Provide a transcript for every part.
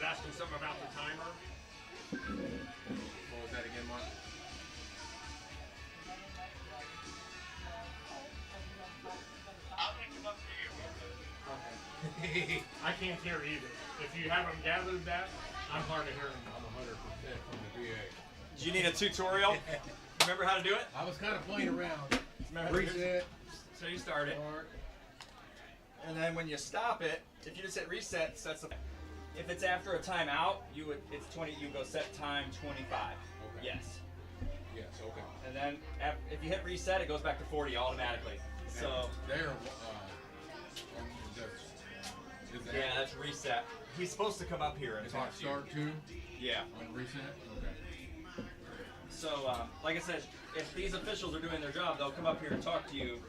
asking something about the timer. What was that again, Mark? I'll pick them up for you. Okay. I can't hear either. If you haven't gathered that, I'm hard of hearing. I'm 100% from the VA. Do you need a tutorial? Remember how to do it? I was kind of playing around. Remember Reset. So you start it, Start. and then when you stop it, if you just hit reset, sets the. If it's after a timeout, it's 20. You go set time 25. Okay. Yes. Yes, okay. And then if you hit reset, it goes back to 40 automatically. So There, yeah, that's reset. He's supposed to come up here and is talk that to you. start too? Yeah. On reset? Okay. So, like I said, if these officials are doing their job, they'll come up here and talk to you.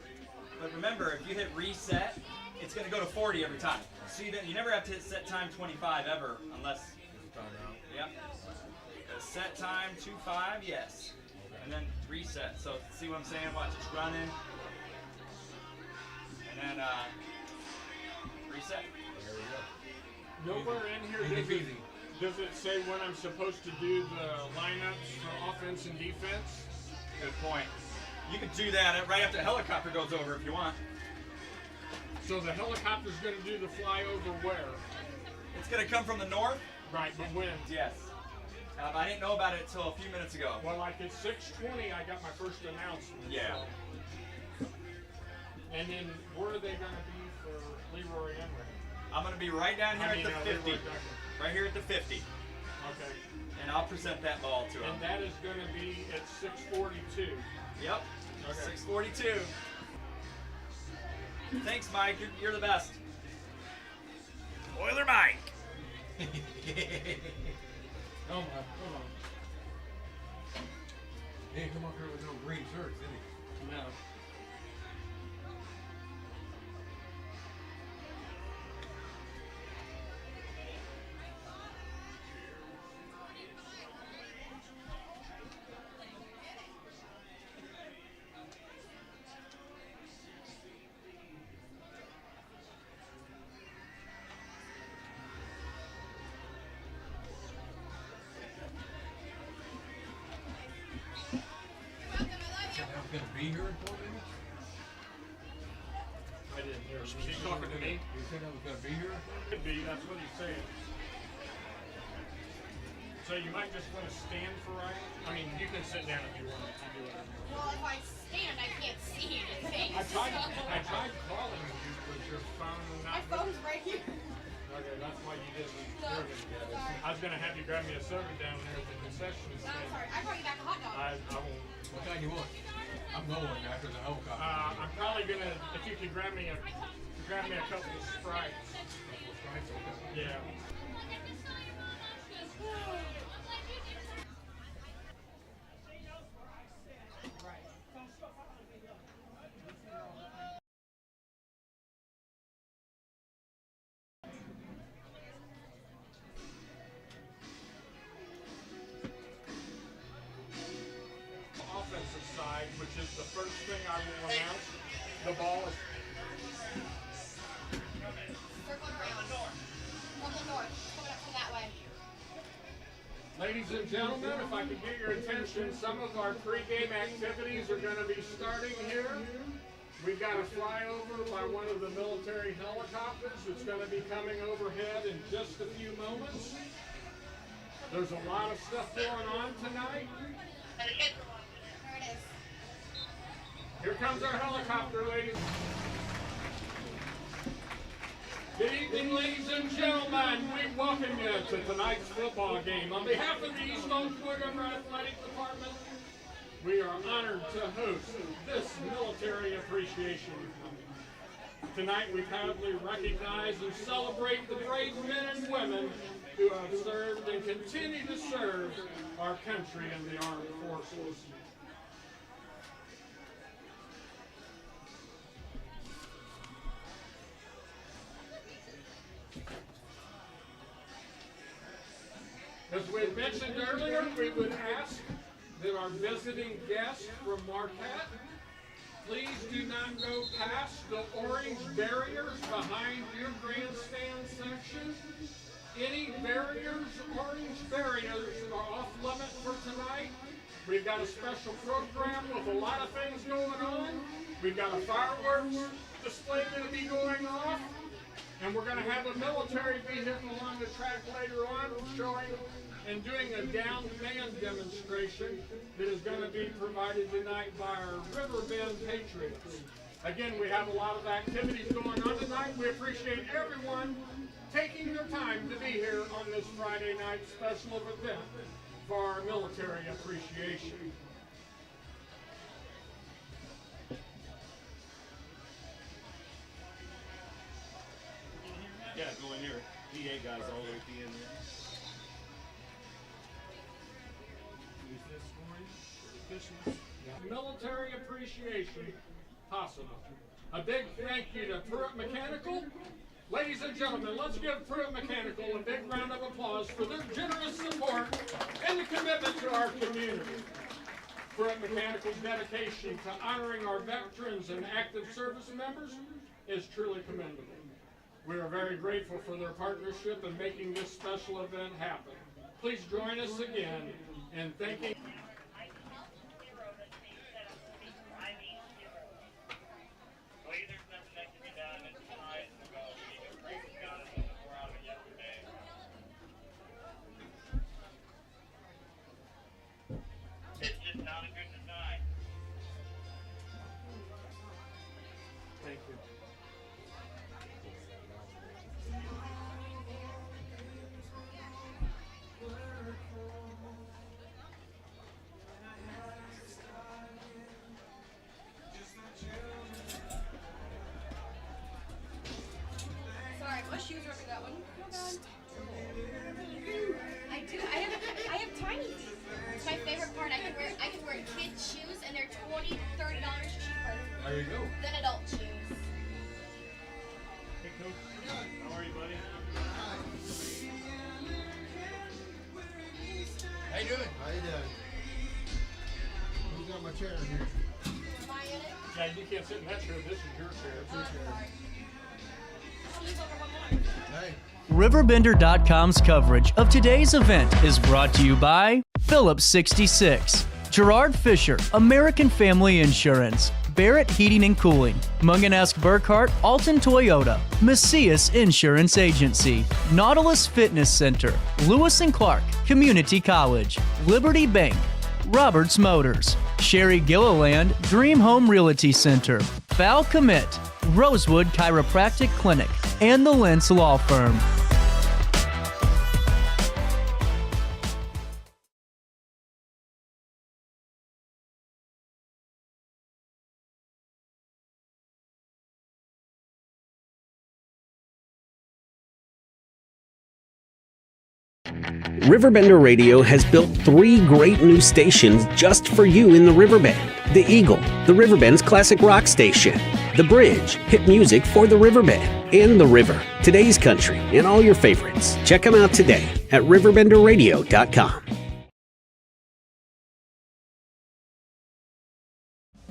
But remember, if you hit reset, it's going to go to 40 every time. So you never have to hit set time 25 ever, unless. Timeout. Yep. Set time 25, yes. And then reset. So see what I'm saying? Watch, it's running. And then reset. There we go. Nowhere in here does it say when I'm supposed to do the lineups for offense and defense. Good point. You could do that right after the helicopter goes over if you want. So the helicopter's going to do the flyover where? It's going to come from the north. Right, but when? Yes. I didn't know about it until a few minutes ago. Well, like at 6:20, I got my first announcement. Yeah. So. And then where are they going to be for Leroy Emery? I'm going to be right down here at the 50. Leroy Duncan. Right here at the 50. Okay. And I'll present that ball to him. And that is going to be at 6:42. Yep. Okay. 6:42. Thanks, Mike. You're the best. Oiler Mike. Come on. He didn't come up here with no green shirts, did he? No. Going to be here in 4 minutes? I didn't hear. Was he talking to me? You said I was going to be here? Could be. That's what he's saying. So you might just want to stand for Ryan. I mean, you can sit down if you want. You do whatever. Well, if I stand, I can't see anything. I tried calling you, but your phone My not. phone's right here. Okay, that's why you didn't No, hear me. sorry. I was gonna have you grab me a soda down there at the concession No, I'm stand. sorry. I brought you back a hot dog. I won't. What kind you want? I'm going after the helicopter. I'm probably gonna. If you could grab me a couple of Sprites. Yeah. Offensive side, which is the first thing I will announce. The ball is. Circle around. Circle north. Coming up from that way. Ladies and gentlemen, if I could get your attention, some of our pregame activities are going to be starting here. We've got a flyover by one of the military helicopters. It's going to be coming overhead in just a few moments. There's a lot of stuff going on tonight. There it is. Here comes our helicopter, ladies. Good evening, ladies and gentlemen. We welcome you to tonight's football game. On behalf of the East Oak River Athletic Department, we are honored to host this military appreciation. Tonight we proudly recognize and celebrate the brave men and women who have served and continue to serve our country and the armed forces. As we had mentioned earlier, we would ask that our visiting guests from Marquette please do not go past the orange barriers behind your grandstand section any orange barriers are off limit for tonight. We've got a special program with a lot of things going on. We've got a fireworks display that'll be going off. And we're going to have a military vehicle on the track later on showing and doing a downed man demonstration that is going to be provided tonight by our RiverBend Patriots. Again, we have a lot of activities going on tonight. We appreciate everyone taking their time to be here on this Friday night special event for our military appreciation. Yeah, go in here. PA guys all the way at the end there. Use this for you. Military appreciation possible. A big thank you to Pruitt Mechanical. Ladies and gentlemen, let's give Pruitt Mechanical a big round of applause for their generous support and the commitment to our community. Pruitt Mechanical's dedication to honoring our veterans and active service members is truly commendable. We are very grateful for their partnership in making this special event happen. Please join us again in thanking. It's just not a good design. Thank you. Sorry, my shoes are up in that one. Hold on. I do. I have tiny feet. It's my favorite part. I can wear kids' shoes and they're $20, $30 cheaper There you go. than adult shoes. Hey, Coach. How are you, buddy? How you doing? How you doing? Who's got my chair in here? Am I in it? Yeah, you can't sit in that chair. This is your chair. Oh, sorry. I'll leave over one more. Hey. RiverBender.com's coverage of today's event is brought to you by Phillips 66, Gerard Fisher, American Family Insurance, Barrett Heating and Cooling, Munganesc Burkhart, Alton Toyota, Macias Insurance Agency, Nautilus Fitness Center, Lewis & Clark Community College, Liberty Bank, Roberts Motors, Sherry Gilliland Dream Home Realty Center, Val Commit, Rosewood Chiropractic Clinic, and the Lentz Law Firm. RiverBender Radio has built 3 great new stations just for you in the Riverbend. The Eagle, the Riverbend's classic rock station. The Bridge, hit music for the Riverbend. And The River, today's country, and all your favorites. Check them out today at RiverBender.com.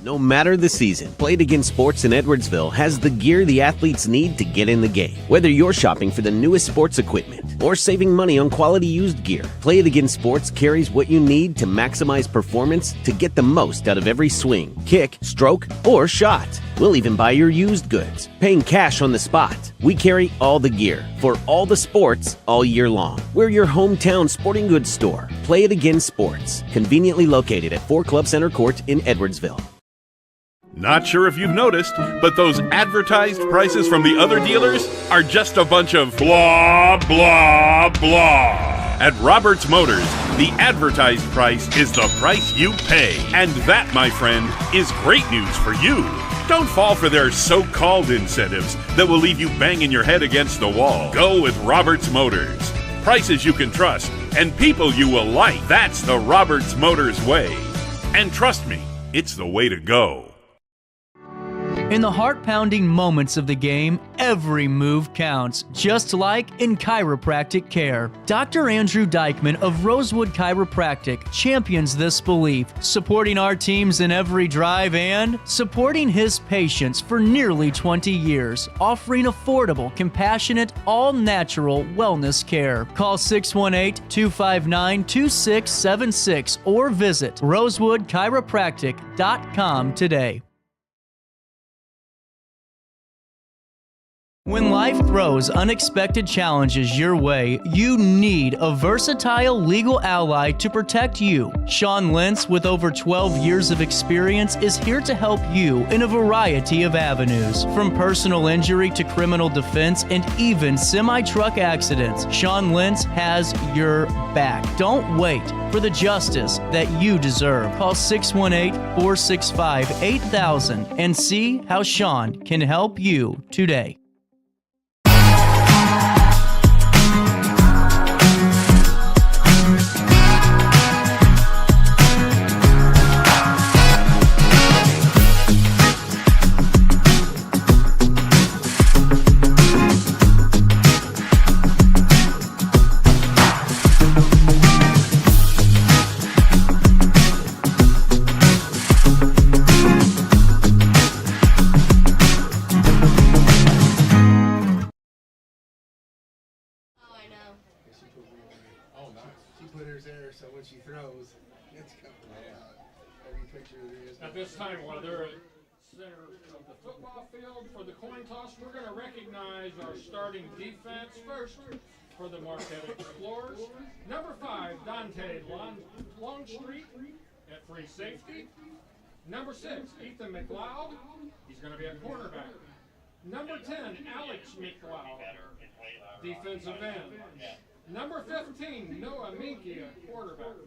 No matter the season, Play It Again Sports in Edwardsville has the gear the athletes need to get in the game. Whether you're shopping for the newest sports equipment or saving money on quality used gear, Play It Again Sports carries what you need to maximize performance to get the most out of every swing, kick, stroke, or shot. We'll even buy your used goods, paying cash on the spot. We carry all the gear for all the sports all year long. We're your hometown sporting goods store. Play It Again Sports, conveniently located at 4 Club Center Court in Edwardsville. Not sure if you've noticed, but those advertised prices from the other dealers are just a bunch of blah, blah, blah. At Roberts Motors, the advertised price is the price you pay. And that, my friend, is great news for you. Don't fall for their so-called incentives that will leave you banging your head against the wall. Go with Roberts Motors. Prices you can trust and people you will like. That's the Roberts Motors way. And trust me, it's the way to go. In the heart-pounding moments of the game, every move counts, just like in chiropractic care. Dr. Andrew Dykman of Rosewood Chiropractic champions this belief, supporting our teams in every drive and supporting his patients for nearly 20 years, offering affordable, compassionate, all-natural wellness care. Call 618-259-2676 or visit rosewoodchiropractic.com today. When life throws unexpected challenges your way, you need a versatile legal ally to protect you. Sean Lentz, with over 12 years of experience, is here to help you in a variety of avenues. From personal injury to criminal defense and even semi-truck accidents, Sean Lentz has your back. Don't wait for the justice that you deserve. Call 618-465-8000 and see how Sean can help you today. So when she throws, it's coming out. Every picture there is. At this time, while they're at center of the football field for the coin toss, we're going to recognize our starting defense first for the Marquette Explorers. Number 5, Dante Longstreet at free safety. Number 6, Ethan McLeod. He's going to be at cornerback. Number 10, Alex McLeod, defensive end. Number 15, Noah Minky, cornerback.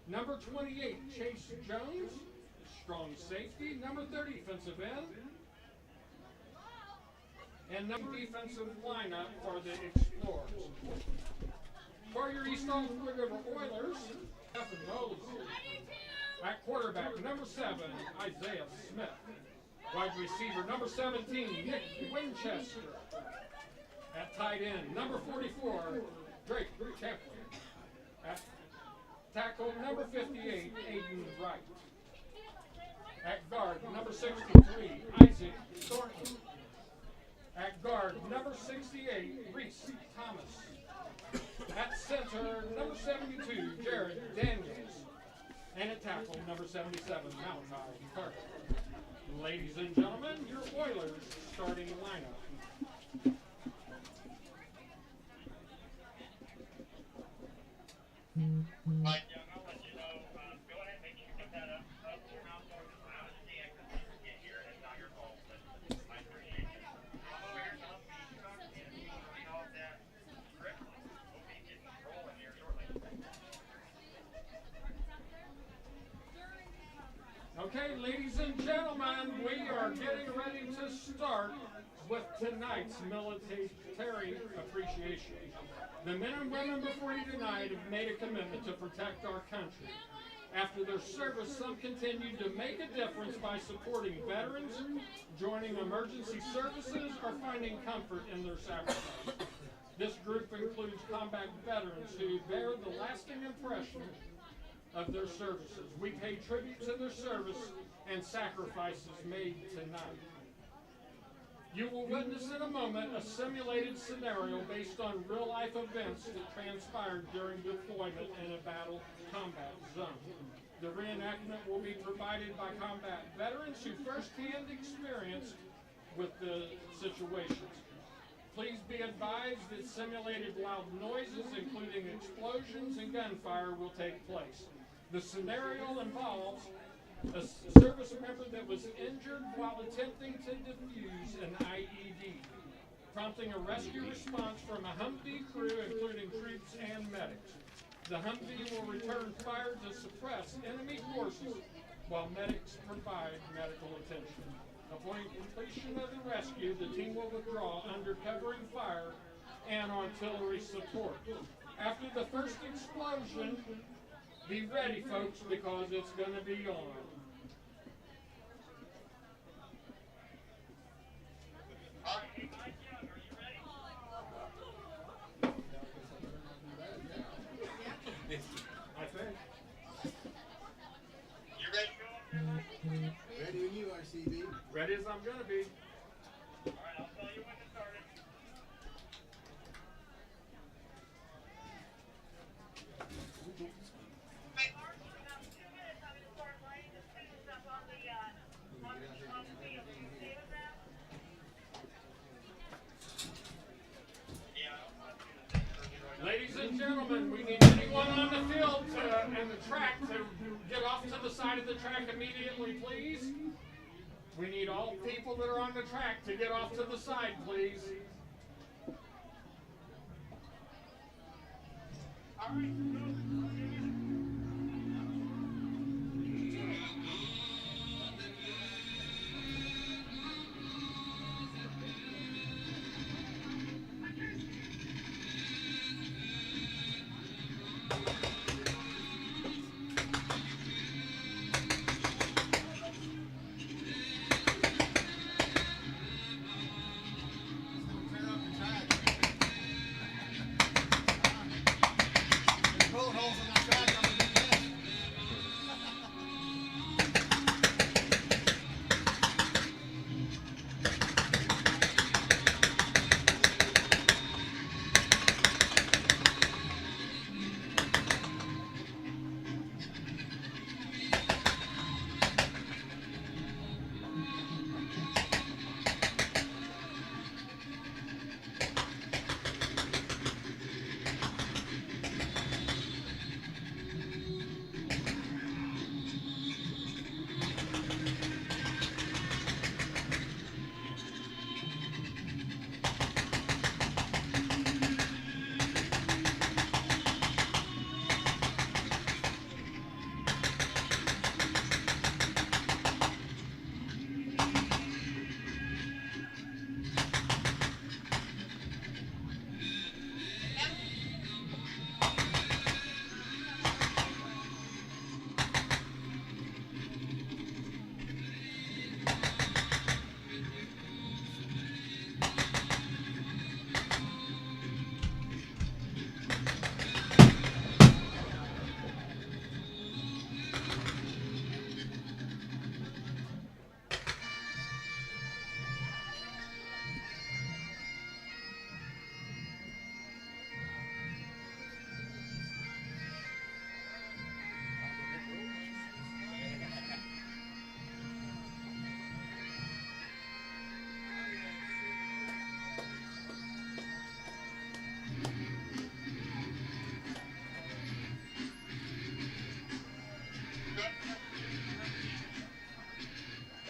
Number 28, Chase Jones, strong safety. Number 30, defensive end. And number defensive lineup for the Explorers. For your East Oakland River Oilers, Stephen Mosley. At quarterback, number 7, Isaiah Smith. Wide receiver, number 17, Nick Winchester. At tight end, number 44, Drake Champlin. At tackle, number 58, Aiden Wright. At guard, number 63, Isaac Thornton. At guard, number 68, Reese Thomas. At center, number 72, Jared Daniels. And at tackle, number 77, Malachi Carter. Ladies and gentlemen, your Oilers starting lineup. Right, Young, I'll let you know. Go ahead and make sure you put that up your mouth over the loud as the exit get here. It's not your fault, but I appreciate it. I'm over here telling me you talk to me and read all of that script. We'll be getting rolling here shortly. Okay, ladies and gentlemen, we are getting ready to start with tonight's military appreciation. The men and women before you tonight have made a commitment to protect our country. After their service, some continue to make a difference by supporting veterans, joining emergency services, or finding comfort in their sacrifice. This group includes combat veterans who bear the lasting impression of their services. We pay tribute to their service and sacrifices made tonight. You will witness in a moment a simulated scenario based on real-life events that transpired during deployment in a battle combat zone. The reenactment will be provided by combat veterans who first-hand experienced with the situations. Please be advised that simulated loud noises, including explosions and gunfire, will take place. The scenario involves a service member that was injured while attempting to defuse an IED, prompting a rescue response from a Humvee crew, including troops and medics. The Humvee will return fire to suppress enemy forces while medics provide medical attention. Upon completion of the rescue, the team will withdraw under covering fire and artillery support. After the first explosion, be ready, folks, because it's going to be on. I'm going to be. All right, I'll tell you when to start it. Hey, Mark, in about 2 minutes, I'm going to start lighting the students up on the field. Are you okay with that? Ladies and gentlemen, we need anyone on the field and the track to get off to the side of the track immediately, please. We need all people that are on the track to get off to the side, please. All right.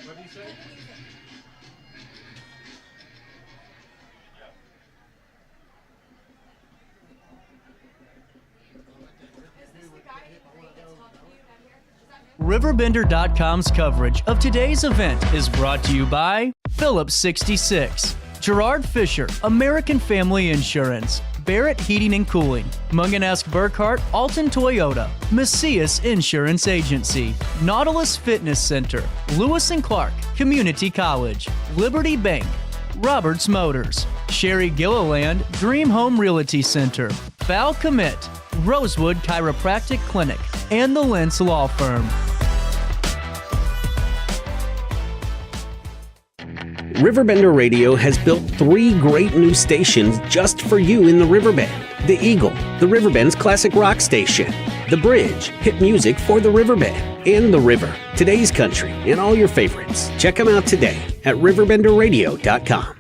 What did he say? RiverBender.com's coverage of today's event is brought to you by Phillips 66, Gerard Fisher, American Family Insurance, Barrett Heating and Cooling, Munganesc Burkhart, Alton Toyota, Macias Insurance Agency, Nautilus Fitness Center, Lewis and Clark Community College, Liberty Bank, Roberts Motors, Sherry Gilliland Dream Home Realty Center, Val Commit, Rosewood Chiropractic Clinic, and the Lentz Law Firm. RiverBender Radio has built 3 great new stations just for you in the Riverbend. The Eagle, the Riverbend's classic rock station. The Bridge, hit music for the Riverbend. And The River, today's country, and all your favorites. Check them out today at RiverBender.com.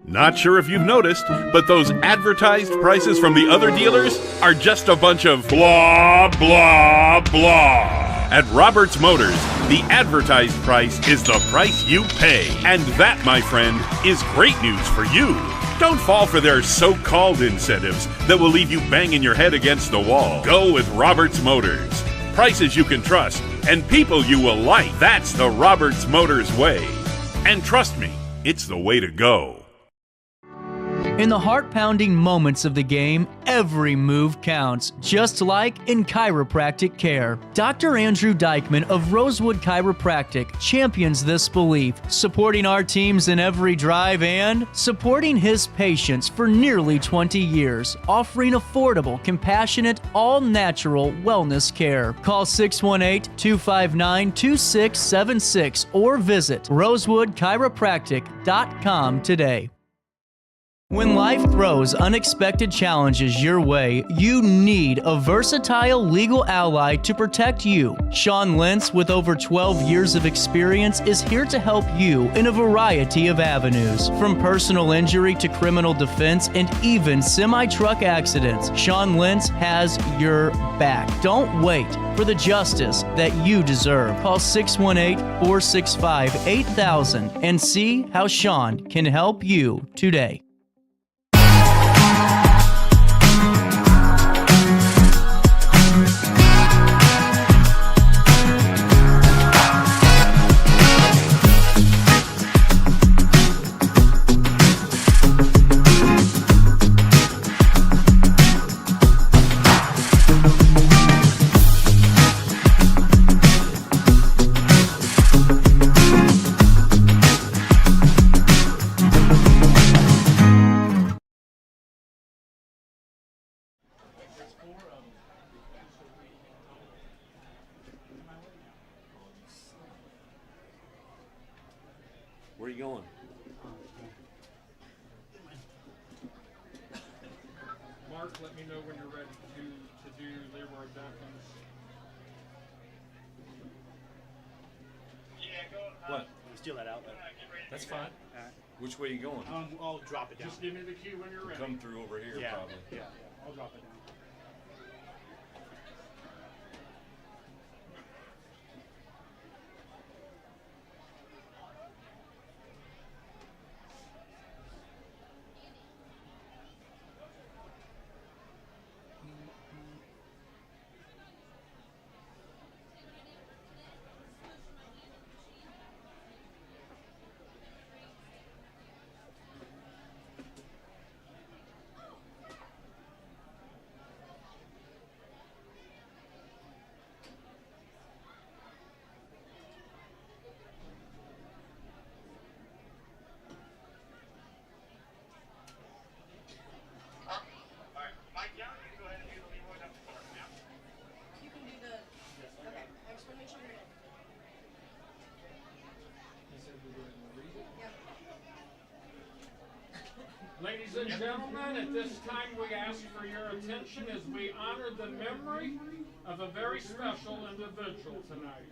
Not sure if you've noticed, but those advertised prices from the other dealers are just a bunch of blah, blah, blah. At Roberts Motors, the advertised price is the price you pay. And that, my friend, is great news for you. Don't fall for their so-called incentives that will leave you banging your head against the wall. Go with Roberts Motors. Prices you can trust and people you will like. That's the Roberts Motors way. And trust me, it's the way to go. In the heart-pounding moments of the game, every move counts, just like in chiropractic care. Dr. Andrew Dykman of Rosewood Chiropractic champions this belief, supporting our teams in every drive and supporting his patients for nearly 20 years, offering affordable, compassionate, all-natural wellness care. Call 618-259-2676 or visit rosewoodchiropractic.com today. When life throws unexpected challenges your way, you need a versatile legal ally to protect you. Sean Lentz, with over 12 years of experience, is here to help you in a variety of avenues. From personal injury to criminal defense and even semi-truck accidents, Sean Lentz has your back. Don't wait for the justice that you deserve. Call 618-465-8000 and see how Sean can help you today. Where are you going? Mark, let me know when you're ready to do Leroy Duncan's. Yeah, go. What? Steal that out. That's fine. Which way are you going? I'll drop it down. Just give me the cue when you're ready. Come through over here, Yeah, probably. yeah, I'll drop it down. Ladies and gentlemen, at this time we ask for your attention as we honor the memory of a very special individual tonight.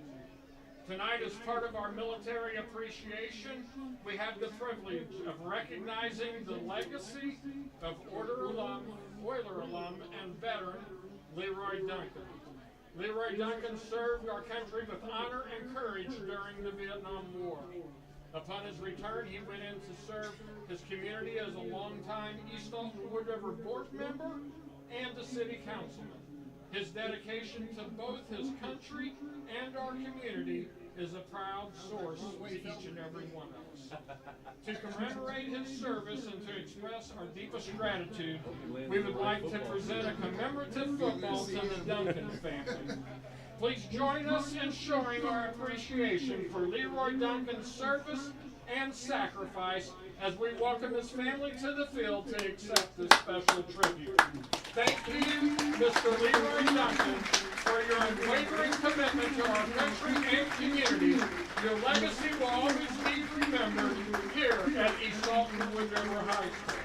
Tonight, as part of our military appreciation, we have the privilege of recognizing the legacy of Oiler alum, and veteran Leroy Duncan. Leroy Duncan served our country with honor and courage during the Vietnam War. Upon his return, he went in to serve his community as a longtime East Alton Wood River board member and a city councilman. His dedication to both his country and our community is a proud source to each and every one of us. To commemorate his service and to express our deepest gratitude, we would like to present a commemorative football to the Duncan family. Please join us in showing our appreciation for Leroy Duncan's service and sacrifice as we welcome his family to the field to accept this special tribute. Thank you, Mr. Leroy Duncan, for your unwavering commitment to our country and community. Your legacy will always be remembered here at East Alton Wood River High School.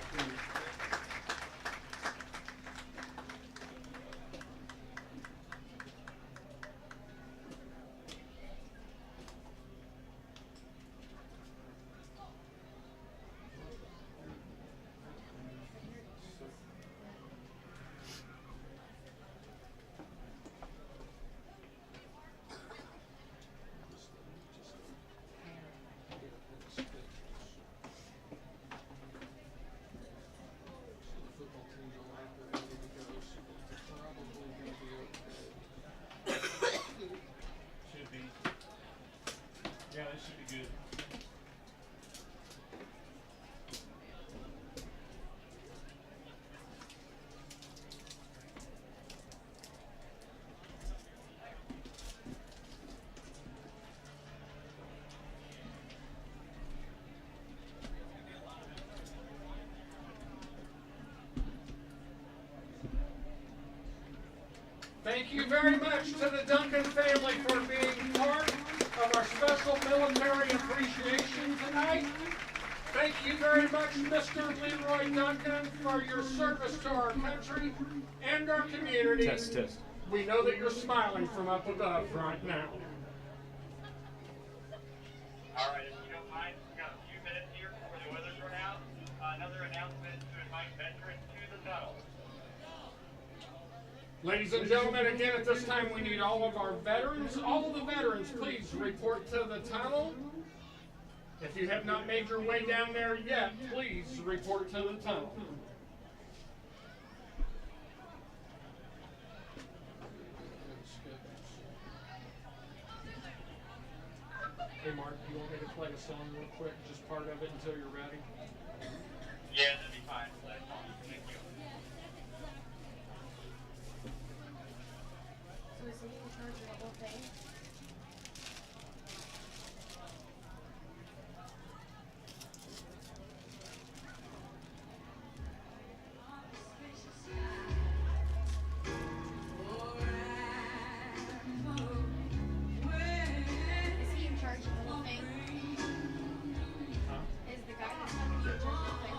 Thank you very much to the Duncan family for being part of our special military appreciation tonight. Thank you very much, Mr. Leroy Duncan, for your service to our country and our community. Test, test. We know that you're smiling from up above right now. All right, if you don't mind, we've got a few minutes here before the weather's run out. Another announcement to invite veterans to the tunnel. Ladies and gentlemen, again, at this time, we need all of our veterans. All of the veterans, please report to the tunnel. If you have not made your way down there yet, please report to the tunnel. Hey, Mark, do you want me to play a song real quick, just part of it until you're ready? Yeah, that'd be fine. That's fine. Thank you. So is he in charge of the whole thing? Is he in charge of the whole thing? Is the guy that's coming in charge of the whole thing?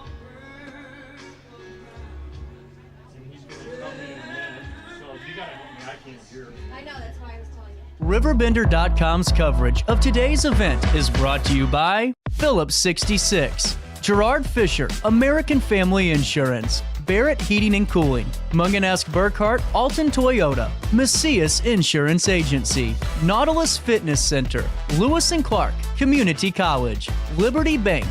And he's going to come in a minute, so if you got to help me, I can't hear. I know, that's why I was telling you. RiverBender.com's coverage of today's event is brought to you by Phillips 66, Gerard Fisher, American Family Insurance, Barrett Heating and Cooling, Munganesc Burkhart, Alton Toyota, Macias Insurance Agency, Nautilus Fitness Center, Lewis and Clark Community College, Liberty Bank,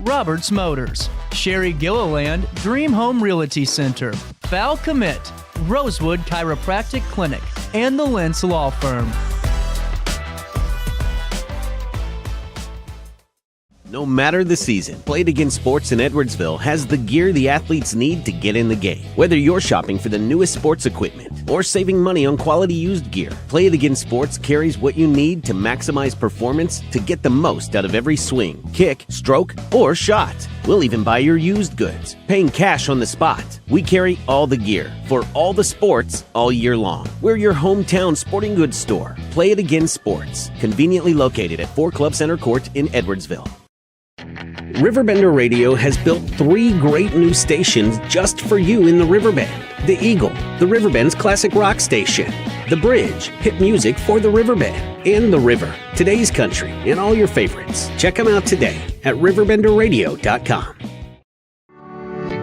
Roberts Motors, Sherry Gilliland Dream Home Realty Center, Val Commit, Rosewood Chiropractic Clinic, and the Lentz Law Firm. No matter the season, Play It Again Sports in Edwardsville has the gear the athletes need to get in the game. Whether you're shopping for the newest sports equipment or saving money on quality used gear, Play It Again Sports carries what you need to maximize performance to get the most out of every swing, kick, stroke, or shot. We'll even buy your used goods, paying cash on the spot. We carry all the gear for all the sports all year long. We're your hometown sporting goods store. Play It Again Sports, conveniently located at 4 Club Center Court in Edwardsville. RiverBender Radio has built 3 great new stations just for you in the Riverbend. The Eagle, the Riverbend's classic rock station. The Bridge, hit music for the Riverbend. And The River, today's country, and all your favorites. Check them out today at RiverBender.com.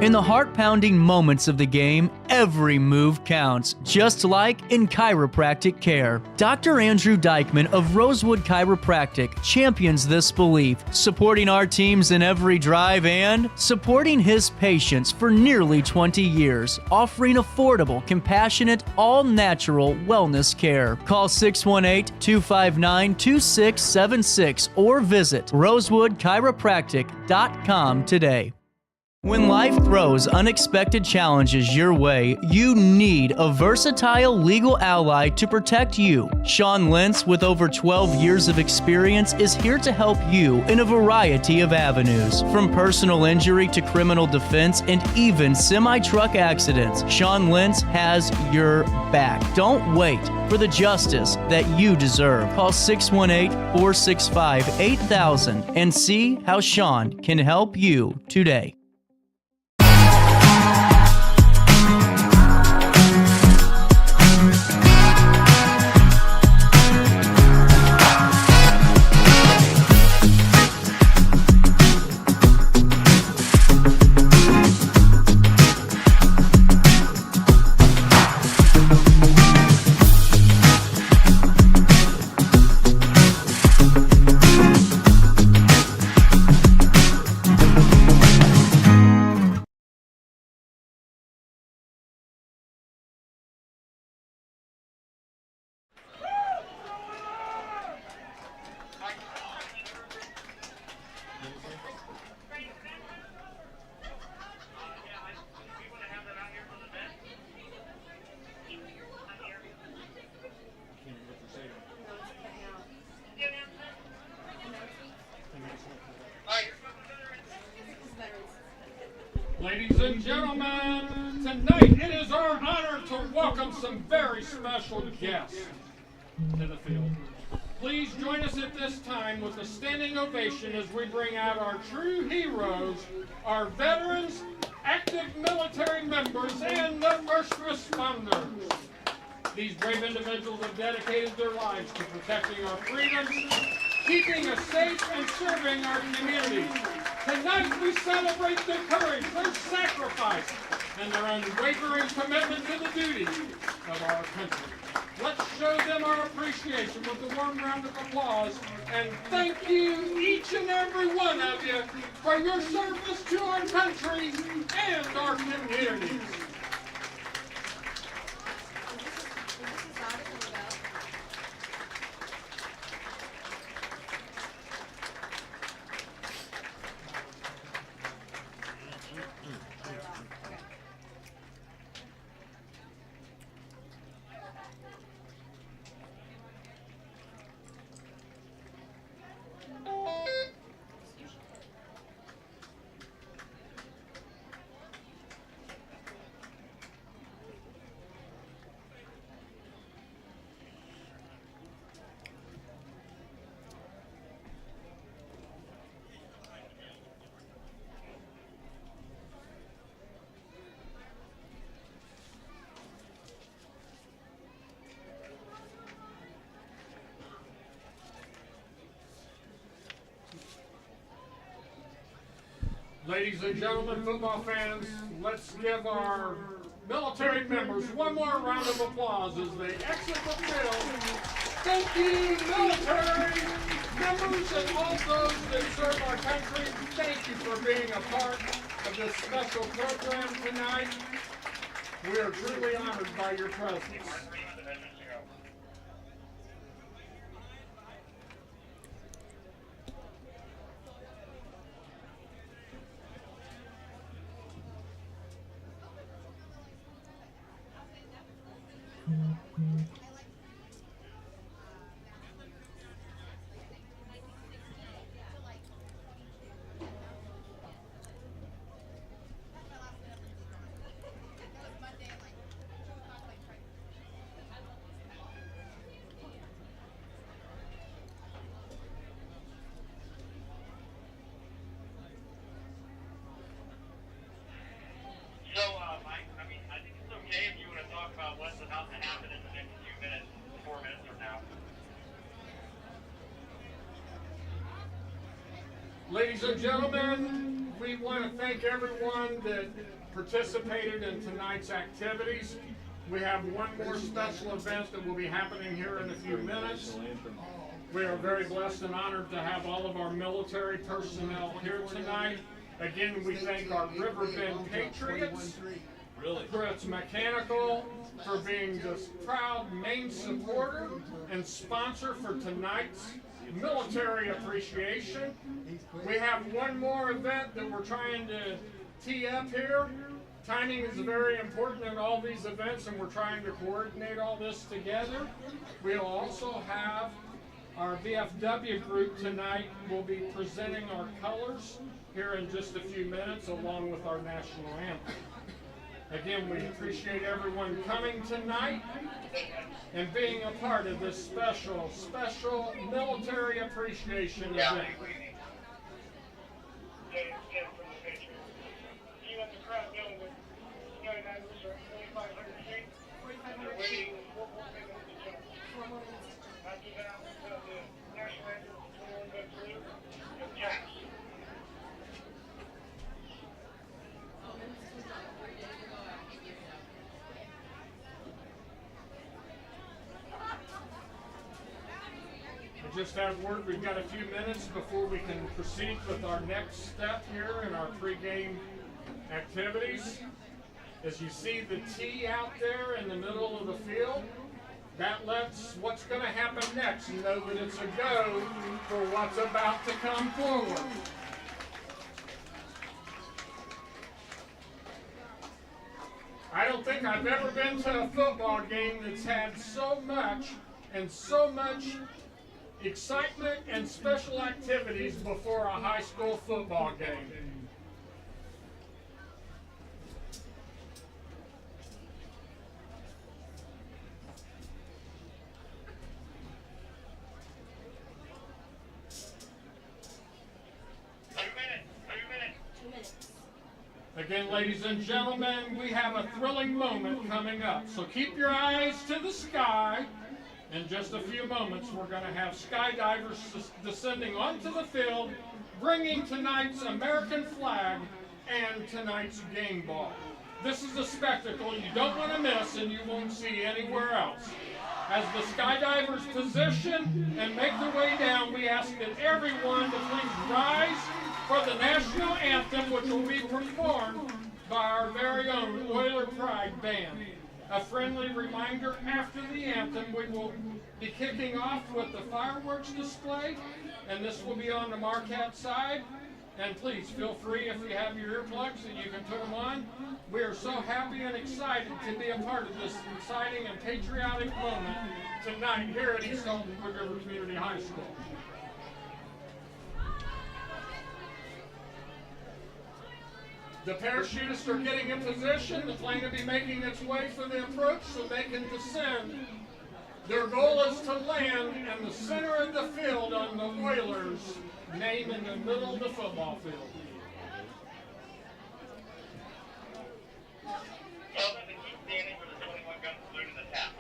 In the heart-pounding moments of the game, every move counts, just like in chiropractic care. Dr. Andrew Dykman of Rosewood Chiropractic champions this belief, supporting our teams in every drive and supporting his patients for nearly 20 years, offering affordable, compassionate, all-natural wellness care. Call 618-259-2676 or visit rosewoodchiropractic.com today. When life throws unexpected challenges your way, you need a versatile legal ally to protect you. Sean Lentz, with over 12 years of experience, is here to help you in a variety of avenues. From personal injury to criminal defense and even semi-truck accidents, Sean Lentz has your back. Don't wait for the justice that you deserve. Call 618-465-8000 and see how Sean can help you today. Ladies and gentlemen, tonight it is our honor honored to welcome some very special guests to the field. Please join us at this time with a standing ovation as we bring out our true heroes, our veterans, active military members, and the first responders. These brave individuals have dedicated their lives to protecting our freedoms, keeping us safe, and serving our communities. Tonight we celebrate their courage, their sacrifice, and their unwavering commitment to the duties of our country. Let's show them our appreciation with a warm round of applause, and thank you, each and every one of you, for your service to our country and our communities. Ladies and gentlemen, football fans, let's give our military members one more round of applause as they exit the field. Thank you, military members and all those that serve our country. Thank you for being a part of this special program tonight. We are truly honored by your presence. So, Mike, I think it's okay if you want to talk about what's about to happen in the next few minutes, 4 minutes from now. Ladies and gentlemen, we want to thank everyone that participated in tonight's activities. We have one more special event that will be happening here in a few minutes. We are very blessed and honored to have all of our military personnel here tonight. Again, we thank our RiverBend Patriots, Fritz Mechanical, for being the proud main supporter and sponsor for tonight's military appreciation. We have one more event that we're trying to tee up here. Timing is very important in all these events, and we're trying to coordinate all this together. We'll also have our VFW group tonight will be presenting our colors here in just a few minutes, along with our national anthem. Again, we appreciate everyone coming tonight and being a part of this special military appreciation event. You and the crowd know that Skydivers are 2,500 feet. They're waiting for more people to jump. After that, we'll have the national anthem, 21 by 3, and taps. I just have word, we've got a few minutes before we can proceed with our next step here in our pregame activities. As you see the tee out there in the middle of the field, that lets what's going to happen next know that it's a go for what's about to come forward. I don't think I've ever been to a football game that's had so much excitement and special activities before a high school football game. Again, ladies and gentlemen, we have a thrilling moment coming up. So keep your eyes to the sky. In just a few moments, we're going to have skydivers descending onto the field, bringing tonight's American flag and tonight's game ball. This is a spectacle you don't want to miss and you won't see anywhere else. As the skydivers position and make their way down, we ask that everyone to please rise for the national anthem, which will be performed by our very own Oiler Pride Band. A friendly reminder, after the anthem, we will be kicking off with the fireworks display, and this will be on the Marquette side. And please feel free, if you have your earplugs, that you can put them on. We are so happy and excited to be a part of this exciting and patriotic moment tonight here at East Alton River Community High School. The parachutists are getting in position. The plane will be making its way for the approach so they can descend. Their goal is to land in the center of the field on the Oilers' name in the middle of the football field. Tell them to keep standing for the 21-gun salute in the tap.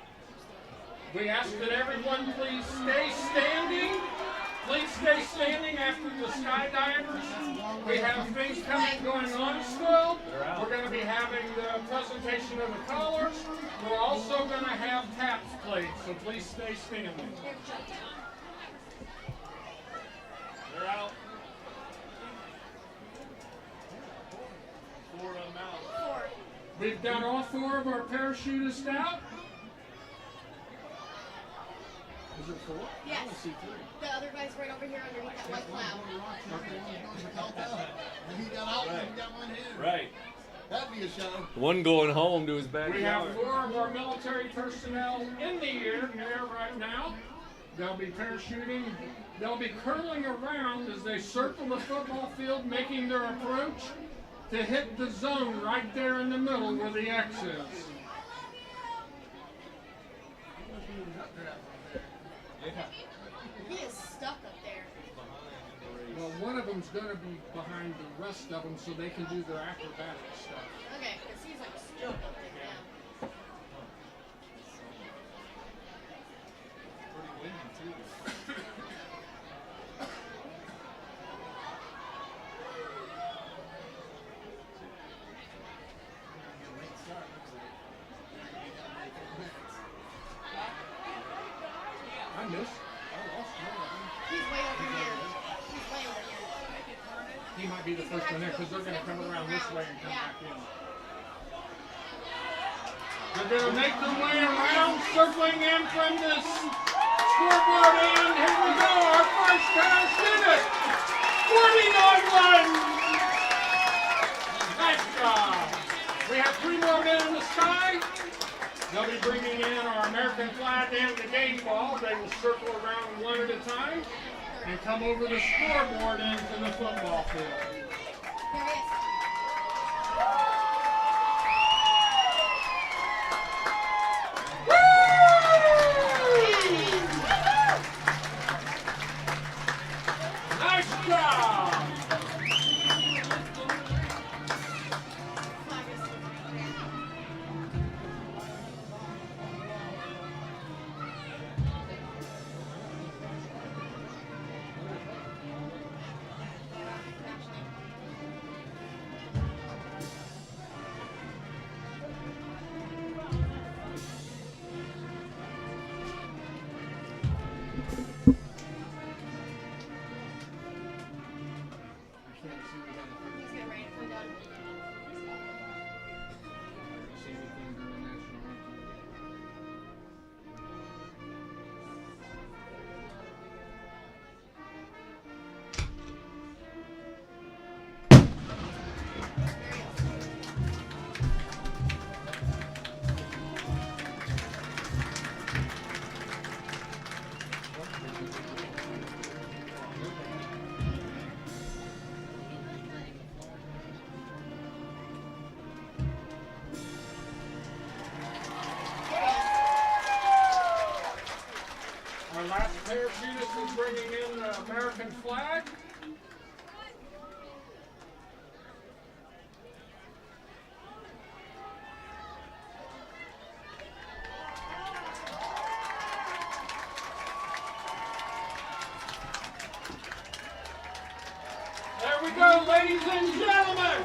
We ask that everyone please stay standing. Please stay standing after the skydivers. We have things going on still. We're going to be having the presentation of the colors. We're also going to have taps played, so please stay standing. They're out. 4 of them out. We've got all 4 of our parachutists out. Is it 4? Yes. I don't see 3. The other guy's right over here underneath that white cloud. And he got out and he got one hand. Right. That'd be a show. One going home to his backyard. We have 4 of our military personnel in the air right now. They'll be parachuting. They'll be curling around as they circle the football field, making their approach to hit the zone right there in the middle where the X is. He is stuck up there. Well, one of them's going to be behind the rest of them so they can do their acrobatic stuff. Okay, because he's like stuck up there now. Pretty windy too. I missed. I lost one of them. He's way over here. He's way over here. He might be the first one there because they're going to come around this way and come back in. They're going to make their way around, circling in from this scoreboard end. Here we go, our first parachutist. 49 1. Nice job. We have 3 more men in the sky. They'll be bringing in our American flag and the game ball. They will circle around one at a time and come over the scoreboard into the football field. There he is. Nice job! He's getting ready to come down. Our last parachutist is bringing in the American flag. ladies and gentlemen,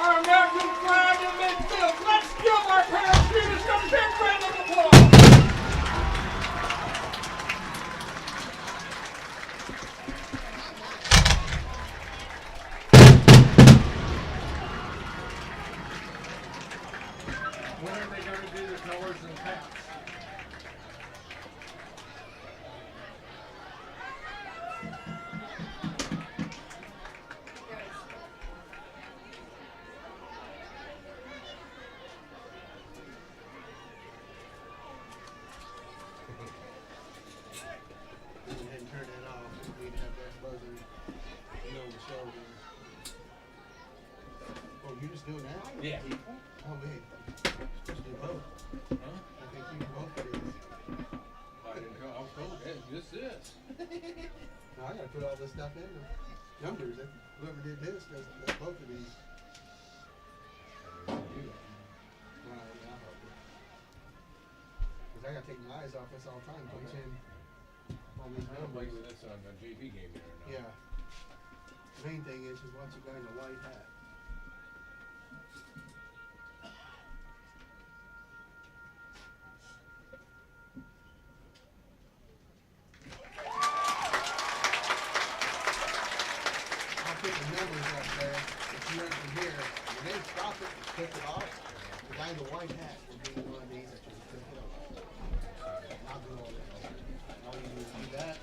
our American flag in midfield. Let's give our parachutists a big round of applause. When are they going to do the colors and caps? Turn that off. We'd have that buzzer. The show here. Oh, you just doing that? Yeah. Oh, wait. Supposed to do both. Huh? I think you can both do this. I didn't know. I was told that. Just this. No, I gotta put all this stuff in. Numbers. Whoever did this does both of these. Right, yeah, I'll help you. 'Cause I gotta take my eyes off this all the time. Punch in all these I don't play numbers. with this on the JV game here or not. Yeah. The main thing is watch a guy in a white hat. I'll put the numbers up there. If you run from here, when they stop it and click it off, the guy in the white hat will be one of these that you click it off. I'll do all that. All you do is do that.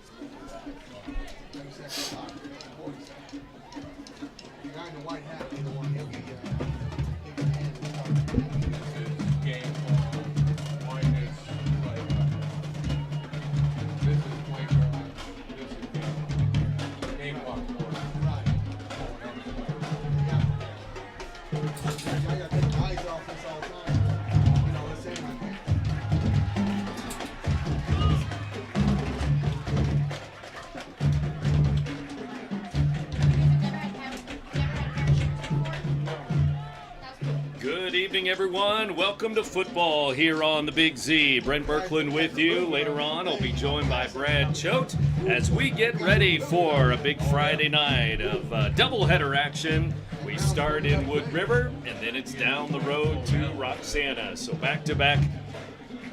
30 seconds clock. 40 seconds. The guy in the white hat will be the one. He'll be give your hand and start. This is game ball. Mine is like, this is playground. This is game ball. Right. Yeah. I gotta take my eyes off this all the time. You know, let's say my Good evening, everyone. Welcome to football here on the Big Z. Brent Berkland with you. Later on, I'll be joined by Brad Choate as we get ready for a big Friday night of doubleheader action. We start in Wood River, and then it's down the road to Roxana. So back-to-back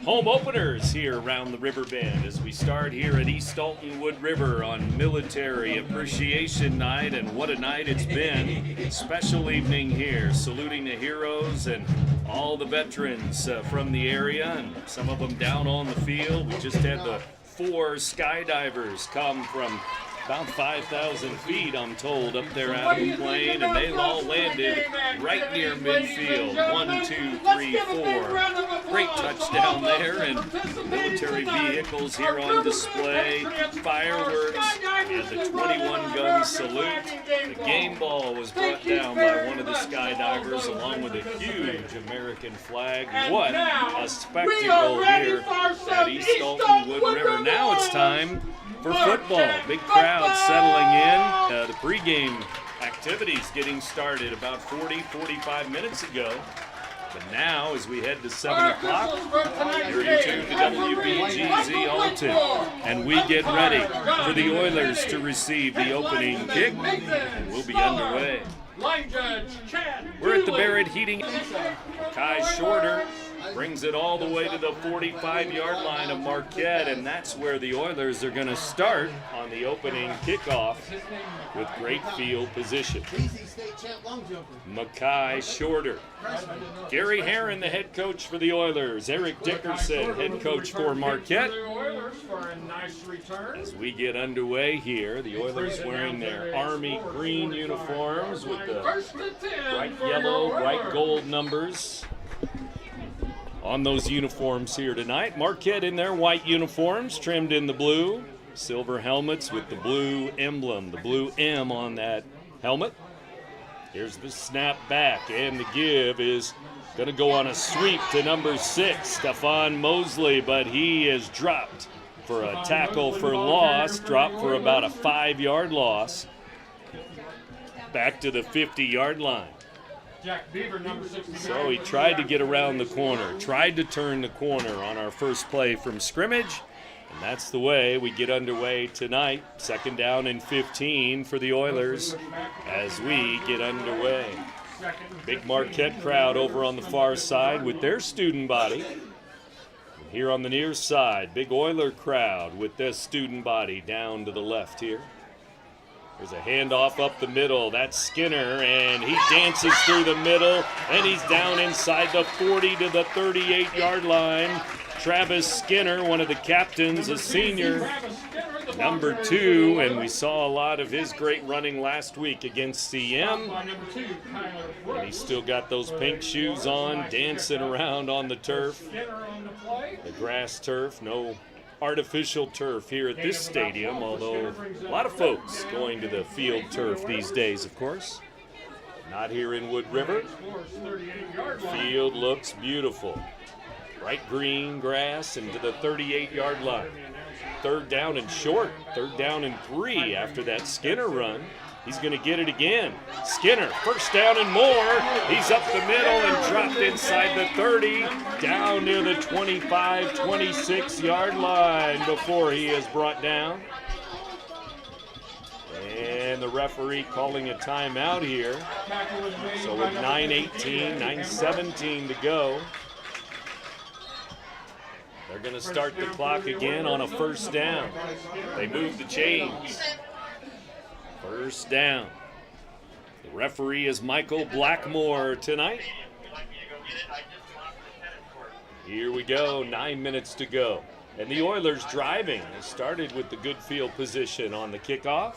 home openers here around the River Bend as we start here at East Alton Wood River on Military Appreciation Night, and what a night it's been. Special evening here, saluting the heroes and all the veterans from the area, and some of them down on the field. We just had the 4 skydivers come from about 5,000 feet, I'm told, up there out of the plane, and they all landed right near midfield. 1, 2, 3, 4. Great touchdown there, and military vehicles here on display, fireworks, and the 21-gun salute. The game ball was brought down by one of the skydivers along with a huge American flag. What a spectacle here at East Alton Wood River. Now it's time for football. Big crowd settling in. The pregame activities getting started about 45 minutes ago. But now, as we head to 7 o'clock, you're in tune to WBGZ Alton. And we get ready for the Oilers to receive the opening kick. And we'll be underway. We're at the Barrett Heating. Kai Shorter brings it all the way to the 45-yard line of Marquette, and that's where the Oilers are going to start on the opening kickoff with great field position. Makai Shorter. Gary Herron, the head coach for the Oilers. Eric Dickerson, head coach for Marquette. As we get underway here, the Oilers wearing their Army green uniforms with the bright yellow, bright gold numbers on those uniforms here tonight. Marquette in their white uniforms, trimmed in the blue. Silver helmets with the blue emblem, the blue M on that helmet. Here's the snap back, and the give is going to go on a sweep to number 6, Stephon Mosley, but he is dropped for a tackle for loss, dropped for about a 5-yard loss. Back to the 50-yard line. Jack Beaver, number 69. So he tried to get around the corner, tried to turn the corner on our first play from scrimmage, And that's the way we get underway tonight. 2nd down and 15 for the Oilers as we get underway. Big Marquette crowd over on the far side with their student body. Here on the near side, big Oiler crowd with their student body down to the left here. There's a handoff up the middle. That's Skinner, and he dances through the middle, and he's down inside the 40 to the 38-yard line. Travis Skinner, one of the captains, a senior, number 2, and we saw a lot of his great running last week against CM. And he's still got those pink shoes on, dancing around on the turf, the grass turf. No artificial turf here at this stadium, although a lot of folks going to the field turf these days, of course. Not here in Wood River. Field looks beautiful. Bright green grass into the 38-yard line. 3rd down and short. 3rd down and 3 after that Skinner run. He's going to get it again. Skinner, 1st down and more. He's up the middle and dropped inside the 30, down near the 25, 26-yard line before he is brought down. And the referee calling a timeout here. So with 9:18, 9:17 to go, they're going to start the clock again on a 1st down. They move the chains. 1st down. The referee is Michael Blackmore tonight. Here we go, 9 minutes to go. And the Oilers driving. They started with the good field position on the kickoff.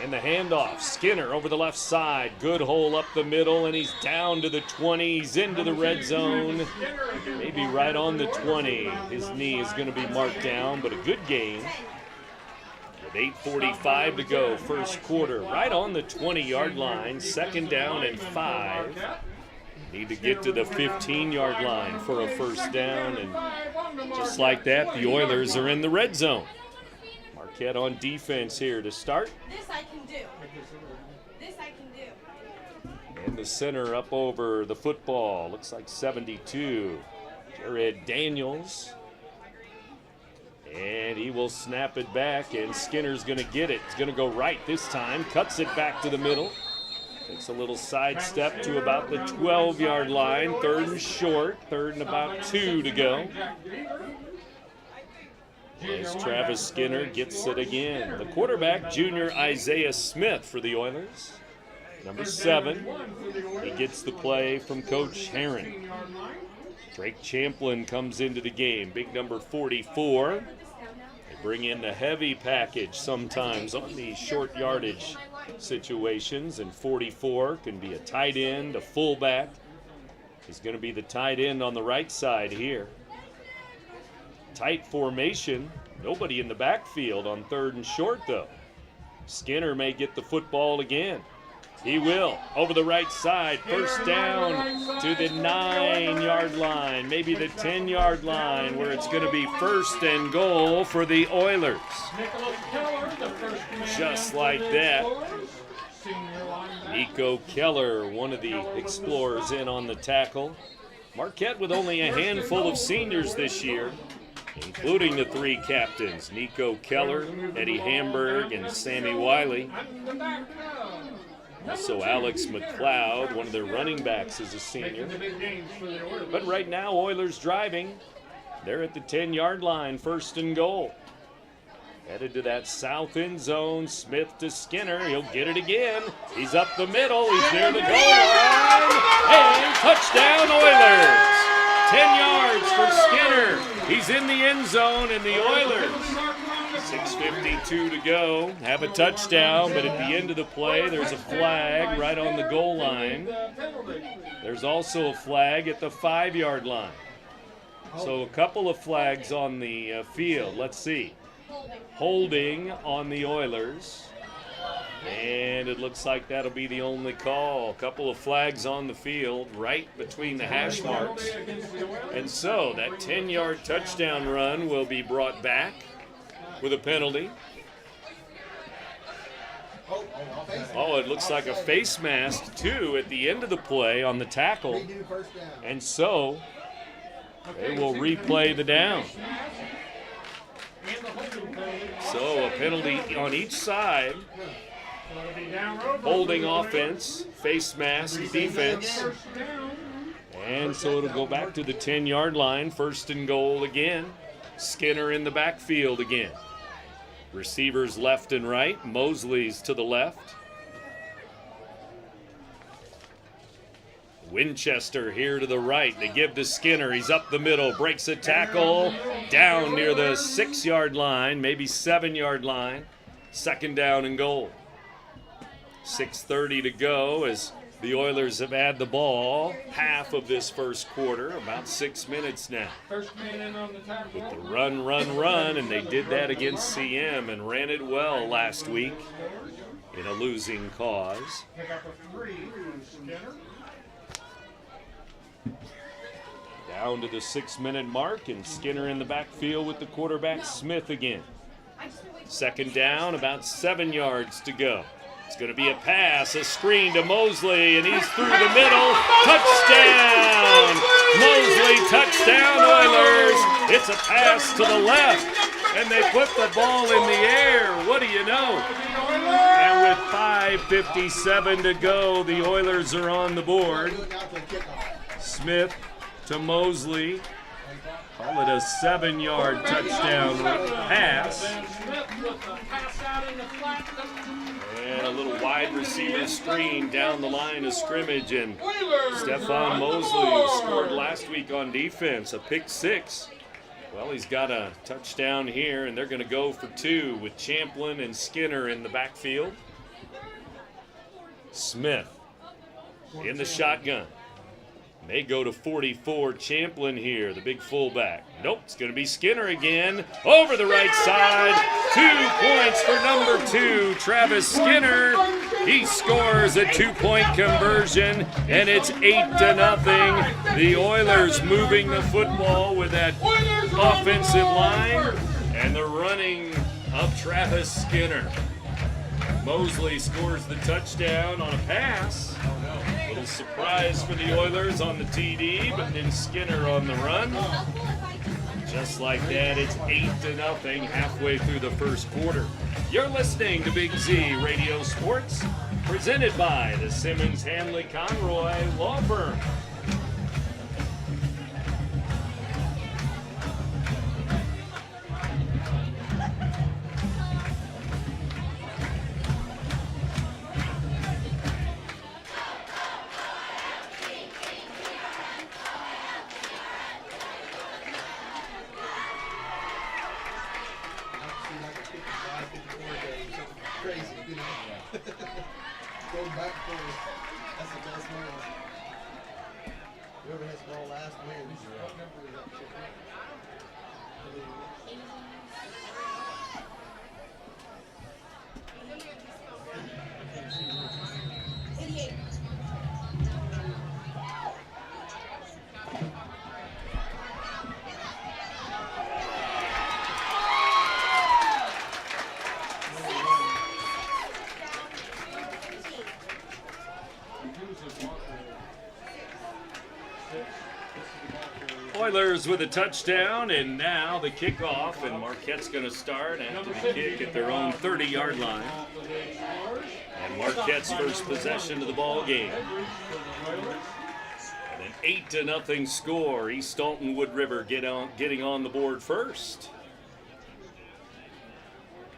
And the handoff. Skinner over the left side. Good hole up the middle, and he's down to the 20. He's into the red zone. Maybe right on the 20. His knee is going to be marked down, but a good gain. With 8:45 to go, 1st quarter. Right on the 20-yard line. 2nd down and 5. Need to get to the 15-yard line for a 1st down. And just like that, the Oilers are in the red zone. Marquette on defense here to start. This I can do. This I can do. And the center up over the football. Looks like 72. Jared Daniels. And he will snap it back, and Skinner's going to get it. He's going to go right this time. Cuts it back to the middle. Takes a little sidestep to about the 12-yard line. 3rd and short. 3rd and about 2 to go. As Travis Skinner gets it again. The quarterback, junior Isaiah Smith for the Oilers. Number 7. He gets the play from Coach Herron. Drake Champlin comes into the game. Big number 44. They bring in the heavy package sometimes on these short yardage situations. And 44 can be a tight end, a fullback. He's going to be the tight end on the right side here. Tight formation. Nobody in the backfield on 3rd and short, though. Skinner may get the football again. He will. Over the right side. 1st down to the 9-yard line. Maybe the 10-yard line where it's going to be 1st and goal for the Oilers. Just like that. Nico Keller, one of the explorers in on the tackle. Marquette with only a handful of seniors this year, including the 3 captains, Nico Keller, Eddie Hamburg, and Sammy Wiley. Also Alex McLeod, one of their running backs, is a senior. But right now, Oilers driving. They're at the 10-yard line, 1st and goal. Headed to that south end zone. Smith to Skinner. He'll get it again. He's up the middle. He's near the goal line. And touchdown, Oilers. 10 yards for Skinner. He's in the end zone, and the Oilers, 6:52 to go, have a touchdown, but at the end of the play, there's a flag right on the goal line. There's also a flag at the 5-yard line. So a couple of flags on the field. Let's see. Holding on the Oilers. And it looks like that'll be the only call. A couple of flags on the field right between the hash marks. And so that 10-yard touchdown run will be brought back with a penalty. Oh, it looks like a face mask, too, at the end of the play on the tackle. And so they will replay the down. So a penalty on each side. Holding offense, face mask defense. And so it'll go back to the 10-yard line. 1st and goal again. Skinner in the backfield again. Receivers left and right. Mosley's to the left. Winchester here to the right. They give to Skinner. He's up the middle. Breaks a tackle. Down near the 6-yard line, maybe 7-yard line. 2nd down and goal. 6:30 to go as the Oilers have had the ball half of this first quarter, about 6 minutes now. With the run, and they did that against CM and ran it well last week in a losing cause. Down to the 6-minute mark, and Skinner in the backfield with the quarterback Smith again. 2nd down, about 7 yards to go. It's going to be a pass, a screen to Mosley, and he's through the middle. Touchdown! Mosley, touchdown, Oilers. It's a pass to the left, and they put the ball in the air. What do you know? And with 5:57 to go, the Oilers are on the board. Smith to Mosley. Call it a 7-yard touchdown pass. And a little wide receiver screen down the line of scrimmage. And Stephon Mosley, who scored last week on defense, a pick 6. Well, he's got a touchdown here, and they're going to go for 2 with Champlin and Skinner in the backfield. Smith in the shotgun. May go to 44, Champlin here, the big fullback. Nope, it's going to be Skinner again. Over the right side. 2 points for number 2, Travis Skinner. He scores a 2-point conversion, and it's 8-0. The Oilers moving the football with that offensive line and the running of Travis Skinner. Mosley scores the touchdown on a pass. Little surprise for the Oilers on the TD, but then Skinner on the run. Just like that, it's 8-0 halfway through the first quarter. You're listening to Big Z Radio Sports, presented by the Simmons Hanley Conroy Law Firm. Whoever has the ball last wins. Oilers with a touchdown, and now the kickoff, and Marquette's going to start after the kick at their own 30-yard line. And Marquette's first possession of the ball game. And an 8-0 score. East Alton Wood River getting on the board first.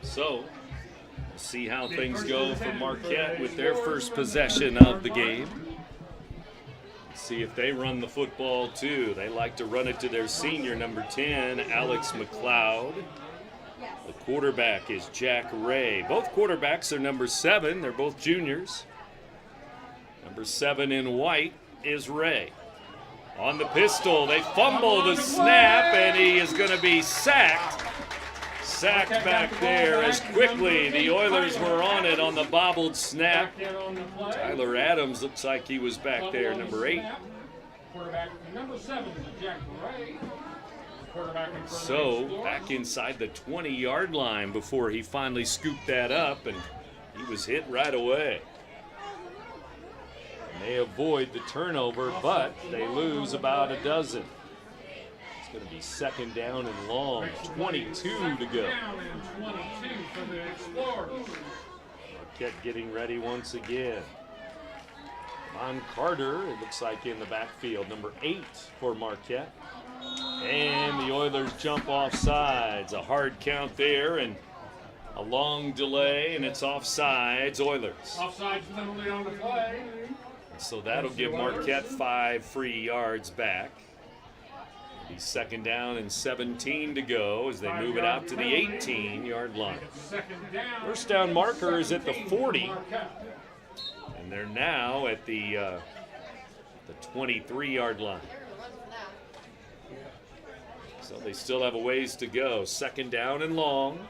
So, we'll see how things go for Marquette with their first possession of the game. See if they run the football too. They like to run it to their senior, number 10, Alex McLeod. The quarterback is Jack Ray. Both quarterbacks are number 7. They're both juniors. Number 7 in white is Ray. On the pistol, they fumble the snap, and he is going to be sacked. Sacked back there as quickly the Oilers were on it on the bobbled snap. Tyler Adams looks like he was back there, number 8. So back inside the 20-yard line before he finally scooped that up, and he was hit right away. And they avoid the turnover, but they lose about a dozen. It's going to be second down and long. 22 to go. Down and 22 for the Explorers. Marquette getting ready once again. Von Carter, it looks like in the backfield, number 8 for Marquette. And the Oilers jump off sides. A hard count there and a long delay, and it's offsides, Oilers. Offsides penalty on the play. So that'll give Marquette 5 free yards back. It'll be second down and 17 to go as they move it out to the 18-yard line. Second down. First down marker is at the 40. And they're now at the 23-yard line. So they still have a ways to go. Second down and long.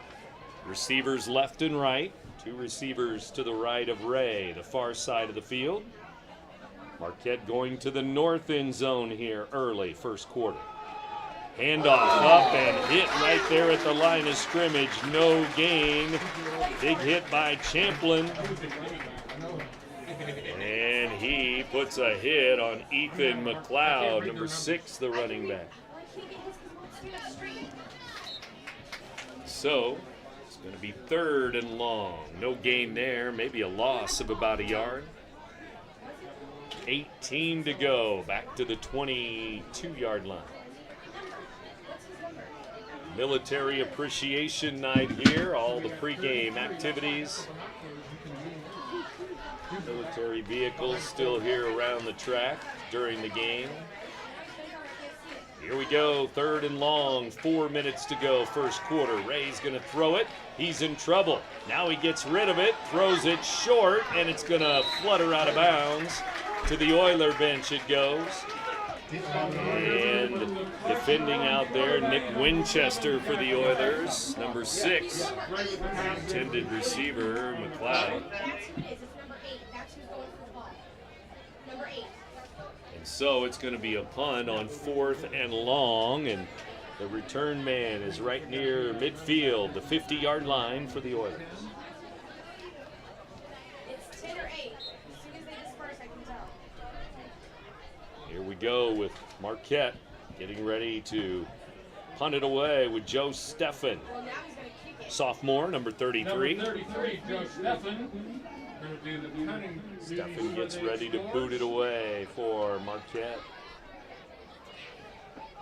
Receivers left and right. 2 receivers to the right of Ray, the far side of the field. Marquette going to the north end zone here early, first quarter. Handoff up and hit right there at the line of scrimmage. No gain. Big hit by Champlin. And he puts a hit on Ethan McLeod, number 6, the running back. So it's going to be third and long. No gain there, maybe a loss of about a yard. 18 to go, back to the 22-yard line. Military Appreciation Night here, all the pregame activities. Military vehicles still here around the track during the game. Here we go, third and long, 4 minutes to go, first quarter. Ray's going to throw it. He's in trouble. Now he gets rid of it, throws it short, and it's going to flutter out of bounds. To the Oiler bench it goes. And defending out there, Nick Winchester for the Oilers, number 6, intended receiver, McLeod. And so it's going to be a punt on 4th and long, and the return man is right near midfield, the 50-yard line for the Oilers. It's 10 or 8. As soon as they disperse, I can tell. Here we go with Marquette getting ready to punt it away with Joe Steffen. Well, now he's going to kick it. Sophomore, number 33. Number 33, Joe Steffen. Going to do the punting. Steffen gets ready to boot it away for Marquette.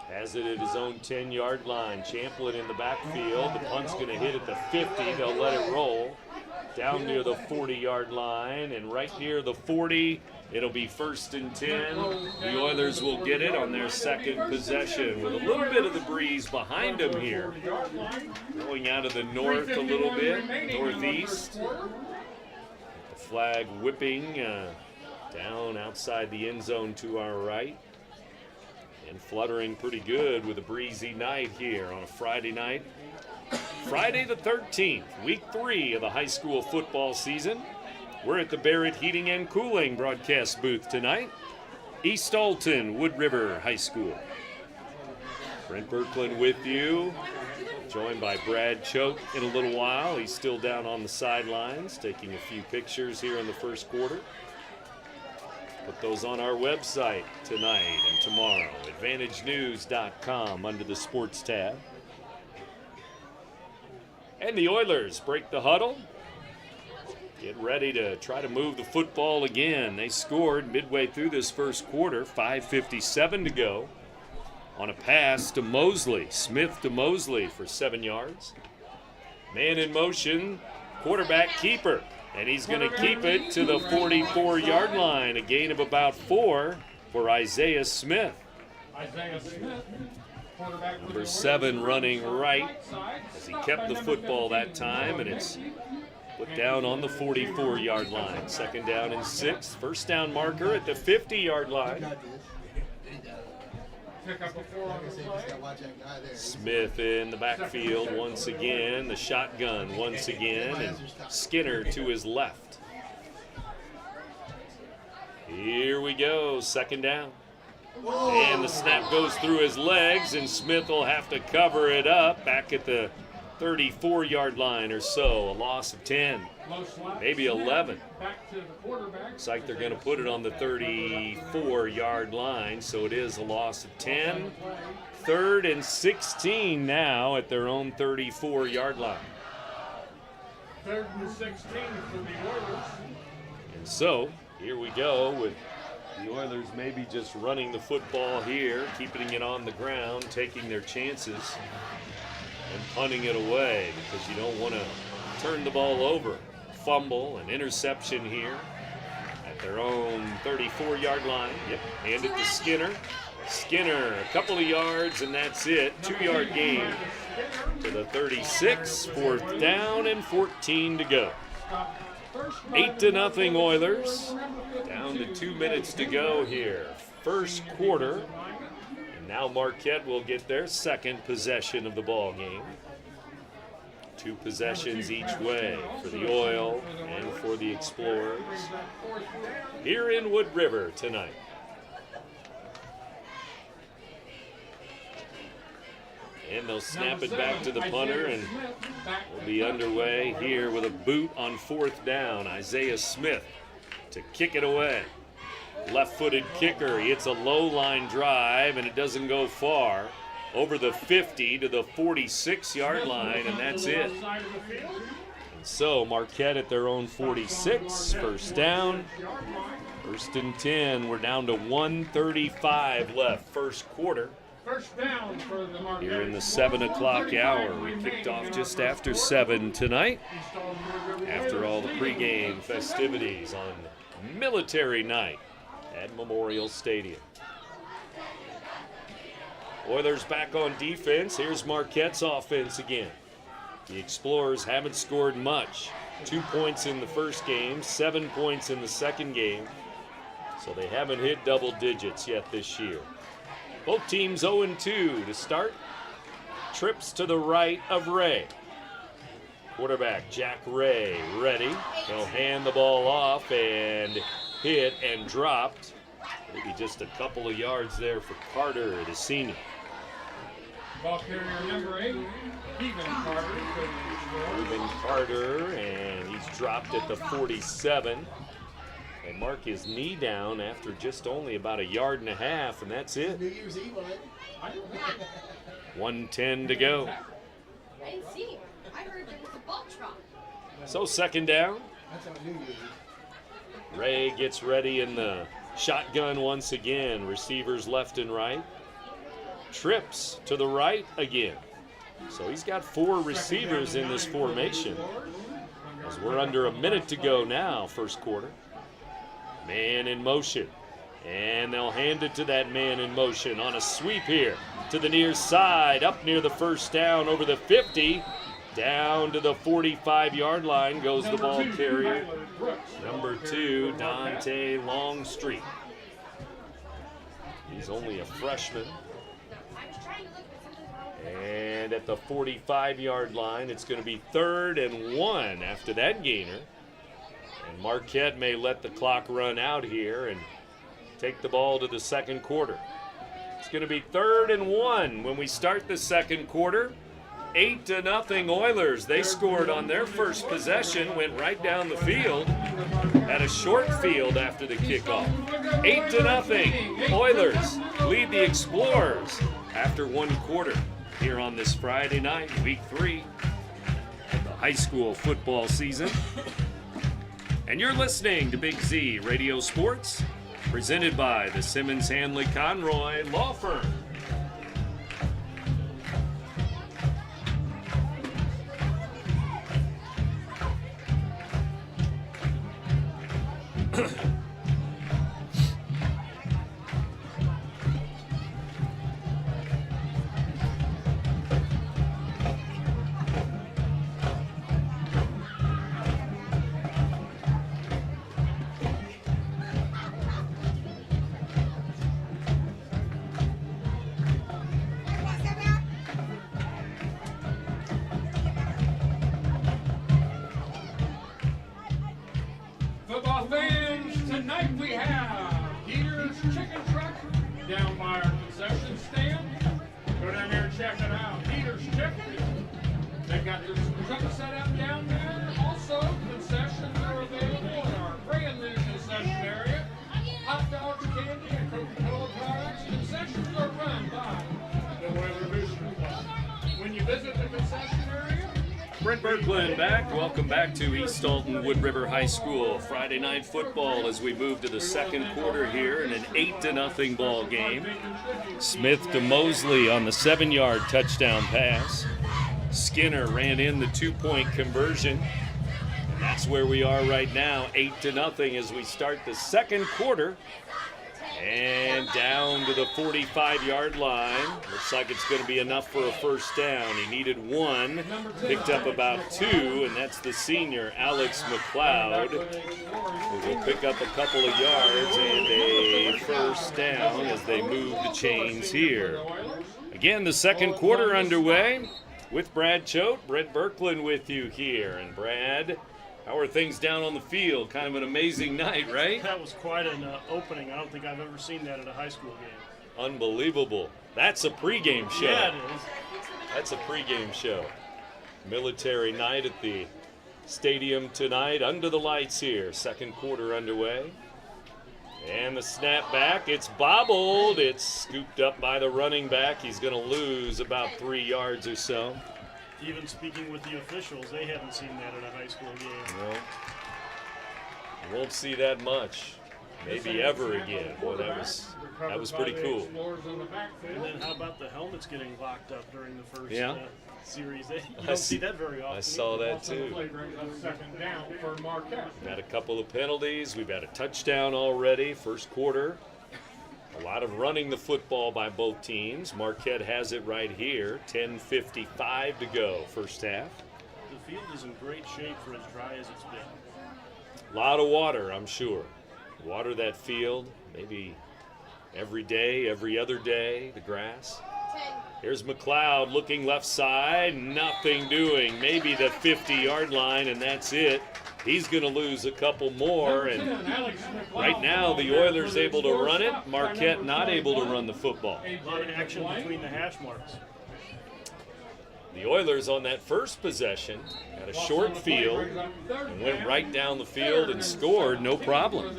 Has it at his own 10-yard line. Champlin in the backfield. The punt's going to hit at the 50. They'll let it roll down near the 40-yard line, and right near the 40, it'll be 1st and 10. The Oilers will get it on their second possession with a little bit of the breeze behind them here. Going out of the north a little bit, northeast. The flag whipping down outside the end zone to our right. And fluttering pretty good with a breezy night here on a Friday night. Friday the 13th, week 3 of the high school football season. We're at the Barrett Heating and Cooling broadcast booth tonight. East Alton, Wood River High School. Brent Berkland with you, joined by Brad Choate in a little while. He's still down on the sidelines, taking a few pictures here in the first quarter. Put those on our website tonight and tomorrow, AdvantageNews.com under the Sports tab. And the Oilers break the huddle. Get ready to try to move the football again. They scored midway through this first quarter, 5:57 to go, on a pass to Mosley. Smith to Mosley for 7 yards. Man in motion, quarterback keeper. And he's going to keep it to the 44-yard line. A gain of about 4 for Isaiah Smith. Isaiah Smith, quarterback Number 7 running right as he kept the football that time, and it's put down on the 44-yard line. Second down and 6. First down marker at the 50-yard line. Smith in the backfield once again, the shotgun once again, and Skinner to his left. Here we go, second down. And the snap goes through his legs, and Smith will have to cover it up back at the 34-yard line or so, a loss of 10. Low slot. maybe 11. Back to the quarterback. Looks like they're going to put it on the 34-yard line, so it is a loss of 10. 3rd and 16 now at their own 34-yard line. 3rd and 16 for the Oilers. And so, here we go with the Oilers maybe just running the football here, keeping it on the ground, taking their chances, and punting it away because you don't want to turn the ball over. Fumble, an interception here at their own 34-yard line. Yep, hand it to Skinner. Skinner, a couple of yards, and that's it. 2-yard gain to the 36. 4th down and 14 to go. 8-0 Oilers. Down to 2 minutes to go here. First quarter. And now Marquette will get their second possession of the ball game. 2 possessions each way for the Oil and for the Explorers here in Wood River tonight. And they'll snap it back to the punter, and we'll be underway here with a boot on 4th down. Isaiah Smith to kick it away. Left-footed kicker. It's a low-line drive, and it doesn't go far. Over the 50 to the 46-yard line, and that's it. And so Marquette at their own 46, first down. 1st and 10. We're down to 1:35 left, first quarter. First down for the Marquette. Here in the 7 o'clock hour. We kicked off just after 7 tonight, after all the pregame festivities on Military Night at Memorial Stadium. Oilers back on defense. Here's Marquette's offense again. The Explorers haven't scored much. 2 points in the first game, 7 points in the second game. So they haven't hit double digits yet this year. Both teams 0-2 to start. Trips to the right of Ray. Quarterback Jack Ray ready. He'll hand the ball off and hit and dropped. Maybe just a couple of yards there for Carter, the senior. Ball carrier number 8, Stephen Carter. Stephen Carter, and he's dropped at the 47. They mark his knee down after just only about 1.5 yards, and that's it. New Year's Eve on it. 1:10 to go. I didn't see him. I heard there was a ball drop. So 2nd down. That's on New Year's Eve. Ray gets ready in the shotgun once again. Receivers left and right. Trips to the right again. So he's got 4 receivers in this formation. As we're under a minute to go now, first quarter. Man in motion. And they'll hand it to that man in motion on a sweep here to the near side, up near the first down over the 50. Down to the 45-yard line goes the ball carrier. Number 2, Dante Longstreet. He's only a freshman. And at the 45-yard line, it's going to be 3rd and 1 after that gainer. And Marquette may let the clock run out here and take the ball to the second quarter. It's going to be 3rd and 1 when we start the second quarter. 8-0 Oilers. They scored on their first possession, went right down the field, had a short field after the kickoff. 8-0 Oilers lead the Explorers after 1 quarter here on this Friday night, week 3 of the high school football season. And you're listening to Big Z Radio Sports, presented by the Simmons Hanley Conroy Law Firm. Football fans, tonight we have Peter's Chicken Truck down by our concession stand. Go down there and check it out. Peter's Chicken. They've got their truck set up down there. Also, Also, concessions are available in our brand new concession area. Hot dogs, candy, and Coca-Cola products. Concessions are run by the Oiler Booster Club. When you visit the concession area, Brent Berkland back. Welcome back to East Alton Wood River High School. Friday night football as we move to the second quarter here in an 8-0 ball game. Smith to Mosley on the 7-yard touchdown pass. Skinner ran in the 2-point conversion. And that's where we are right now, 8-0 as we start the second quarter. And down to the 45-yard line. Looks like it's going to be enough for a first down. He needed one, picked up about 2, and that's the senior, Alex McLeod, who will pick up a couple of yards and a first down as they move the chains here. Again, the second quarter underway with Brad Choate, Brent Berkland with you here. And Brad, how are things down on the field? Kind of an amazing night, right? That was quite an opening. I don't think I've ever seen that at a high school game. Unbelievable. That's a pregame show. Yeah, it is. That's a pregame show. Military night at the stadium tonight under the lights here. Second quarter underway. And the snap back, it's bobbled. It's scooped up by the running back. He's going to lose about 3 yards or so. Even speaking with the officials, they haven't seen that at a high school game. No. You won't see that much. Maybe ever again. Boy, that was pretty cool. And then how about the helmets getting locked up during the first series? You I don't see that very often. I saw that too. second down for Marquette. Had a couple of penalties. We've had a touchdown already, first quarter. A lot of running the football by both teams. Marquette has it right here. 10:55 to go, first half. The field is in great shape for as dry as it's been. A lot of water, I'm sure. Water that field, maybe every day, every other day, the grass. Here's McLeod looking left side, nothing doing. Maybe the 50-yard line, and that's it. He's going to lose a couple more, and right now the Oilers able to run it. Marquette not able to run the football. A lot of action between the hash marks. The Oilers on that first possession had a short field and went right down the field and scored, no problem.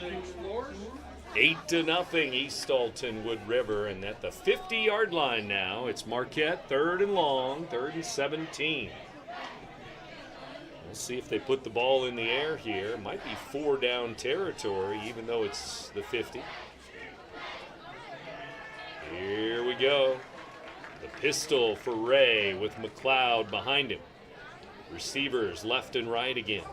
8-0 East Alton Wood River, and at the 50-yard line now, it's Marquette, 3rd and long, 3rd and 17. We'll see if they put the ball in the air here. It might be 4-down territory, even though it's the 50. Here we go. The pistol for Ray with McLeod behind him. Receivers left and right again.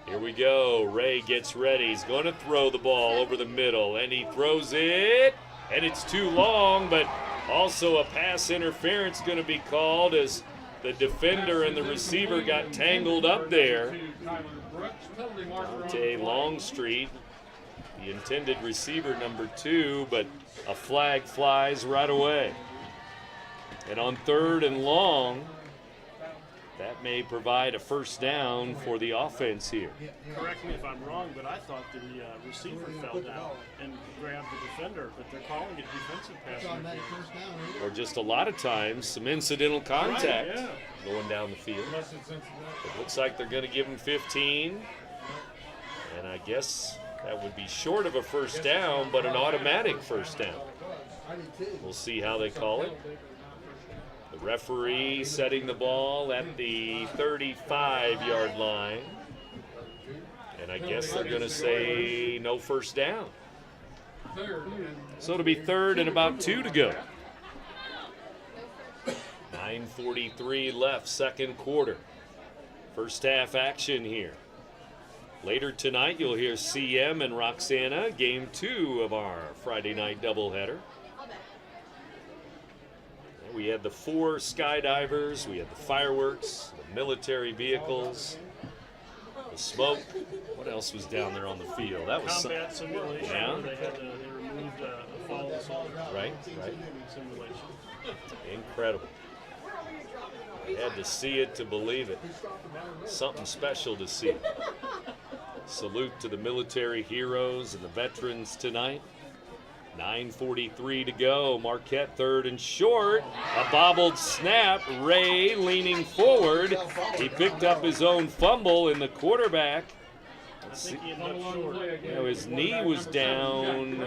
Here we go. Ray gets ready. He's going to throw the ball over the middle, and he throws it, and it's too long, but also a pass interference going to be called as the defender and the receiver got tangled up there. Dante Longstreet, the intended receiver number 2, but a flag flies right away. And on 3rd and long, that may provide a first down for the offense here. Correct me if I'm wrong, but I thought the receiver fell down and grabbed the defender, but they're calling it defensive pass interference. Or just a lot of times, some incidental contact going down the field. It looks like they're going to give him 15. And I guess that would be short of a first down, but an automatic first down. We'll see how they call it. The referee setting the ball at the 35-yard line. And I guess they're going to say no first down. So it'll be 3rd and about 2 to go. 9:43 left, second quarter. First half action here. Later tonight, you'll hear CM and Roxana, game 2 of our Friday night doubleheader. We had the 4 skydivers, we had the fireworks, the military vehicles, the smoke. What else was down there on the field? That was combat simulation. Yeah. Where they removed a fallen soldier. Right. Simulation. Incredible. I had to see it to believe it. Something special to see. Salute to the military heroes and the veterans tonight. 9:43 to go. Marquette third and short. A bobbled snap. Ray leaning forward. He picked up his own fumble, and the quarterback, his knee was down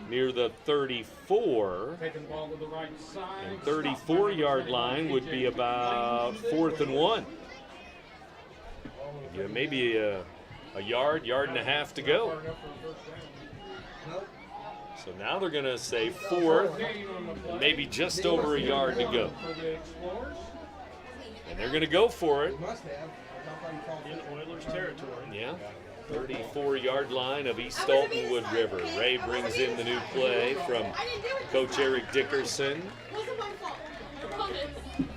near the 34. And 34-yard line would be about 4th and 1. Yeah, maybe a yard and a half to go. So now they're going to say 4th, maybe just over a yard to go. And they're going to go for it. In Oilers territory. Yeah. 34-yard line of East Dalton Wood River. Ray brings in the new play from Coach Eric Dickerson.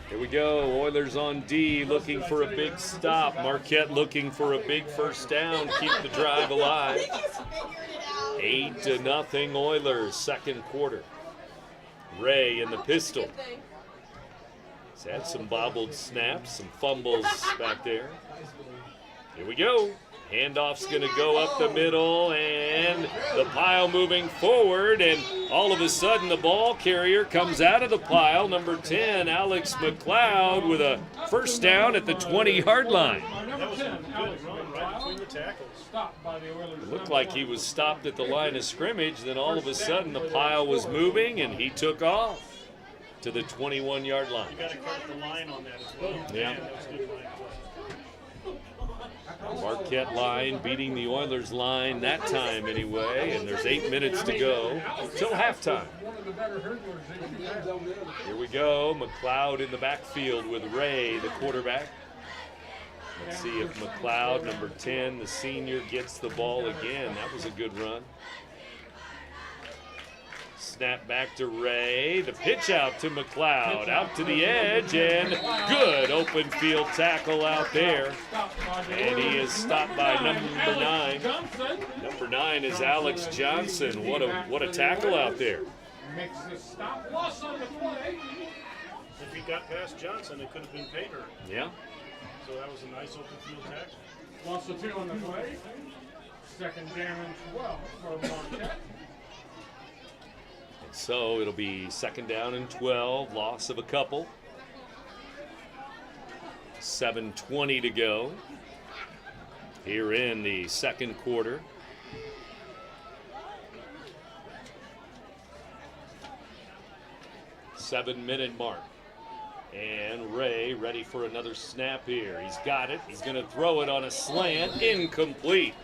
Here we go. Oilers on D looking for a big stop. Marquette looking for a big first down. Keep the drive alive. 8-0 Oilers, second quarter. Ray in the pistol. He's had some bobbled snaps, some fumbles back there. Here we go. Handoff's going to go up the middle, and the pile moving forward, and all of a sudden the ball carrier comes out of the pile. Number 10, Alex McLeod, with a first down at the 20-yard line. That was a good run right between the tackles. It looked like he was stopped at the line of scrimmage, then all of a sudden the pile was moving, and he took off to the 21-yard line. You got to cut the line on that as well. Yeah. Man, that was good line play. Marquette line beating the Oilers line that time anyway, and there's 8 minutes to go till halftime. Here we go, McLeod in the backfield with Ray, the quarterback. Let's see if McLeod, number 10, the senior, gets the ball again. That was a good run. Snap back to Ray. The pitch out to McLeod. Out to the edge, and good open field tackle out there. And he is stopped by number 9. Number 9 is Alex Johnson. What a tackle out there. Makes the stop. Loss on the play. If he got past Johnson, it could have been Pater. Yeah. So that was a nice open field tackle. Loss of 2 on the play. Second down and 12 for Marquette. So it'll be second down and 12, loss of a couple. 7:20 to go here in the second quarter. Seven-minute mark. And Ray ready for another snap here. He's got it. He's going to throw it on a slant. Incomplete.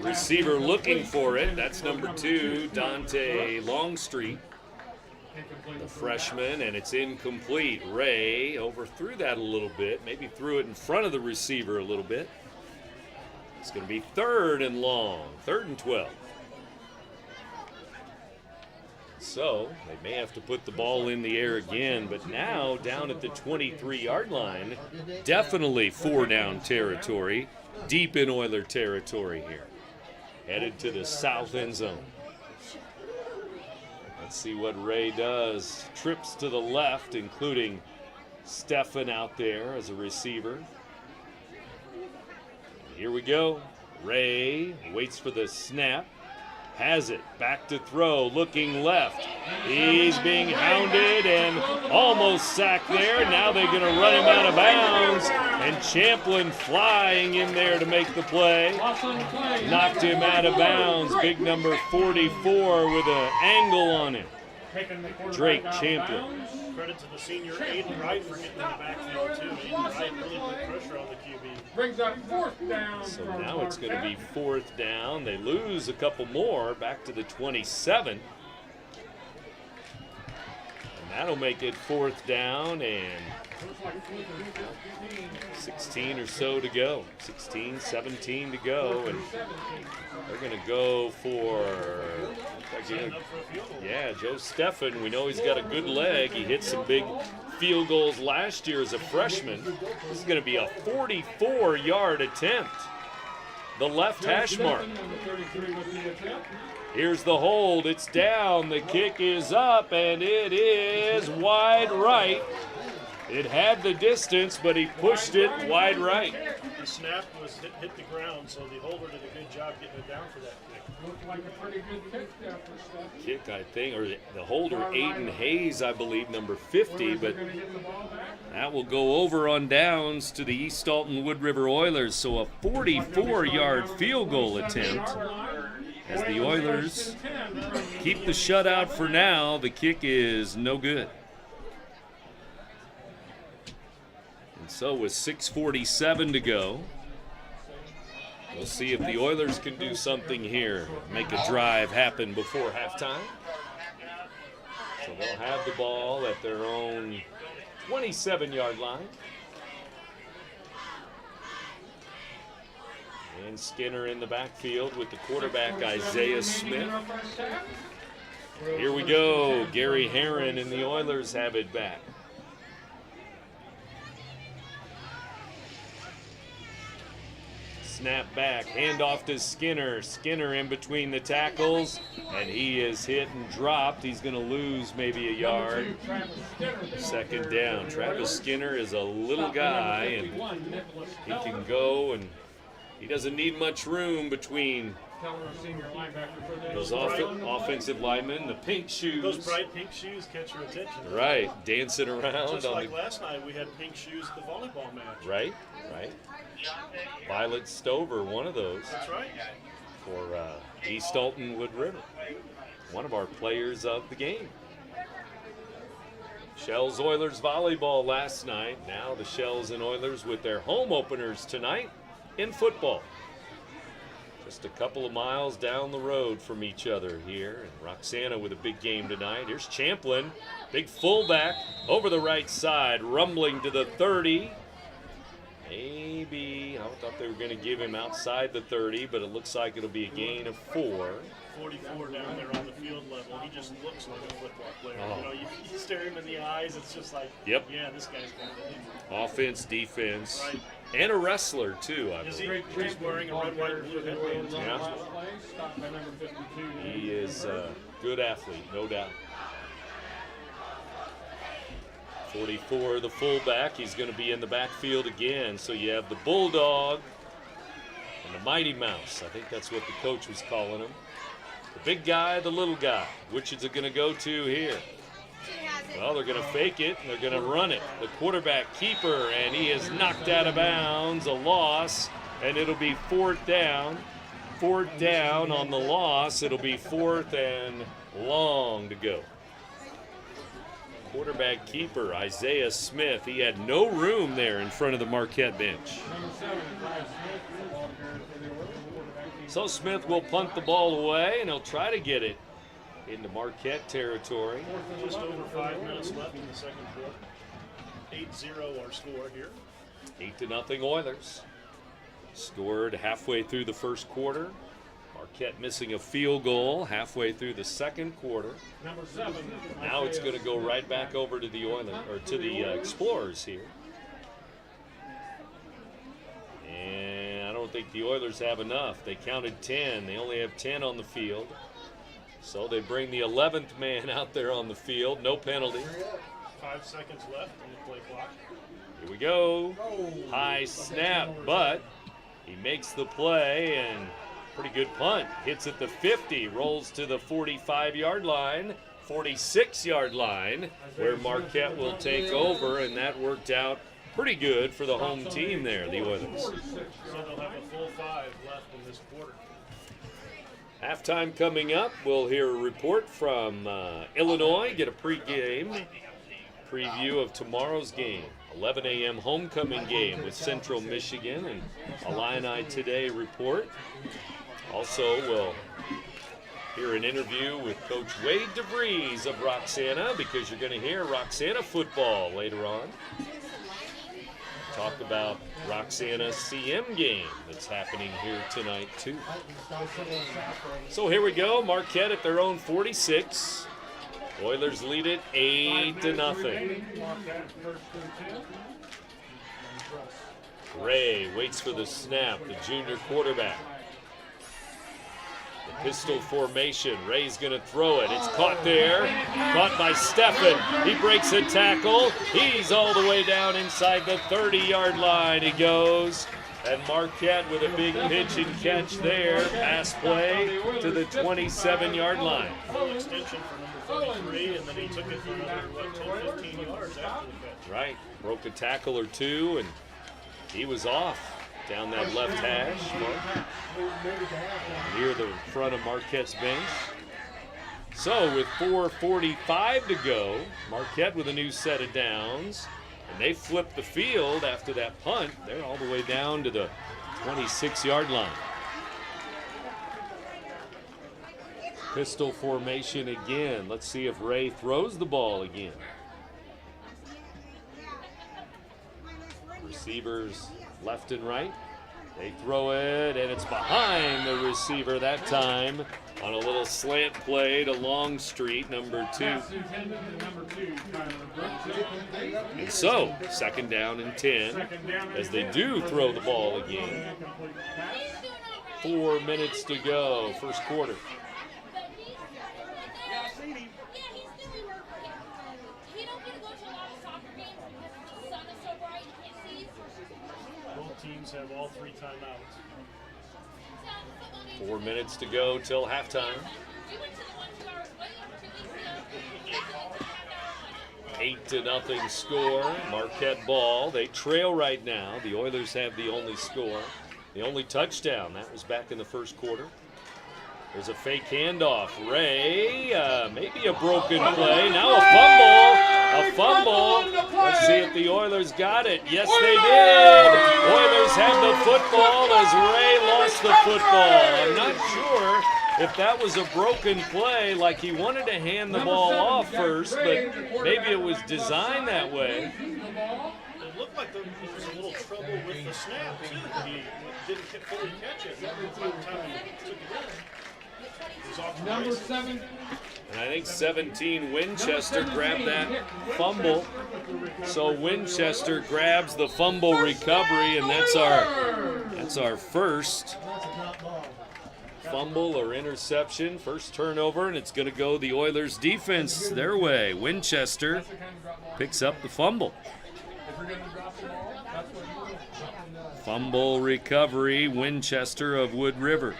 Receiver looking for it. That's number 2, Dante Longstreet, the freshman, and it's incomplete. Ray overthrew that a little bit. Maybe threw it in front of the receiver a little bit. It's going to be 3rd and long. 3rd and 12. So they may have to put the ball in the air again, but now down at the 23-yard line, definitely 4-down territory, deep in Oiler territory here. Headed to the south end zone. Let's see what Ray does. Trips to the left, including Stefan out there as a receiver. Here we go. Ray waits for the snap. Has it, back to throw, looking left. He's being hounded and almost sacked there. Now they're going to run him out of bounds. And Champlin flying in there to make the play. Knocked him out of bounds. Big number 44 with an angle on him. Drake Champlin. Credit to the senior Aiden Wright for getting in the backfield too. Aiden Wright really put pressure on the QB. Brings up 4th down. So now it's going to be 4th down. They lose a couple more back to the 27. And that'll make it 4th down and 16 or so to go. 16, 17 to go. And they're going to go for, yeah, Joe Stefan. We know he's got a good leg. He hit some big field goals last year as a freshman. This is going to be a 44-yard attempt. The left hash mark. Here's the hold. It's down. The kick is up, and it is wide right. It had the distance, but he pushed it wide right. The snap was hit the ground, so the holder did a good job getting it down for that kick. Looked like a pretty good kick there for Steph. Kick, I think, or the holder, Aiden Hayes, I believe, number 50, but that will go over on downs to the East Alton Wood River Oilers. So a 44-yard field goal attempt as the Oilers keep the shutout for now. The kick is no good. And so with 6:47 to go, we'll see if the Oilers can do something here, make a drive happen before halftime. So they'll have the ball at their own 27-yard line. And Skinner in the backfield with the quarterback, Isaiah Smith. Here we go. Gary Herron and the Oilers have it back. Snap back, handoff to Skinner. Skinner in between the tackles, and he is hit and dropped. He's going to lose maybe a yard. Second down. Travis Skinner is a little guy, and he can go, and he doesn't need much room between those offensive linemen. The pink shoes. Those bright pink shoes catch your attention. Right, dancing around. Just like last night, we had pink shoes at the volleyball match. Right, right. Violet Stover, one of those. That's right. For East Alton Wood River. One of our players of the game. Shells Oilers volleyball last night. Now the Shells and Oilers with their home openers tonight in football. Just a couple of miles down the road from each other here. And Roxana with a big game tonight. Here's Champlin, big fullback over the right side, rumbling to the 30. Maybe, I thought they were going to give him outside the 30, but it looks like it'll be a gain of 4. 44 down there on the field level. He just looks like a football player. Oh. You know, you stare him in the eyes, it's just like, yep. Yeah, this guy's got it. Offense, defense, right. And a wrestler, too, I believe. He's wearing a red, white, and blue headband. Yeah. He is a good athlete, no doubt. 44, the fullback. He's going to be in the backfield again. So you have the Bulldog and the Mighty Mouse. I think that's what the coach was calling him. The big guy, the little guy. Which is it going to go to here? Well, they're going to fake it, and they're going to run it. The quarterback keeper, and he is knocked out of bounds, a loss, and it'll be fourth down. Fourth down on the loss. It'll be fourth and long to go. Quarterback keeper, Isaiah Smith. He had no room there in front of the Marquette bench. So Smith will punt the ball away, and he'll try to get it into Marquette territory. Just over 5 minutes left in the second quarter. 8-0 our score here. 8-0 Oilers. Scored halfway through the first quarter. Marquette missing a field goal halfway through the second quarter. Now it's going to go right back over to the Oilers, or to the Explorers here. And I don't think the Oilers have enough. They counted 10. They only have 10 on the field. So they bring the 11th man out there on the field. No penalty. 5 seconds left on the play clock. Here we go. High snap, but he makes the play, and pretty good punt. Hits at the 50, rolls to the 45-yard line, 46-yard line, where Marquette will take over, and that worked out pretty good for the home team there, the Oilers. So they'll have a full 5 left in this quarter. Halftime coming up. We'll hear a report from Illinois, get a pregame preview of tomorrow's game. 11 a.m. homecoming game with Central Michigan, and Illini Today report. Also, we'll hear an interview with Coach Wade DeVries of Roxana, because you're going to hear Roxana football later on. Talk about Roxana's CM game that's happening here tonight, too. So here we go. Marquette at their own 46. Oilers lead it 8-0. Ray waits for the snap, the junior quarterback. The pistol formation. Ray's going to throw it. It's caught there. Caught by Steffen. He breaks a tackle. He's all the way down inside the 30-yard line. He goes. And Marquette with a big pitch and catch there. Pass play to the 27-yard line. Full extension for number 33, and then he took it for another, 10, 15 yards after the catch. Right. Broke a tackle or two, and he was off down that left hash, near the front of Marquette's bench. So with 4:45 to go, Marquette with a new set of downs, and they flip the field after that punt. They're all the way down to the 26-yard line. Pistol formation again. Let's see if Ray throws the ball again. Receivers left and right. They throw it, and it's behind the receiver that time on a little slant play to Longstreet, number 2. And so, 2nd down and 10, as they do throw the ball again. 4 minutes to go, first quarter. Both teams have all 3 timeouts. 4 minutes to go till halftime. 8-0 score. Marquette ball. They trail right now. The Oilers have the only score. The only touchdown. That was back in the first quarter. There's a fake handoff. Ray, maybe a broken play. Now a fumble. A fumble. Let's see if the Oilers got it. Yes, they did. Oilers have the football as Ray lost the football. I'm not sure if that was a broken play, like he wanted to hand the ball off first, but maybe it was designed that way. It looked like there was a little trouble with the snap, too. He didn't fully catch it by the time he took it in. Number 7. And I think 17 Winchester grabbed that fumble. So Winchester grabs the fumble recovery, and that's our first fumble or interception, first turnover, and it's going to go the Oilers defense their way. Winchester picks up the fumble. Fumble recovery, Winchester of Wood River.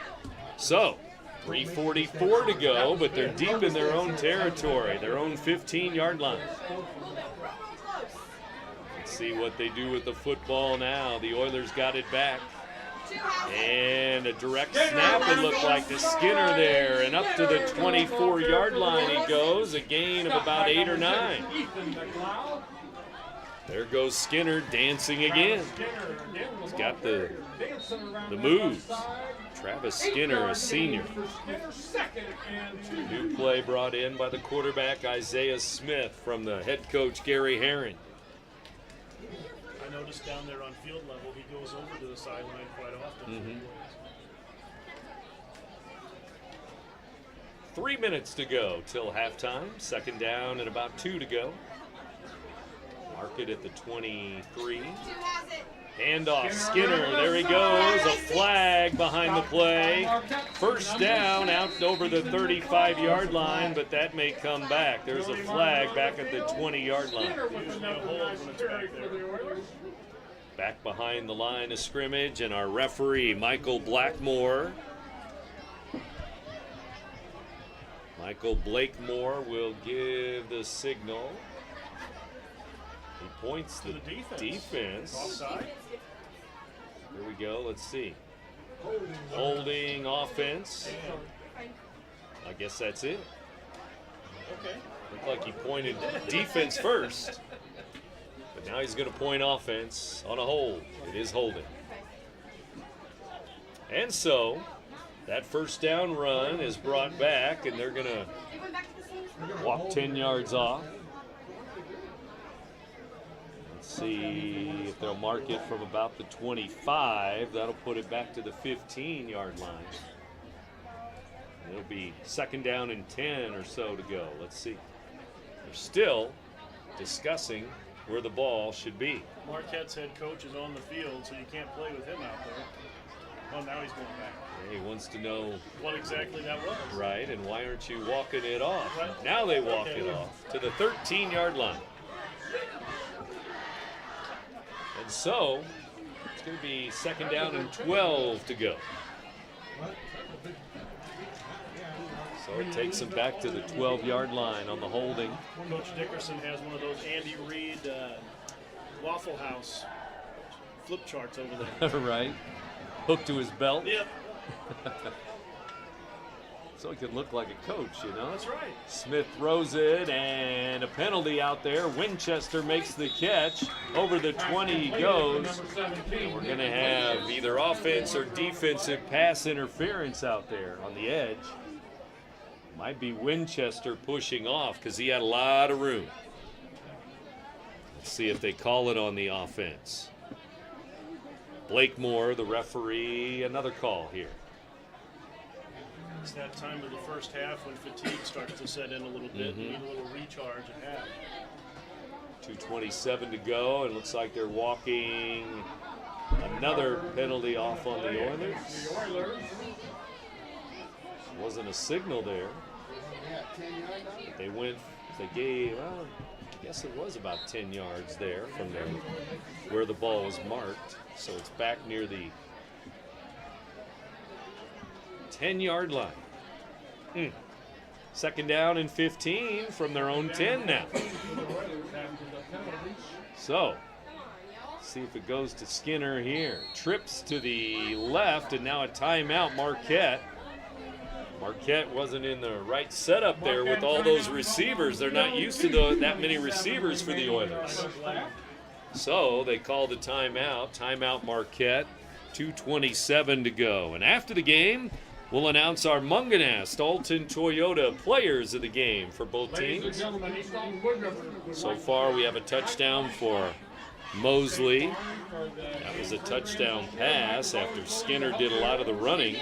So 3:44 to go, but they're deep in their own territory, their own 15-yard line. Let's see what they do with the football now. The Oilers got it back. And a direct snap, it looked like, to Skinner there. And up to the 24-yard line he goes, a gain of about 8 or 9. There goes Skinner dancing again. He's got the moves. Travis Skinner, a senior. New play brought in by the quarterback Isaiah Smith from the head coach Gary Herring. I noticed down there on field level, he goes over to the sideline quite often. 3 minutes to go till halftime. 2nd down and about 2 to go. Marquette at the 23. Handoff, Skinner, there he goes, a flag behind the play. First down out over the 35-yard line, but that may come back. There's a flag back at the 20-yard line. Back behind the line of scrimmage, and our referee, Michael Blackmore. Michael Blakemore will give the signal. He points the defense. Offside. Here we go. Let's see. Holding offense. I guess that's it. Okay. Looked like he pointed defense first. But now he's going to point offense on a hold. It is holding. And so that first down run is brought back, and they're going to walk 10 yards off. See if they'll mark it from about the 25. That'll put it back to the 15-yard line. It'll be 2nd down and 10 or so to go. Let's see. They're still discussing where the ball should be. Marquette's head coach is on the field, so you can't play with him out there. Oh, now he's going back. He wants to know what exactly that was. Right, and why aren't you walking it off? Right. Now they walk it off to the 13-yard line. And so, It's going to be 2nd down and 12 to go. So it takes them back to the 12-yard line on the holding. Coach Dickerson has one of those Andy Reid Waffle House flip charts over there. Right. Hooked to his belt. Yep. So he could look like a coach, you know? That's right. Smith throws it, and a penalty out there. Winchester makes the catch. Over the 20 he goes. And we're going to have either offense or defensive pass interference out there on the edge. Might be Winchester pushing off because he had a lot of room. Let's see if they call it on the offense. Blakemore, the referee, another call here. It's that time of the first half when fatigue starts to set in a little bit. You need a little recharge at half. 2:27 to go, and looks like they're walking another penalty off on the Oilers. Wasn't a signal there. But they gave, well, I guess it was about 10 yards there from where the ball was marked. So it's back near the 10-yard line. 2nd down and 15 from their own 10 now. So, see if it goes to Skinner here. Trips to the left, and now a timeout, Marquette. Marquette wasn't in the right setup there with all those receivers. They're not used to that many receivers for the Oilers. So they called the timeout. Timeout Marquette. 2:27 to go. And after the game, we'll announce our Munganast Alton Toyota players of the game for both teams. So far, we have a touchdown for Mosley. That was a touchdown pass after Skinner did a lot of the running.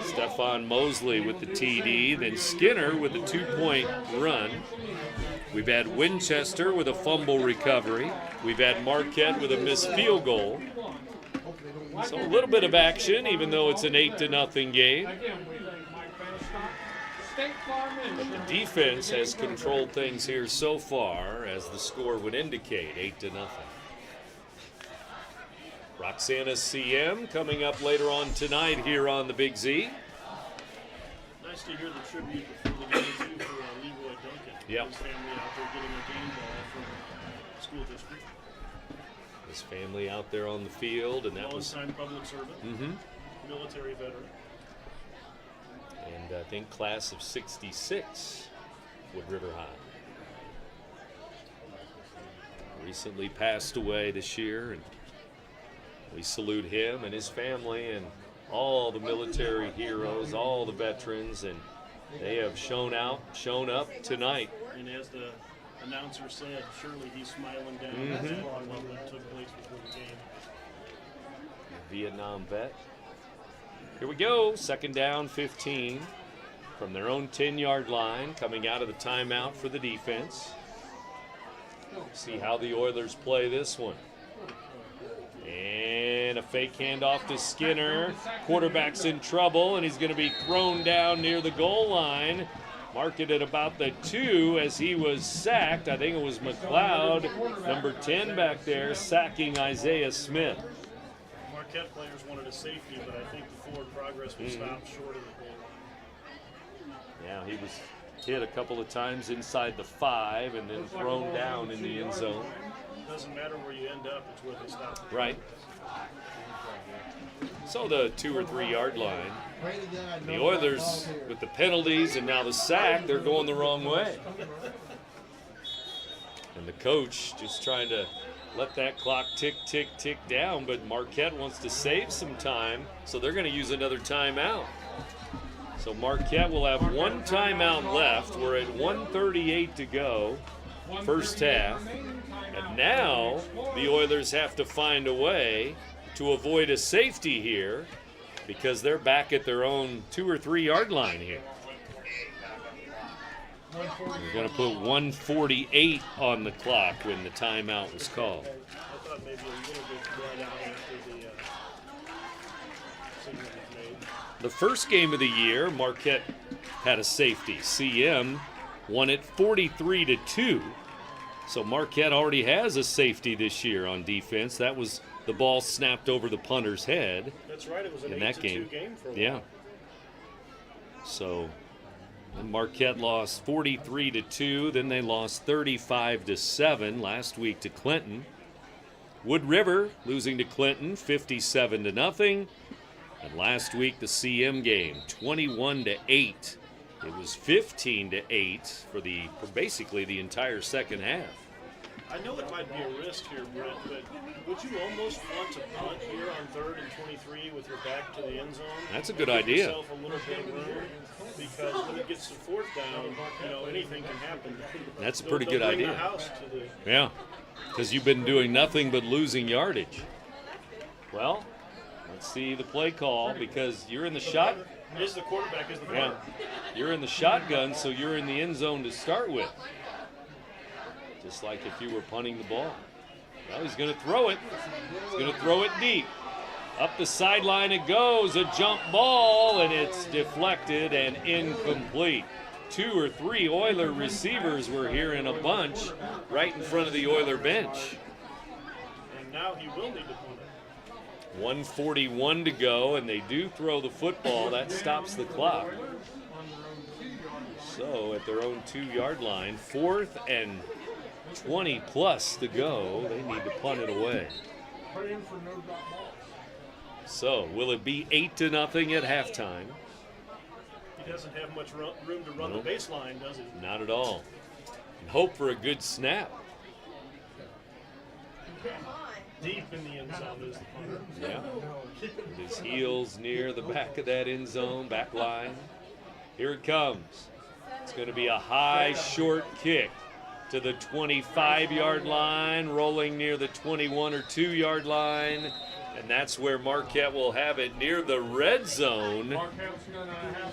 Stephon Mosley with the TD, then Skinner with a 2-point run. We've had Winchester with a fumble recovery. We've had Marquette with a missed field goal. So a little bit of action, even though it's an 8-0 game. But the defense has controlled things here so far, as the score would indicate, 8-0. Roxana CM coming up later on tonight here on the Big Z. Nice to hear the tribute before the game, too, for Leroy Duncan. Yep. His family out there getting a game ball from the school district. His family out there on the field, and that was long-time public servant, military veteran. And I think class of 66 with River High. Recently passed away this year, and we salute him and his family and all the military heroes, all the veterans, and they have shown up tonight. And as the announcer said, surely he's smiling down on what took place before the game. Vietnam vet. Here we go, 2nd down, 15 from their own 10-yard line, coming out of the timeout for the defense. See how the Oilers play this one. And a fake handoff to Skinner. Quarterback's in trouble, and he's going to be thrown down near the goal line. Marked it at about the 2 as he was sacked. I think it was McLeod, number 10 back there, sacking Isaiah Smith. Marquette players wanted a safety, but I think the forward progress was stopped short of the goal. Yeah, he was hit a couple of times inside the 5 and then thrown down in the end zone. Doesn't matter where you end up, it's where they stop. Right. So the 2 or 3 yard line. The Oilers, with the penalties and now the sack, they're going the wrong way. And the coach just trying to let that clock tick, tick, tick down, but Marquette wants to save some time, so they're going to use another timeout. So Marquette will have one timeout left. We're at 1:38 to go, first half. And now the Oilers have to find a way to avoid a safety here because they're back at their own 2 or 3 yard line here. We're going to put 1:48 on the clock when the timeout was called. I thought maybe a little bit blood out after the signal was made. The first game of the year, Marquette had a safety. CM won it 43-2. So Marquette already has a safety this year on defense. That was the ball snapped over the punter's head. That's right. It was an in that 8-2 game for a while. Yeah. So Marquette lost 43-2. Then they lost 35-7 last week to Clinton. Wood River losing to Clinton 57-0. And last week the CM game 21-8. It was 15-8 for basically the entire second half. I know it might be a risk here, Brent, but would you almost want to punt here on 3rd and 23 with your back to the end zone? That's a good Give idea. yourself a little bit of room, because when it gets to 4th down, anything can happen. That's a pretty good They'll bring idea. the house to the... Yeah, because you've been doing nothing but losing yardage. Well, let's see the play call, because you're in the shot. Is the quarterback is the Yeah, punter. you're in the shotgun, so you're in the end zone to start with. Just like if you were punting the ball. Well, he's going to throw it. He's going to throw it deep. Up the sideline it goes, a jump ball, and it's deflected and incomplete. 2 or 3 Oiler receivers were here in a bunch right in front of the Oiler bench. And now he will need to punt it. 1:41 to go, and they do throw the football. That stops the clock. So at their own 2-yard line, 4th and 20 plus to go, they need to punt it away. So will it be 8-0 at halftime? He doesn't have much room to run Nope. the baseline, does he? Not at all. And hope for a good snap. Deep in the end zone is the punter. Yeah. With his heels near the back of that end zone, back line. Here it comes. It's going to be a high, short kick to the 25-yard line, rolling near the 21 or 2-yard line. And that's where Marquette will have it near the red zone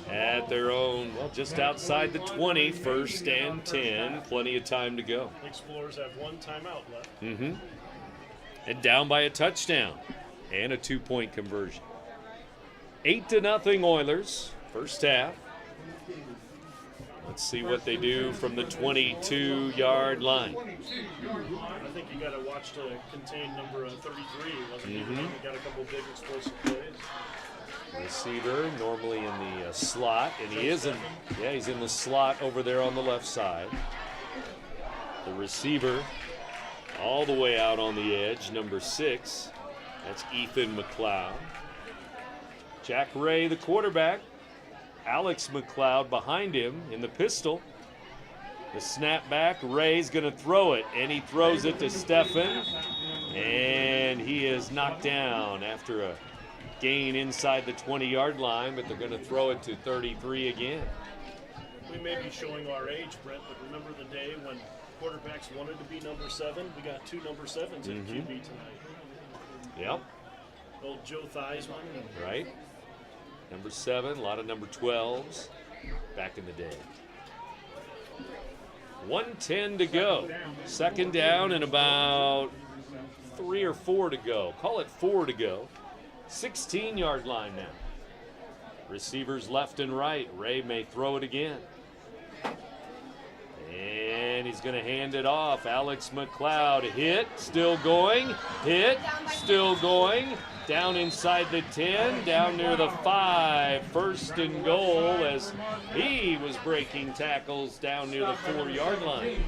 at their own, well, just outside the 20, 1st and 10. Plenty of time to go. Explorers have 1 timeout left. Mm-hmm. And down by a touchdown and a 2-point conversion. 8-0 Oilers, first half. Let's see what they do from the 22-yard line. I think you got to watch to contain number 33. Wasn't he? Mhm. He got a couple big explosive plays. Receiver normally in the slot, and he's in the slot over there on the left side. The receiver all the way out on the edge, number 6. That's Ethan McLeod. Jack Ray, the quarterback. Alex McLeod behind him in the pistol. The snap back, Ray's going to throw it, and he throws it to Stephan, and he is knocked down after a gain inside the 20-yard line, but they're going to throw it to 33 again. We may be showing our age, Brent, but remember the day when quarterbacks wanted to be number 7? We got 2 number 7s in QB tonight. Yep. Old Joe Theismann. Right. Number 7, a lot of number 12s back in the day. 1:10 to go. Second down and about 3 or 4 to go. Call it 4 to go. 16-yard line now. Receivers left and right. Ray may throw it again. And he's going to hand it off. Alex McLeod, hit, still going. Hit, still going. Down inside the 10, down near the 5. 1st and goal as he was breaking tackles down near the 4-yard line.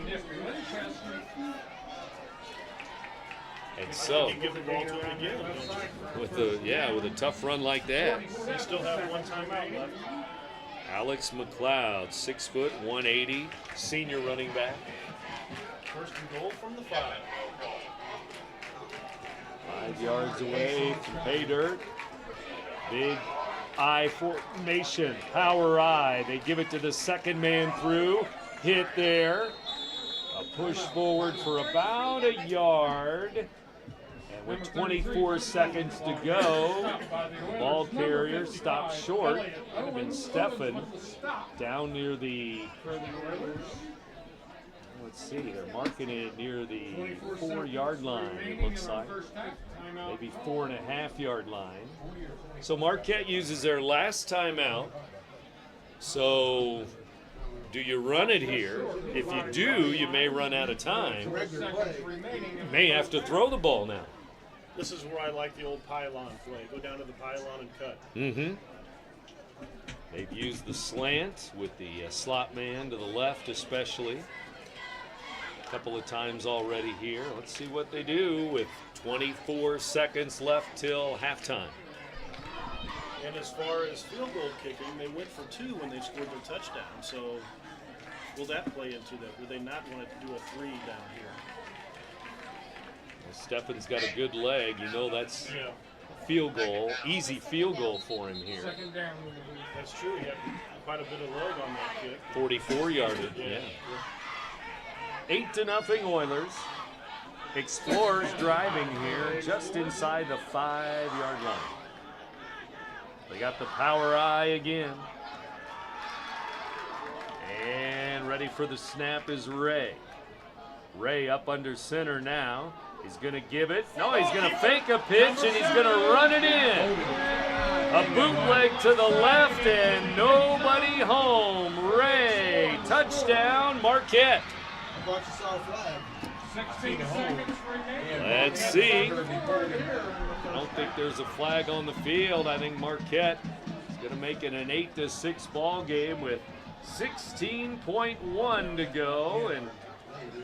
And so, You give the ball to him again. with a tough run like that, They still have 1 timeout left. Alex McLeod, 6 foot, 180, senior running back. 1st and goal from the 5. 5 yards away from pay dirt. Big I formation, power I. They give it to the second man through. Hit there. A push forward for about a yard. And with 24 seconds to go, the ball carrier stopped short. Would have been Stephan down near the, let's see, they're marking it near the 4-yard line, it looks like. Maybe 4.5-yard line. So Marquette uses their last timeout. So do you run it here? If you do, you may run out of time. You may have to throw the ball now. This is where I like the old pylon play. Go down to the pylon and cut. Mm-hmm. They've used the slant with the slot man to the left especially. A couple of times already here. Let's see what they do with 24 seconds left till halftime. And as far as field goal kicking, they went for 2 when they scored their touchdown. So will that play into that? Will they not want to do a 3 down here? Well, Steffen's got a good leg. You know that's a field goal, easy field goal for him here. Second down. That's true. He had quite a bit of leg on that kick. 44 yardage, yeah. 8-0 Oilers. Explorers driving here just inside the 5-yard line. They got the power eye again. And ready for the snap is Ray. Ray up under center now. He's going to give it. No, he's going to fake a pitch and he's going to run it in. A bootleg to the left and nobody home. Ray, touchdown, Marquette. I thought you saw a flag. 16 seconds remaining. Let's see. I don't think there's a flag on the field. I think Marquette is going to make it an 8-6 ball game with 16.1 to go and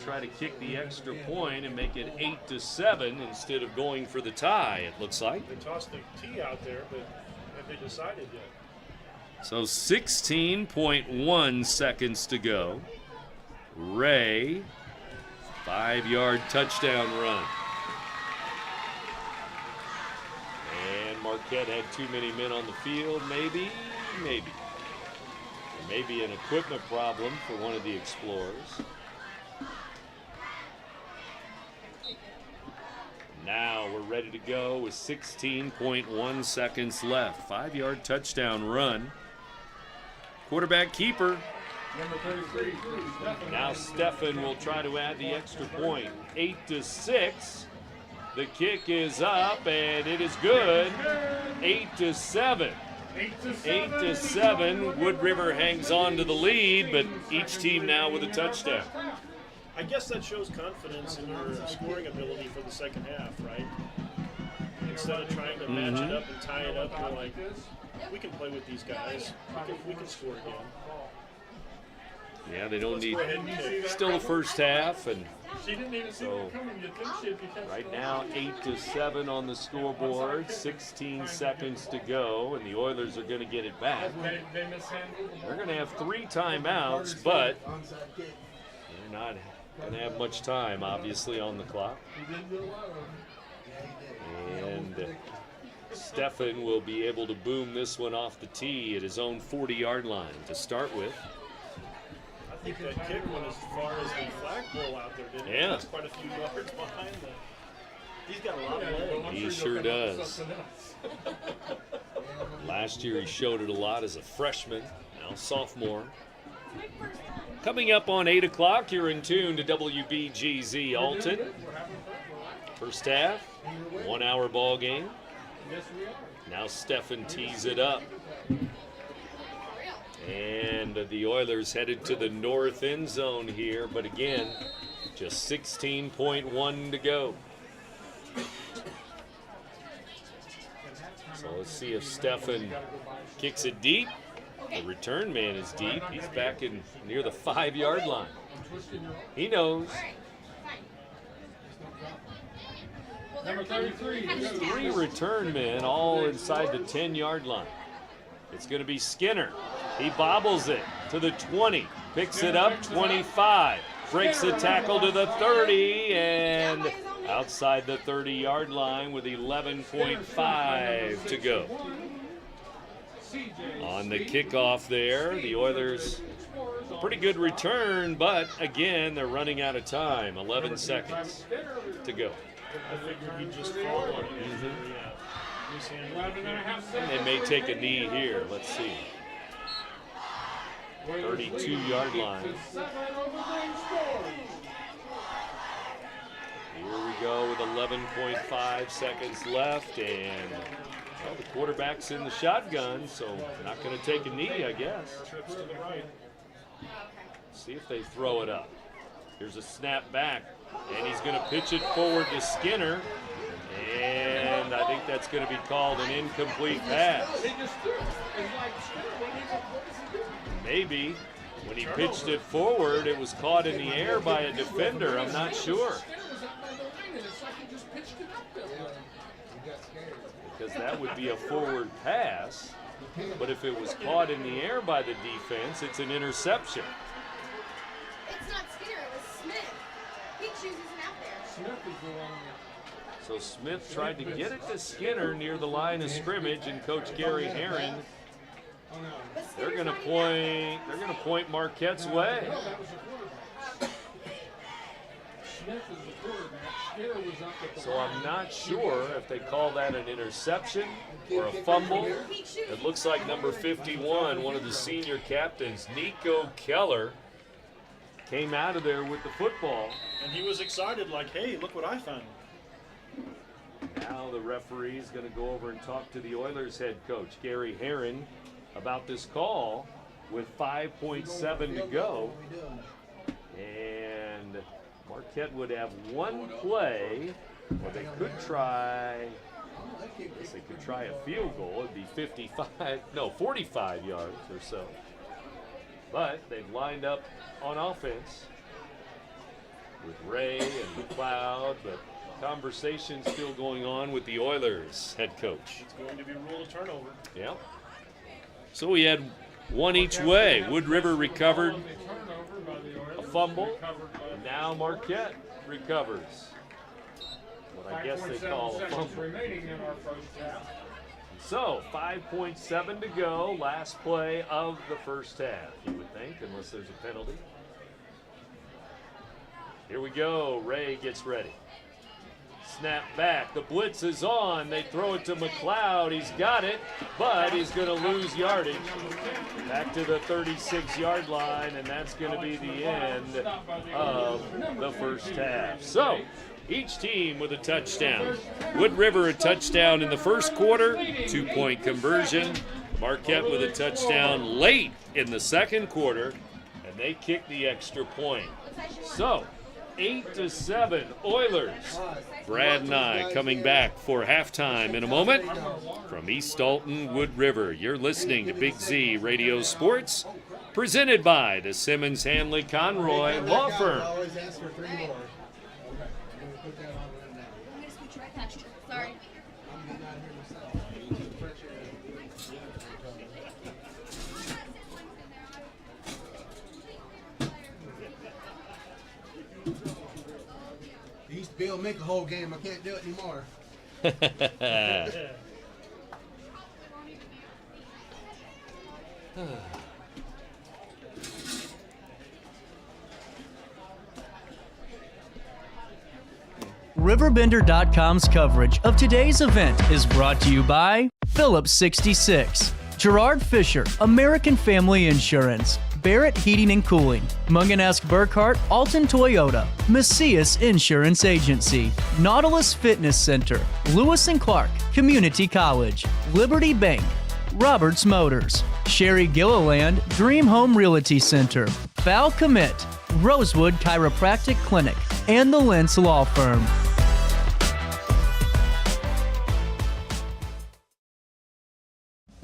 try to kick the extra point and make it 8-7 instead of going for the tie, it looks like. They tossed the tee out there, but have they decided yet? So 16.1 seconds to go. Ray, 5-yard touchdown run. And Marquette had too many men on the field, maybe. There may be an equipment problem for one of the Explorers. Now we're ready to go with 16.1 seconds left. 5-yard touchdown run. Quarterback keeper. Number 33. Now Steffen will try to add the extra point. 8-6. The kick is up and it is good. 8-7. 8-7. Wood River hangs on to the lead, but each team now with a touchdown. I guess that shows confidence in their scoring ability for the second half, right? Instead of trying to match it up and tie it up, they're like, we can play with these guys. We can score again. Yeah, they don't need still the first half, and so right now 8-7 on the scoreboard, 16 seconds to go, and the Oilers are going to get it back. They're going to have 3 timeouts, but they're not going to have much time, obviously, on the clock. And Steffen will be able to boom this one off the tee at his own 40-yard line to start with. I think that kick went as far as the flagpole out there, didn't it? Yeah. That's quite a few yards behind that. He's got a lot of leg. He sure does. Last year he showed it a lot as a freshman, now sophomore. Coming up on 8 o'clock, you're in tune to WBGZ Alton. First half, 1-hour ball game. Now Steffen tees it up. And the Oilers headed to the north end zone here, but again, just 16.1 to go. So let's see if Steffen kicks it deep. The return man is deep. He's back in near the 5-yard line. He knows. Number 33. 3 return men all inside the 10-yard line. It's going to be Skinner. He bobbles it to the 20, picks it up, 25, breaks the tackle to the 30, and outside the 30-yard line with 11.5 to go. On the kickoff there, the Oilers, pretty good return, but again, they're running out of time. 11 seconds to go. I figured he'd just fall on it. And they may take a knee here. Let's see. 32-yard line. Here we go with 11.5 seconds left, and well, the quarterback's in the shotgun, so not going to take a knee, I guess. See if they throw it up. Here's a snap back, and he's going to pitch it forward to Skinner, And I think that's going to be called an incomplete pass. Maybe when he pitched it forward, it was caught in the air by a defender. I'm not sure. Because that would be a forward pass. But if it was caught in the air by the defense, it's an interception. It's not Skinner, it was Smith. Pink Shoes isn't out there. Smith is the one. So Smith tried to get it to Skinner near the line of scrimmage, and Coach Gary Herron, they're going to point Marquette's way. Smith is the quarterback. Skinner was up at the So I'm not sure if they call that an interception or a fumble. It looks like number 51, one of the senior captains, Nico Keller, came out of there with the football. And he was excited, like, hey, look what I found. Now the referee is going to go over and talk to the Oilers head coach, Gary Herron, about this call with 5.7 to go. And Marquette would have one play, or they could try, I guess they could try a field goal. It'd be 45 yards or so. But they've lined up on offense with Ray and McLeod, but conversation still going on with the Oilers head coach. It's going to be rule of turnover. Yeah. So we had one each way. Wood River recovered a fumble, and now Marquette recovers what I guess they call a fumble. remaining in our first half. So 5.7 to go, last play of the first half, you would think, unless there's a penalty. Here we go. Ray gets ready. Snap back. The blitz is on. They throw it to McLeod. He's got it, but he's going to lose yardage. Back to the 36-yard line, and that's going to be the end of the first half. So each team with a touchdown. Wood River a touchdown in the first quarter, 2-point conversion. Marquette with a touchdown late in the second quarter, and they kick the extra point. So 8-7 Oilers. Brad and I coming back for halftime in a moment. From East Alton, Wood River, you're listening to Big Z Radio Sports, presented by the Simmons Hanley Conroy Law Firm. Always ask for 3 more. Okay. Put that on right now. I'm going to switch right past you. Sorry. I'm getting out of here myself. Fresh air. He used to be able to make a whole game. I can't do it anymore. RiverBender.com's coverage of today's event is brought to you by Phillips 66, Gerard Fisher, American Family Insurance, Barrett Heating and Cooling, Munganesc Burkhart, Alton Toyota, Macias Insurance Agency, Nautilus Fitness Center, Lewis and Clark Community College, Liberty Bank, Roberts Motors, Sherry Gilliland Dream Home Realty Center, Val Commit, Rosewood Chiropractic Clinic, and the Lentz Law Firm.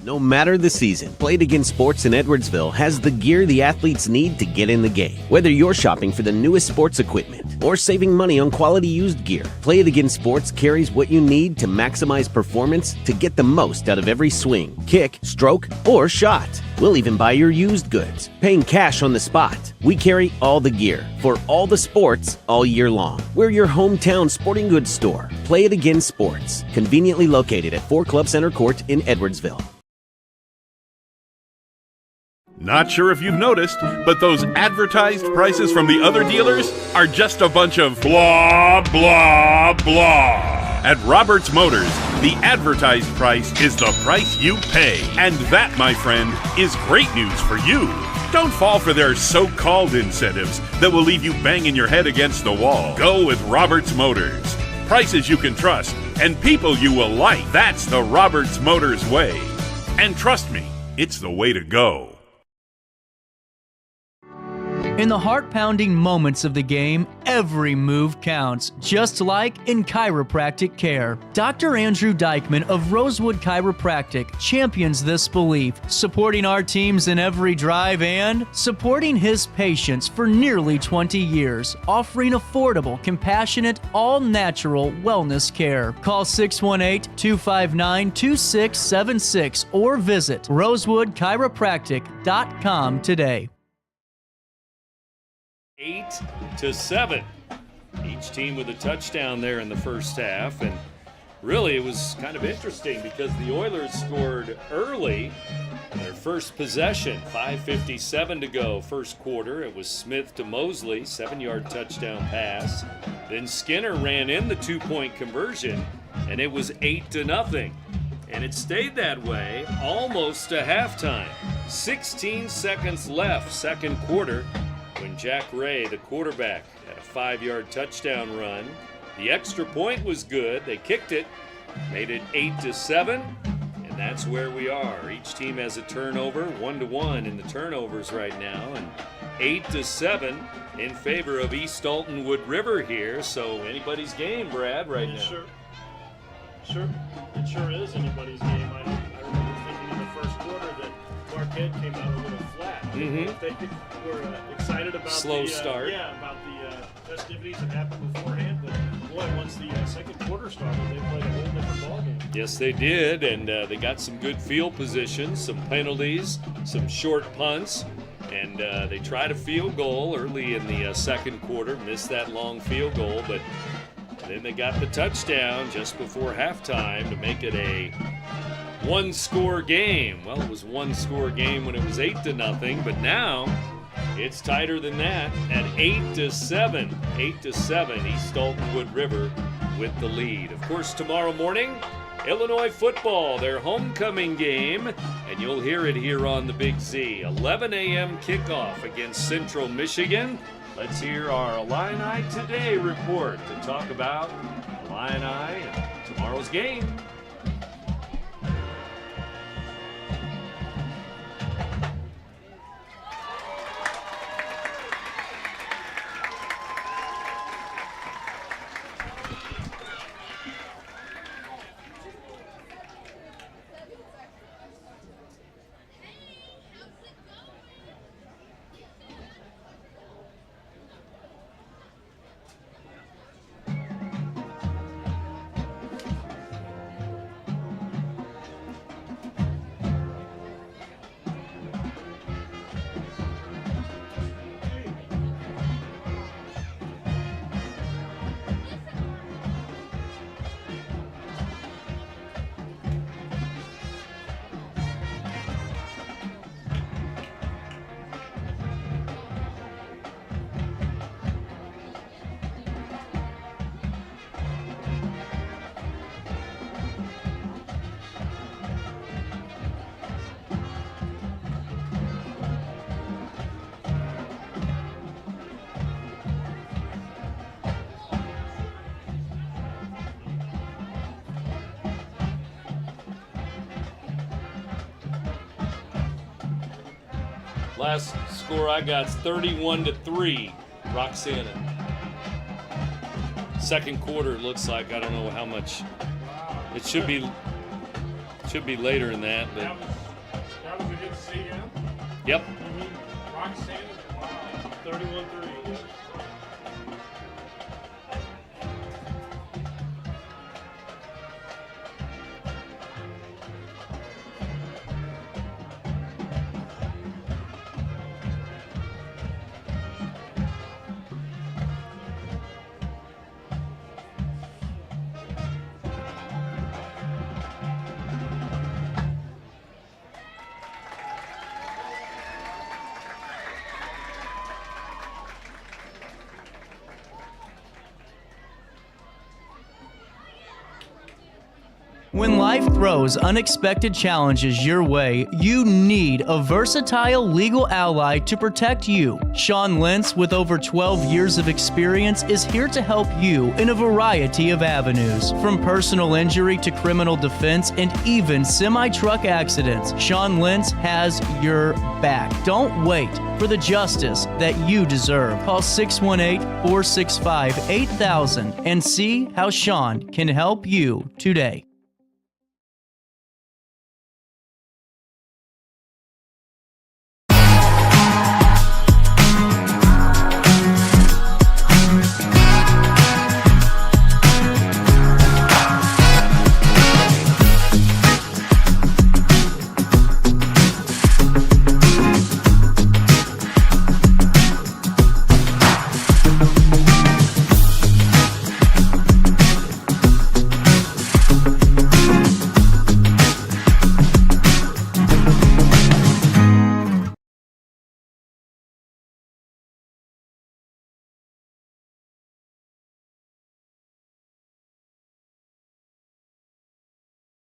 No matter the season, Played Against Sports in Edwardsville has the gear the athletes need to get in the game. Whether you're shopping for the newest sports equipment or saving money on quality used gear, Played Against Sports carries what you need to maximize performance to get the most out of every swing, kick, stroke, or shot. We'll even buy your used goods, paying cash on the spot. We carry all the gear for all the sports all year long. We're your hometown sporting goods store. Play It Again Sports, conveniently located at 4 Club Center Court in Edwardsville. Not sure if you've noticed, but those advertised prices from the other dealers are just a bunch of blah, blah, blah. At Roberts Motors, the advertised price is the price you pay. And that, my friend, is great news for you. Don't fall for their so-called incentives that will leave you banging your head against the wall. Go with Roberts Motors. Prices you can trust and people you will like. That's the Roberts Motors way. And trust me, it's the way to go. In the heart-pounding moments of the game, every move counts, just like in chiropractic care. Dr. Andrew Dykman of Rosewood Chiropractic champions this belief, supporting our teams in every drive and supporting his patients for nearly 20 years, offering affordable, compassionate, all-natural wellness care. Call 618-259-2676 or visit rosewoodchiropractic.com today. 8-7. Each team with a touchdown there in the first half, and really it was kind of interesting because the Oilers scored early in their first possession. 5:57 to go, first quarter. It was Smith to Mosley, 7-yard touchdown pass. Then Skinner ran in the 2-point conversion, and it was 8-0. And it stayed that way almost to halftime. 16 seconds left, second quarter, when Jack Ray, the quarterback, had a 5-yard touchdown run. The extra point was good. They kicked it, made it 8-7, and that's where we are. Each team has a turnover, 1-1 in the turnovers right now, and 8-7 in favor of East Dalton Wood River here. So anybody's game, Brad, right now. Sure. It sure is anybody's game. I remember thinking in the first quarter that Marquette came out a little flat. Mm-hmm. They were excited about slow start. About the festivities that happened beforehand. But boy, once the second quarter started, they played a whole different ballgame. Yes, they did, and they got some good field positions, some penalties, some short punts, and they tried a field goal early in the second quarter, missed that long field goal, but then they got the touchdown just before halftime to make it a one-score game. Well, it was one-score game when it was 8-0, but now it's tighter than that at 8-7. 8-7, East Dalton Wood River with the lead. Of course, tomorrow morning, Illinois football, their homecoming game, and you'll hear it here on the Big Z. 11 a.m. kickoff against Central Michigan. Let's hear our Illini Today report to talk about Illini and tomorrow's game. Last score I got is 31-3, Roxana. Second quarter looks like, I don't know how much. It should be later than that, but That was a good CM. yep. Roxanne, wow. 31-3. When life throws unexpected challenges your way, you need a versatile legal ally to protect you. Sean Lentz, with over 12 years of experience, is here to help you in a variety of avenues. From personal injury to criminal defense and even semi-truck accidents, Sean Lentz has your back. Don't wait for the justice that you deserve. Call 618-465-8000 and see how Sean can help you today.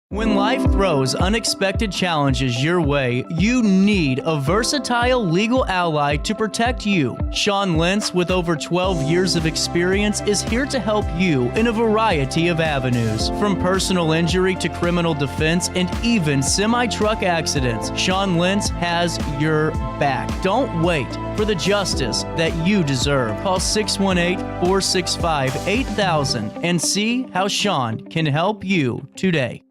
When life throws unexpected challenges your way, you need a versatile legal ally to protect you. Sean Lentz, with over 12 years of experience, is here to help you in a variety of avenues. From personal injury to criminal defense and even semi-truck accidents, Sean Lentz has your back. Don't wait for the justice that you deserve. Call 618-465-8000 and see how Sean can help you today.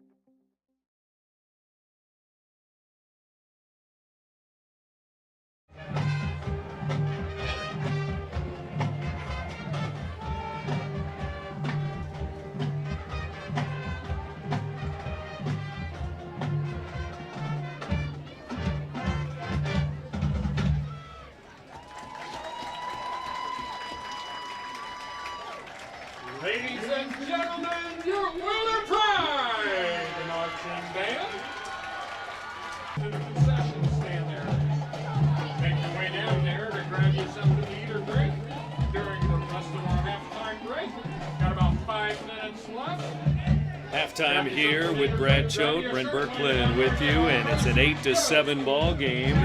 Ladies and gentlemen, your Wheeler Pride marching band. To the concession stand there. Make your way down there to grab you something to eat or drink during the rest of our halftime break. Got about 5 minutes left. Halftime here with Brad Choate, Brent Berklin with you, and it's an 8-7 ball game.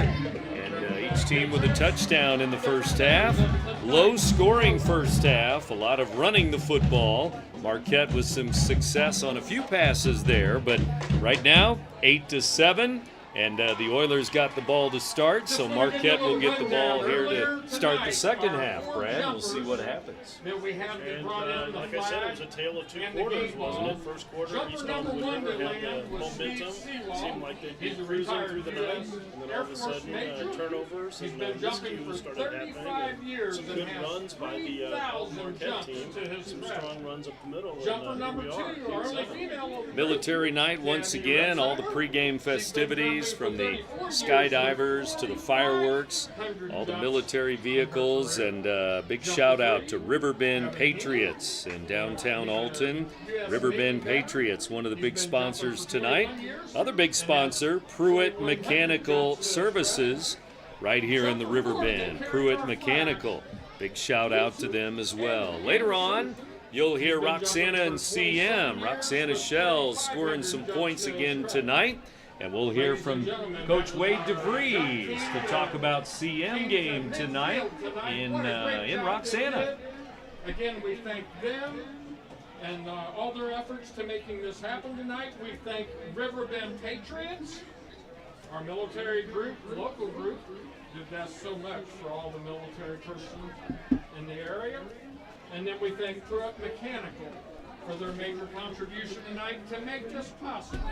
Each team with a touchdown in the first half. Low-scoring first half. A lot of running the football. Marquette with some success on a few passes there, but right now 8-7. And the Oilers got the ball to start, so Marquette will get the ball here to start the second half, Brad. We'll see what happens. And like I said, it was a tale of two quarters, wasn't it? First quarter, East Oakland would never have the momentum. Seemed like they'd be cruising through the night, and then all of a sudden turnovers and miscues started happening. And some good runs by the Marquette team, some strong runs up the middle, and here we are, 8-7. Military night once again, all the pregame festivities from the Skydivers to the fireworks, all the military vehicles, and big shout out to RiverBend Patriots in downtown Alton. RiverBend Patriots, one of the big sponsors tonight. Other big sponsor, Pruitt Mechanical Services, right here in the Riverbend. Pruitt Mechanical, big shout out to them as well. Later on, you'll hear Roxana and CM. Roxana Shells scoring some points again tonight. And we'll hear from Coach Wade DeVries to talk about CM game tonight in Roxana. Again, we thank them and all their efforts to making this happen tonight. We thank RiverBend Patriots, our military group, local group, did that so much for all the military personnel in the area. And then we thank Pruitt Mechanical for their major contribution tonight to make this possible.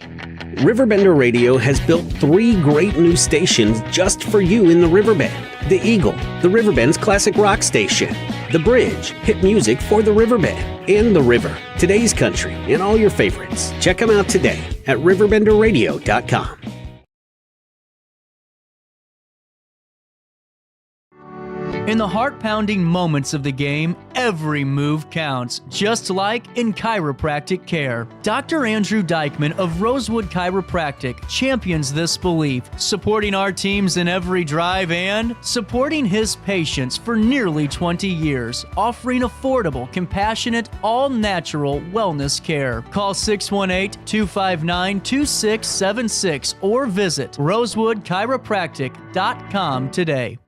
RiverBender Radio has built 3 great new stations just for you in the Riverbend. The Eagle, the Riverbend's classic rock station. The Bridge, hit music for the Riverbend. And The River, today's country, and all your favorites. Check them out today at RiverBender.com. In the heart-pounding moments of the game, every move counts, just like in chiropractic care. Dr. Andrew Dykman of Rosewood Chiropractic champions this belief, supporting our teams in every drive and supporting his patients for nearly 20 years, offering affordable, compassionate, all-natural wellness care. Call 618-259-2676 or visit rosewoodchiropractic.com today.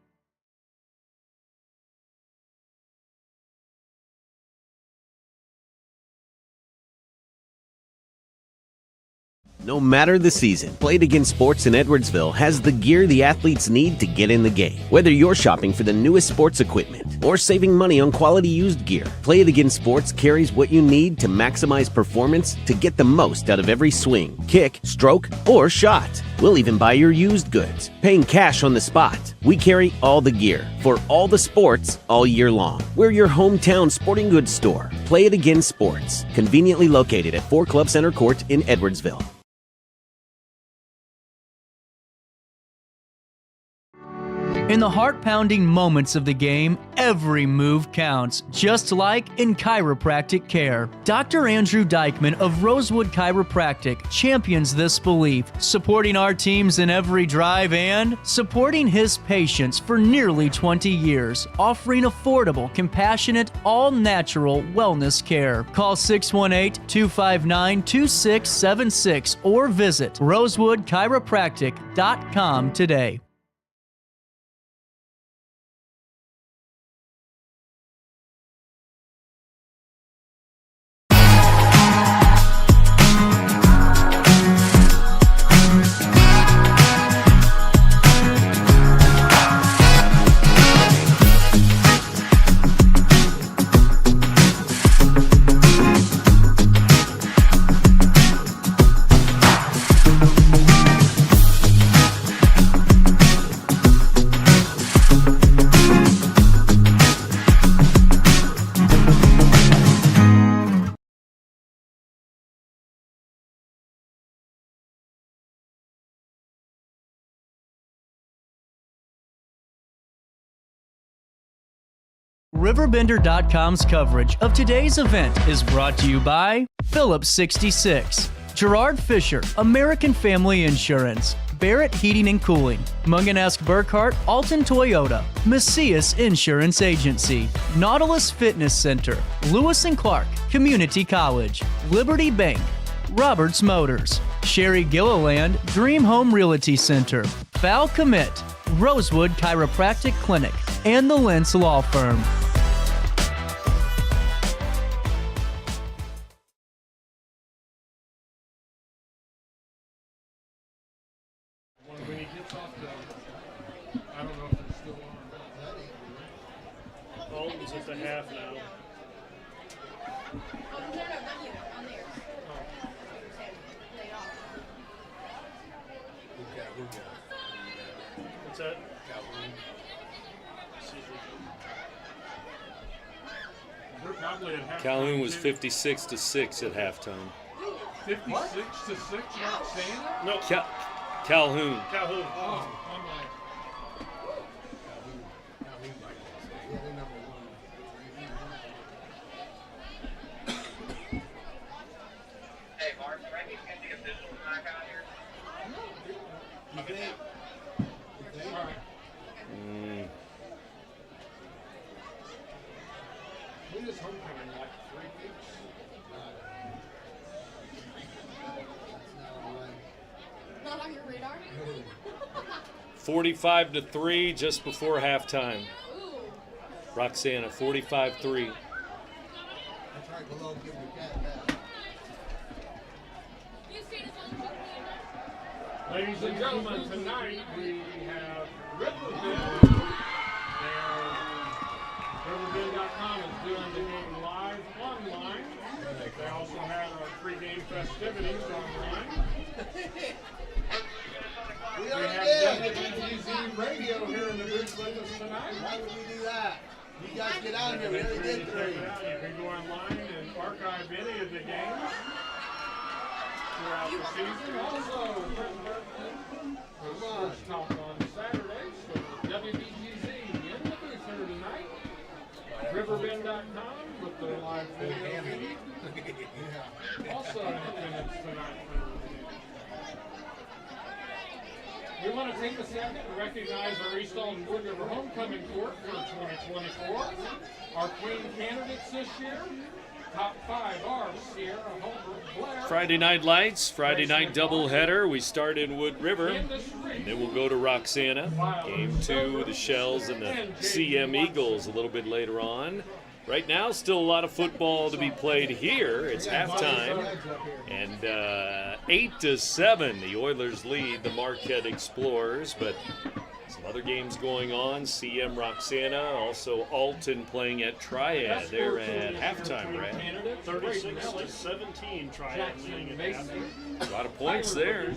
No matter the season, Played Again Sports in Edwardsville has the gear the athletes need to get in the game. Whether you're shopping for the newest sports equipment or saving money on quality used gear, Played Again Sports carries what you need to maximize performance to get the most out of every swing, kick, stroke, or shot. We'll even buy your used goods, paying cash on the spot. We carry all the gear for all the sports all year long. We're your hometown sporting goods store. Play It Again Sports, conveniently located at 4 Club Center Court in Edwardsville. In the heart-pounding moments of the game, every move counts, just like in chiropractic care. Dr. Andrew Dykman of Rosewood Chiropractic champions this belief, supporting our teams in every drive and supporting his patients for nearly 20 years, offering affordable, compassionate, all-natural wellness care. Call 618-259-2676 or visit rosewoodchiropractic.com today. RiverBender.com's coverage of today's event is brought to you by Phillips 66, Gerard Fisher, American Family Insurance, Barrett Heating and Cooling, Munganesk Burkhart, Alton Toyota, Macias Insurance Agency, Nautilus Fitness Center, Lewis & Clark Community College, Liberty Bank, Roberts Motors, Sherry Gilliland Dream Home Realty Center, Val Commit, Rosewood Chiropractic Clinic, and the Lentz Law Firm. When he gets off the, I don't know if it's still on. Alton's at the half now. What's that? Calhoun was 56-6 at halftime. 56-6, Roxana? No. Calhoun. Calhoun. Oh, I'm like, Hey, Mark, can I get the officials back out here? all right. When is homecoming, like 3 weeks? Not on your radar? 45-3 just before halftime. Roxana, 45-3. That's right below, give the cat that. Ladies and gentlemen, tonight we have RiverBend. RiverBend.com is doing the game live online. They also have our pregame festivities online. We We already have did. WBGZ radio here in the booth with us tonight. Why would we do that? You guys get out of here. We already did Check 3. it out. You can go online and archive any of the games throughout the season. Also, first talk on Saturdays with WBGZ in the booth here We want to take a second to recognize our East Alton Wood River Homecoming Court for 2024. Our Queen candidates this year. Top 5 are Sierra, Homer, Blair. Friday Night Lights, Friday night doubleheader. We start in Wood River, and then we'll go to Roxana. Game 2, the Shells and the CM Eagles a little bit later on. Right now, still a lot of football to be played here. It's halftime, and 8-7, the Oilers lead the Marquette Explorers, but some other games going on. CM Roxana, also Alton playing at Triad. They're at halftime, Brad. 36-17, Triad leading at half. A lot of points there.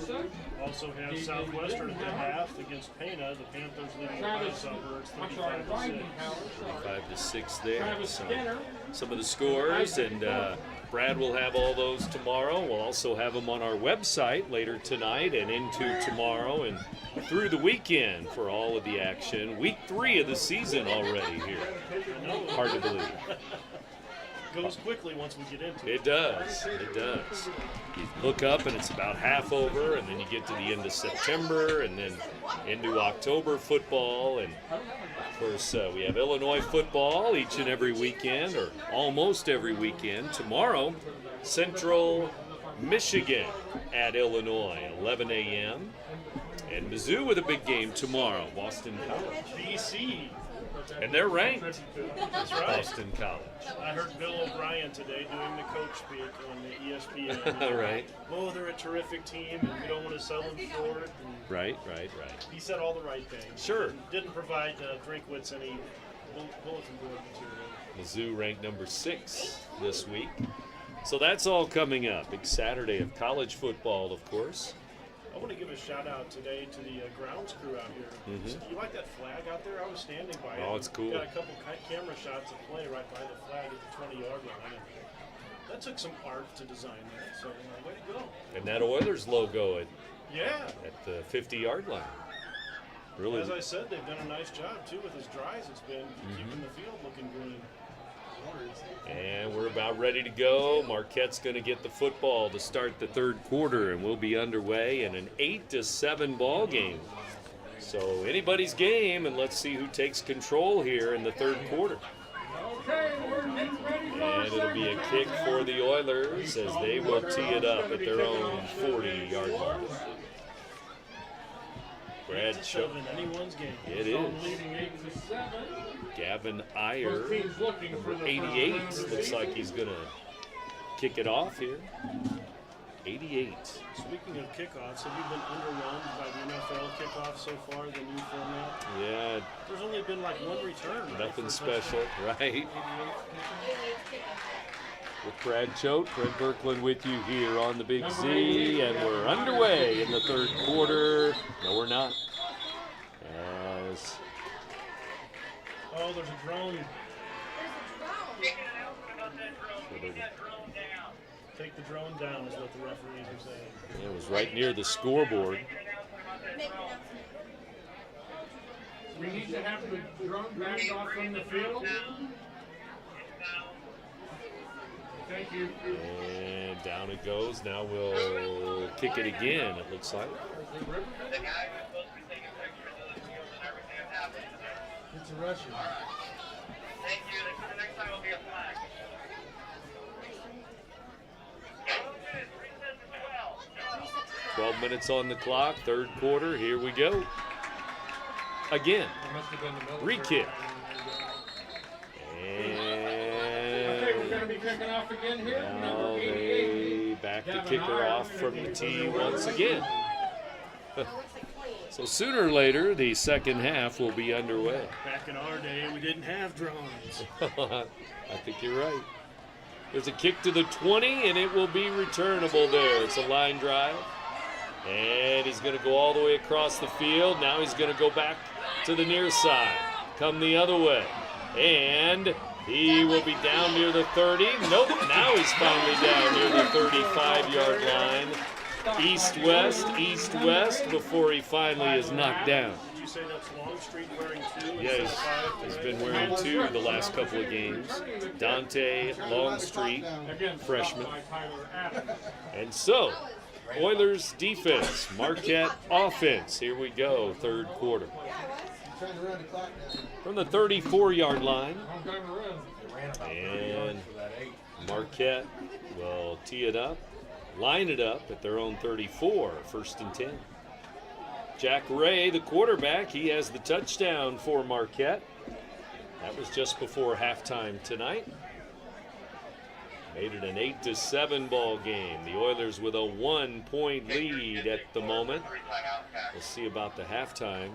Also have Southwestern at the half against Pana. The Panthers leading by Suburbs 35-6. 5-6 there. Some of the scores, and Brad will have all those tomorrow. We'll also have them on our website later tonight and into tomorrow and through the weekend for all of the action. Week 3 of the season already here. Hard to believe. Goes quickly once we get into it. It does. It does. You look up and it's about half over, and then you get to the end of September, and then into October football. And of course, we have Illinois football each and every weekend, or almost every weekend. Tomorrow, Central Michigan at Illinois, 11 a.m. And Mizzou with a big game tomorrow, Boston College. BC. And they're ranked. That's right. Boston College. I heard Bill O'Brien today doing the coach speak on the ESPN. Right. Oh, they're a terrific team, and we don't want to sell them short. And Right. he said all the right things. Sure. Didn't provide Drinkwitz any bulletin board material. Mizzou ranked number 6 this week. So that's all coming up. Big Saturday of college football, of course. I want to give a shout out today to the grounds crew out here. Mhm. You like that flag out there? I was standing by it. Oh, it's cool. Got a couple camera shots of play right by the flag at the 20-yard line. That took some art to design that, so way to go. And that Oilers logo at the 50-yard line. Really. As I said, they've done a nice job, too, with as dry as it's been, keeping the field looking good. And we're about ready to go. Marquette's going to get the football to start the third quarter, and we'll be underway in an 8-7 ball game. So anybody's game, and let's see who takes control here in the third quarter. And it'll be a kick for the Oilers as they will tee it up at their own 40-yard line. Brad Choate. Anyone's game. It is. Gavin Iyer, number 88. Looks like he's going to kick it off here. 88. Speaking of kickoffs, have you been underwhelmed by the NFL kickoff so far, the new format? Yeah. There's only been like one return. Right, nothing special, right? With Brad Choate, Brent Berkland with you here on the Big Z, and we're underway in the third quarter. No, we're not. As oh, there's a drone. Take the drone down is what the referees are saying. It was right near the scoreboard. We need to have the drone backed off from the field. Thank you. And down it goes. Now we'll kick it again, it looks like. The guy who's supposed to be taking pictures of the field and everything that's happening today. It's a Russian. Thank you. The next time will be a flag. 12 minutes on the clock, third quarter. Here we go. Again. Re-kick. Okay, we're going to be kicking off again here. Now they back the kicker off from the tee once again. So sooner or later, the second half will be underway. Back in our day, we didn't have drones. I think you're right. There's a kick to the 20, and it will be returnable there. It's a line drive. And he's going to go all the way across the field. Now he's going to go back to the near side. Come the other way. And he will be down near the 30. Nope, now he's finally down near the 35-yard line. East-west before he finally is knocked down. Did you say that's Longstreet wearing 2? Yeah, he's been wearing 2 the last couple of games. Dante Longstreet, freshman. And so, Oilers defense, Marquette offense. Here we go, third quarter. Trying to run the clock now. From the 34-yard line. And Marquette will tee it up, line it up at their own 34, 1st and 10. Jack Ray, the quarterback, he has the touchdown for Marquette. That was just before halftime tonight. Made it an 8-7 ball game. The Oilers with a 1-point lead at the moment. We'll see about the halftime.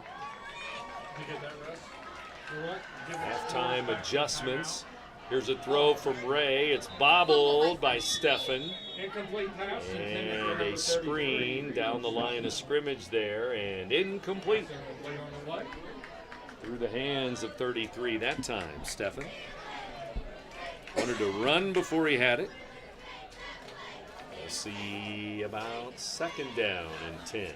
Halftime adjustments. Here's a throw from Ray. It's bobbled by Steffen. Incomplete pass. And a screen down the line of scrimmage there, and incomplete. Through the hands of 33 that time, Steffen. Wanted to run before he had it. We'll see about 2nd down and 10.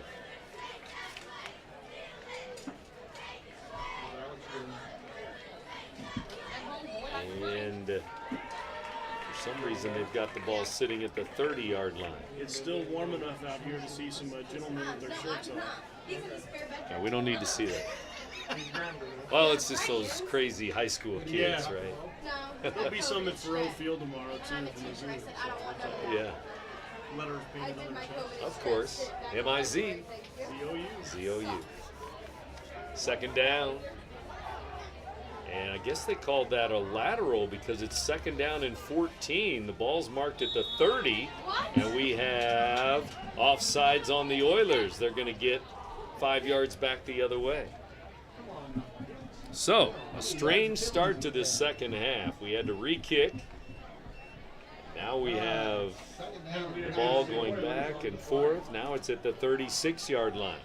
And for some reason, they've got the ball sitting at the 30-yard line. It's still warm enough out here to see some gentlemen with their shirts on. Yeah, we don't need to see that. Well, it's just those crazy high school kids, right? There'll be some at Faroe Field tomorrow, too, from the zoo. Yeah. Letters painted on their chest. Of course. M-I-Z. Z-O-U. Z-O-U. 2nd down. And I guess they called that a lateral because it's 2nd down and 14. The ball's marked at the 30. And we have offsides on the Oilers. They're going to get 5 yards back the other way. So, a strange start to this second half. We had to re-kick. Now we have the ball going back and forth. Now it's at the 36-yard line.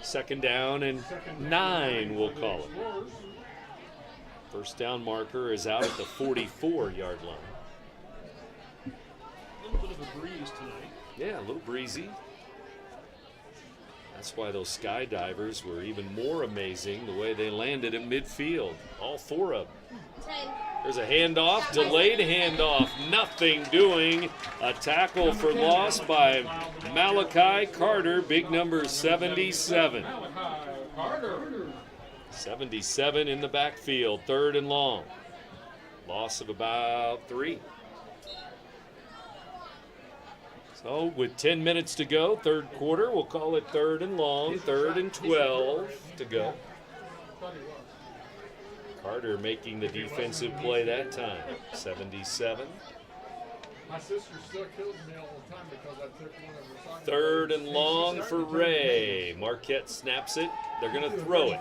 2nd down and 9, we'll call it. First down marker is out at the 44-yard line. A little bit of a breeze tonight. Yeah, a little breezy. That's why those Skydivers were even more amazing, the way they landed at midfield. All 4 of them. There's a handoff, delayed handoff, nothing doing. A tackle for loss by Malachi Carter, big number 77. 77 in the backfield, 3rd and long. Loss of about 3. So with 10 minutes to go, 3rd quarter, we'll call it 3rd and long, 3rd and 12 to go. Carter making the defensive play that time, 77. My sister still kills me all the time because I took one of her. 3rd and long for Ray. Marquette snaps it. They're going to throw it.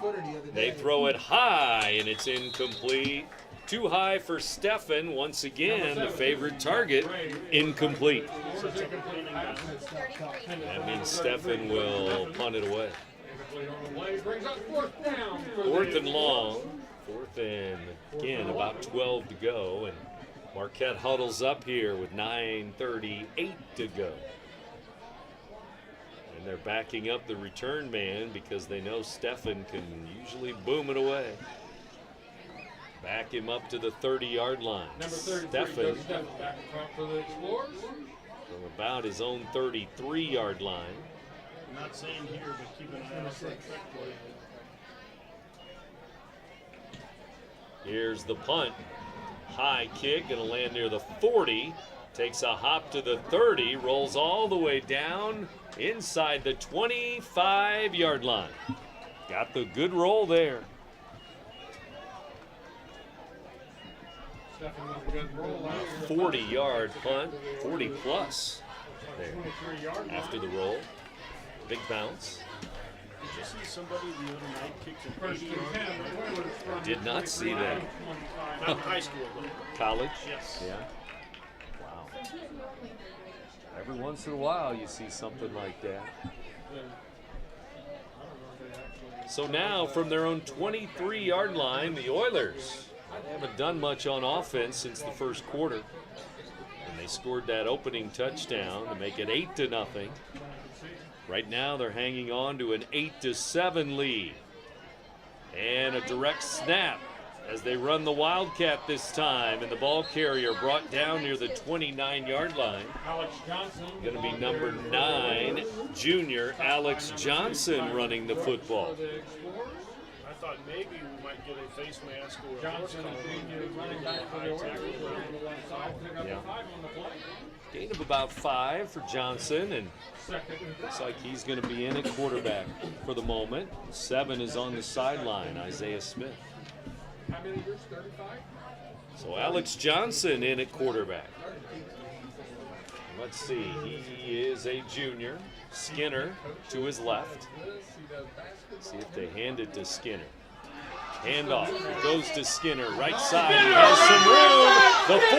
They throw it high, and it's incomplete. Too high for Steffen. Once again, the favorite target, incomplete. That means Steffen will punt it away. 4th and long. 4th and, again, about 12 to go. And Marquette huddles up here with 9:38 to go. And they're backing up the return man because they know Steffen can usually boom it away. Back him up to the 30-yard line. Steffen from about his own 33-yard line. I'm not saying here, but keep an eye out for a trick play. Here's the punt. High kick, gonna land near the 40. Takes a hop to the 30, rolls all the way down inside the 25-yard line. Got the good roll there. 40-yard punt, 40 plus there after the roll. Big bounce. Did you see somebody the other night kicked an 80-yard? Did not see that. Not in high school, though. College? Yes. Yeah. Wow. Every once in a while you see something like that. So now from their own 23-yard line, the Oilers haven't done much on offense since the first quarter. And they scored that opening touchdown to make it 8-0. Right now they're hanging on to an 8-7 lead. And a direct snap as they run the Wildcat this time, and the ball carrier brought down near the 29-yard line. Alex Johnson. Going to be number 9, junior Alex Johnson running the football. I thought maybe we might get a face mask or a Johnson is being running back for the Oilers. Yeah. Gain of about 5 for Johnson, and looks like he's going to be in at quarterback for the moment. 7 is on the sideline, Isaiah Smith. How many years? 35? So Alex Johnson in at quarterback. Let's see, he is a junior. Skinner to his left. Let's see if they hand it to Skinner. Handoff. It goes to Skinner. Right side. He has some room. The 40,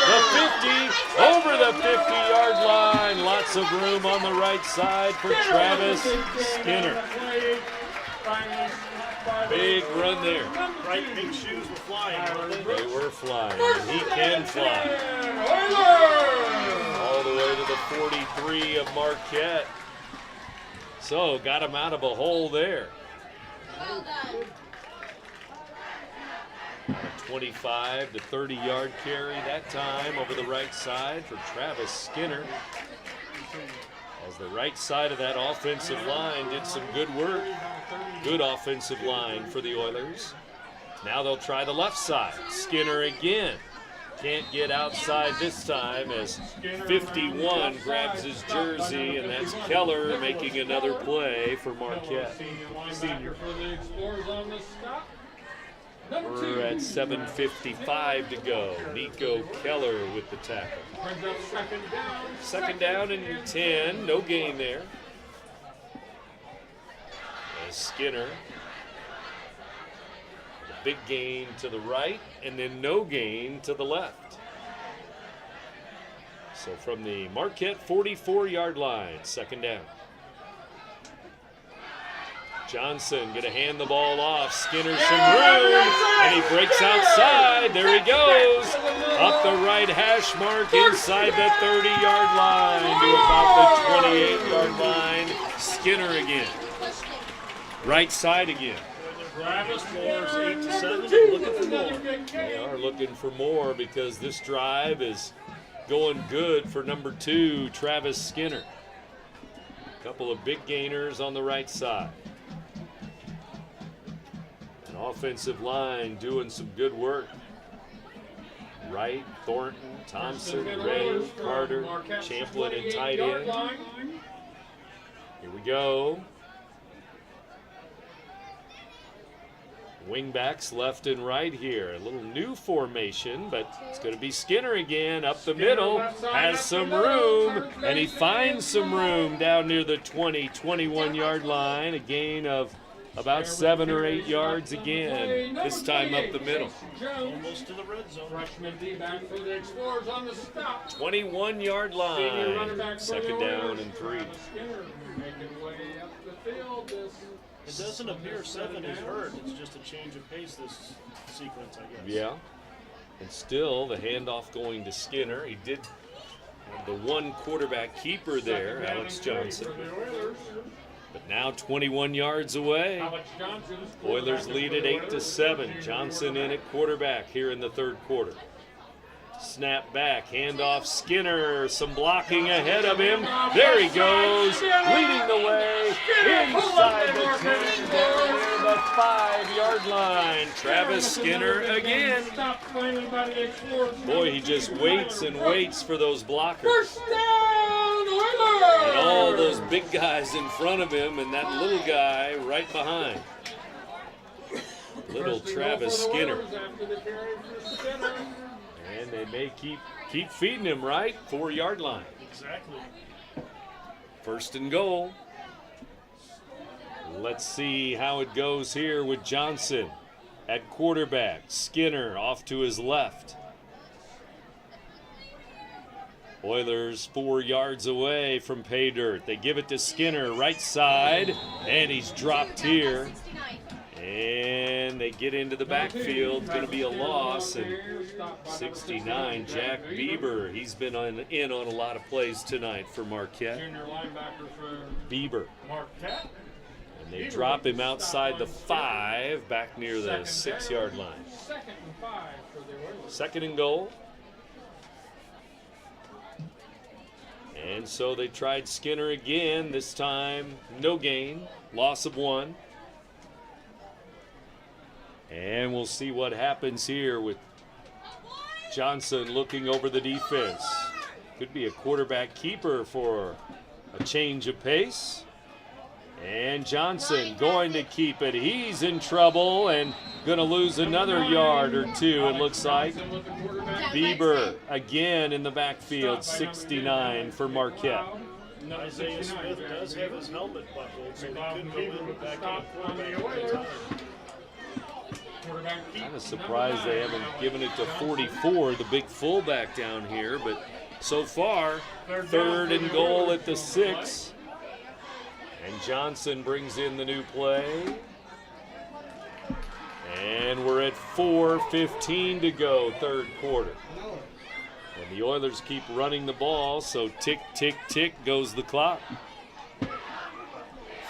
the 50, over the 50-yard line. Lots of room on the right side for Travis Skinner. Big run there. Right, big shoes were flying, weren't they? They were flying, and he can fly. All the way to the 43 of Marquette. So, got him out of a hole there. Well done. A 25 to 30-yard carry that time over the right side for Travis Skinner. As the right side of that offensive line did some good work. Good offensive line for the Oilers. Now they'll try the left side. Skinner again. Can't get outside this time as 51 grabs his jersey, and that's Keller making another play for Marquette. Senior for the Explorers on the stop. We're at 7:55 to go. Nico Keller with the tackle. Brings up second down. Second down and 10. No gain there. As Skinner. Big gain to the right, and then no gain to the left. So from the Marquette 44-yard line, second down. Johnson going to hand the ball off. Skinner some room, and he breaks outside. There he goes. Up the right hash mark inside the 30-yard line to about the 28-yard line. Skinner again. Right side again. Travis scores 8-7. They're looking for more. They are looking for more because this drive is going good for number 2, Travis Skinner. A couple of big gainers on the right side. An offensive line doing some good work. Wright, Thornton, Thompson, Ray, Carter, Champlin, and tight end. Here we go. Wingbacks left and right here. A little new formation, but it's going to be Skinner again up the middle. Has some room, and he finds some room down near the 20, 21-yard line. A gain of about 7 or 8 yards again, this time up the middle. Almost to the red zone. Freshman D-back for the Explorers on the stop. 21-yard line. Second down and 3. Skinner making way up the field. It doesn't appear 7 is hurt. It's just a change of pace this sequence, I guess. Yeah. And still the handoff going to Skinner. He did have the one quarterback keeper there, Alex Johnson. But now 21 yards away. Oilers lead at 8-7. Johnson in at quarterback here in the third quarter. Snap back, handoff Skinner, some blocking ahead of him. There he goes, leading the way inside the 10, the 5-yard line. Travis Skinner again. Boy, he just waits and waits for those blockers. And all those big guys in front of him and that little guy right behind. Little Travis Skinner. And they may keep feeding him, right? 4-yard line. Exactly. First and goal. Let's see how it goes here with Johnson at quarterback. Skinner off to his left. Oilers 4 yards away from pay dirt. They give it to Skinner, right side, and he's dropped here. And they get into the backfield. It's going to be a loss. And 69, Jack Bieber. He's been in on a lot of plays tonight for Marquette. Junior linebacker for Bieber. Marquette. And they drop him outside the 5, back near the 6-yard line. 2nd and 5 for the Oilers. 2nd and goal. And so they tried Skinner again, this time no gain, loss of 1. And we'll see what happens here with Johnson looking over the defense. Could be a quarterback keeper for a change of pace. And Johnson going to keep it. He's in trouble and going to lose another yard or 2, it looks like. Bieber again in the backfield, 69 for Marquette. Isaiah Smith does have his helmet buckled, so he could go in the back end quarterback at the time. Kind of surprised they haven't given it to 44, the big fullback down here, but so far, 3rd and goal at the 6. And Johnson brings in the new play. And we're at 4:15 to go, 3rd quarter. And the Oilers keep running the ball, so tick, tick, tick goes the clock.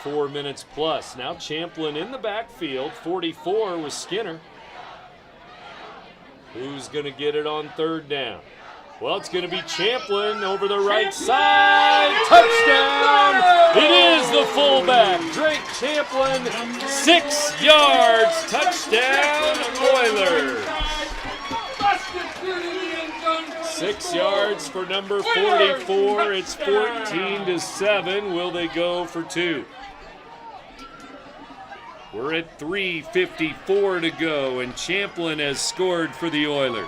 4 minutes plus. Now Champlin in the backfield, 44 with Skinner. Who's going to get it on 3rd down? Well, it's going to be Champlin over the right side. Touchdown! It is the fullback, Drake Champlin, 6 yards. Touchdown, Oilers. 6 yards for number 44. It's 14-7. Will they go for 2? We're at 3:54 to go, and Champlin has scored for the Oilers.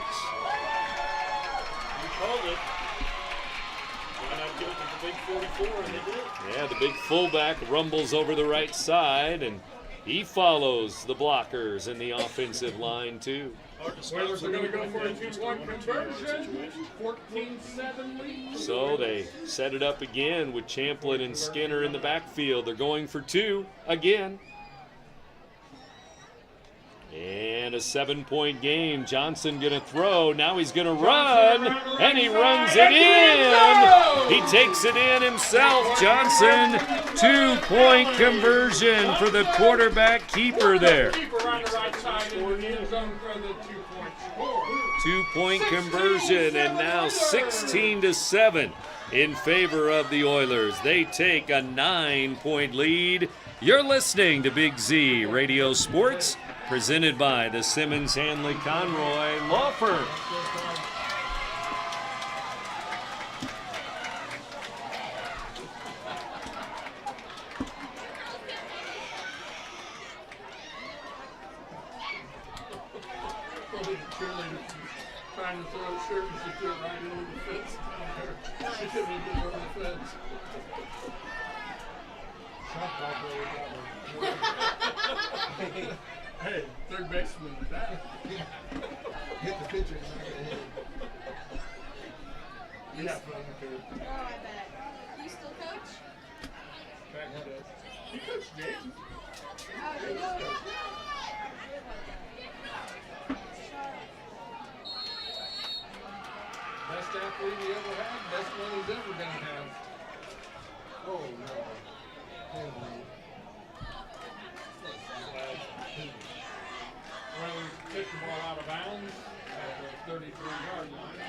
Yeah, the big fullback rumbles over the right side, and he follows the blockers in the offensive line, too. Oilers are going to go for a 2-point conversion. 14-7 lead. So they set it up again with Champlin and Skinner in the backfield. They're going for 2 again. And a 7-point game. Johnson going to throw. Now he's going to run, and he runs it in. He takes it in himself. Johnson, 2-point conversion for the quarterback keeper there. 2-point conversion, and now 16-7 in favor of the Oilers. They take a 9-point lead. You're listening to Big Z Radio Sports, presented by the Simmons Hanley Conroy Law Firm. Trying to throw a shirt and she threw it right into the fence. She couldn't even get over the fence. Hey, third baseman with that. Hit the pitcher in the head. Yeah, Oh, I bet. You still coach? you coach James. Oh, you do? Best athlete he ever had, best one he's ever going to have. Oh, no. Holy. Oilers kicked the ball out of bounds at the 33-yard line.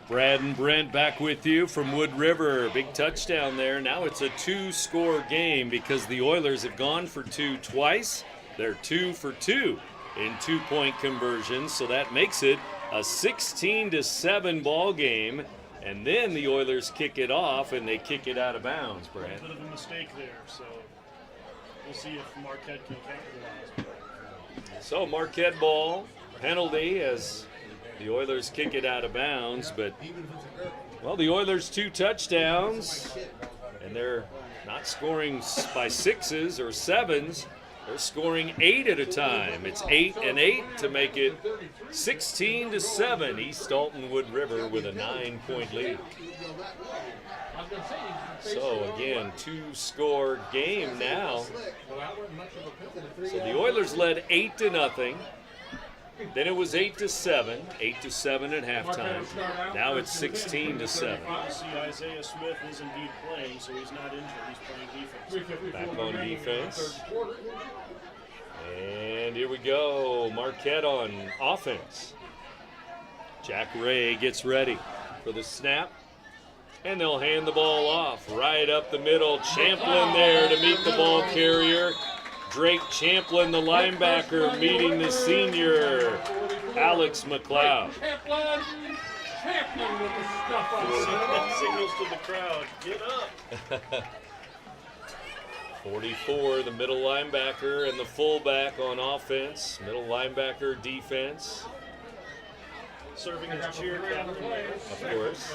Brad and Brent back with you from Wood River. Big touchdown there. Now it's a 2-score game because the Oilers have gone for 2 twice. They're 2 for 2 in 2-point conversions, so that makes it a 16-7 ball game. And then the Oilers kick it off, and they kick it out of bounds, Brad. A bit of a mistake there, so we'll see if Marquette can capitalize. So Marquette ball, penalty as the Oilers kick it out of bounds. But, well, the Oilers 2 touchdowns, and they're not scoring by 6s or 7s. They're scoring 8 at a time. It's 8 and 8 to make it 16-7. East Dalton Wood River with a 9-point lead. So again, 2-score game now. So the Oilers led 8-0. Then it was 8-7, 8-7 at halftime. Now it's 16-7. See, Isaiah Smith is indeed playing, so he's not injured. He's playing defense. Back on defense. And here we go. Marquette on offense. Jack Ray gets ready for the snap. And they'll hand the ball off right up the middle. Champlin there to meet the ball carrier. Drake Champlin, the linebacker, meeting the senior, Alex McLeod. Champlin with the stuff on Signals to the crowd, get up. 44, the middle linebacker and the fullback on offense. Middle linebacker defense. Serving as cheer captain. Of course.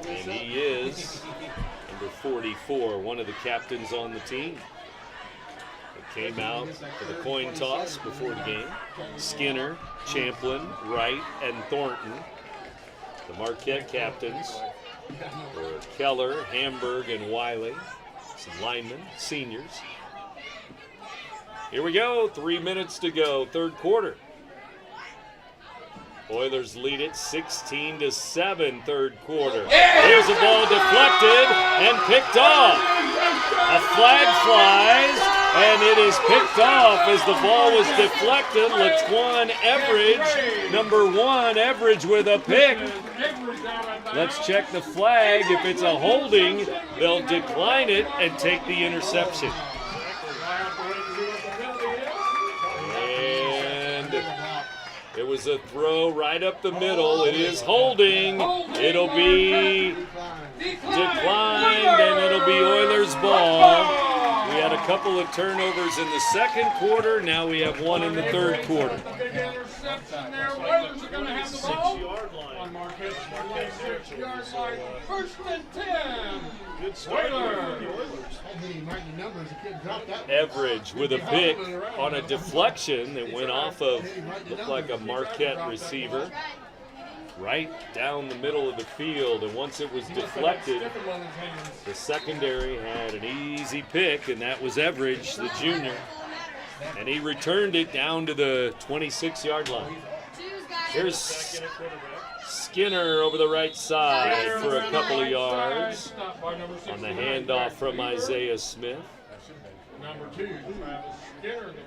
And he is number 44, one of the captains on the team. It came out for the coin toss before the game. Skinner, Champlin, Wright, and Thornton. The Marquette captains were Keller, Hamburg, and Wiley. Some linemen, seniors. Here we go, 3 minutes to go, third quarter. Oilers lead it 16-7, third quarter. Here's a ball deflected and picked off. A flag flies, and it is picked off as the ball was deflected. Laquan Everidge, number 1, Everidge with a pick. Let's check the flag. If it's a holding, they'll decline it and take the interception. It was a throw right up the middle. It is holding. It'll be declined, and it'll be Oilers ball. We had a couple of turnovers in the second quarter. Now we have one in the third quarter. Oilers are going to have the ball on Marquette's 26-yard line. First and 10. Good start. Everidge with a pick on a deflection that went off of, looked like a Marquette receiver, right down the middle of the field. And once it was deflected, the secondary had an easy pick, and that was Everidge, the junior. And he returned it down to the 26-yard line. Here's Skinner over the right side for a couple of yards on the handoff from Isaiah Smith.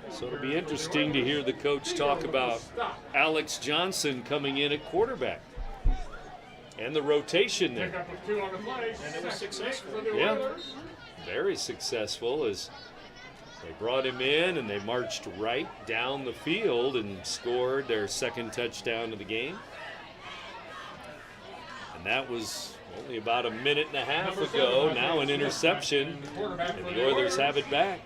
So it'll be interesting to hear the coach talk about Alex Johnson coming in at quarterback and the rotation there. And it was successful. Yeah, very successful as they brought him in and they marched right down the field and scored their second touchdown of the game. And that was only about a minute and a half ago. Now an interception, and the Oilers have it back.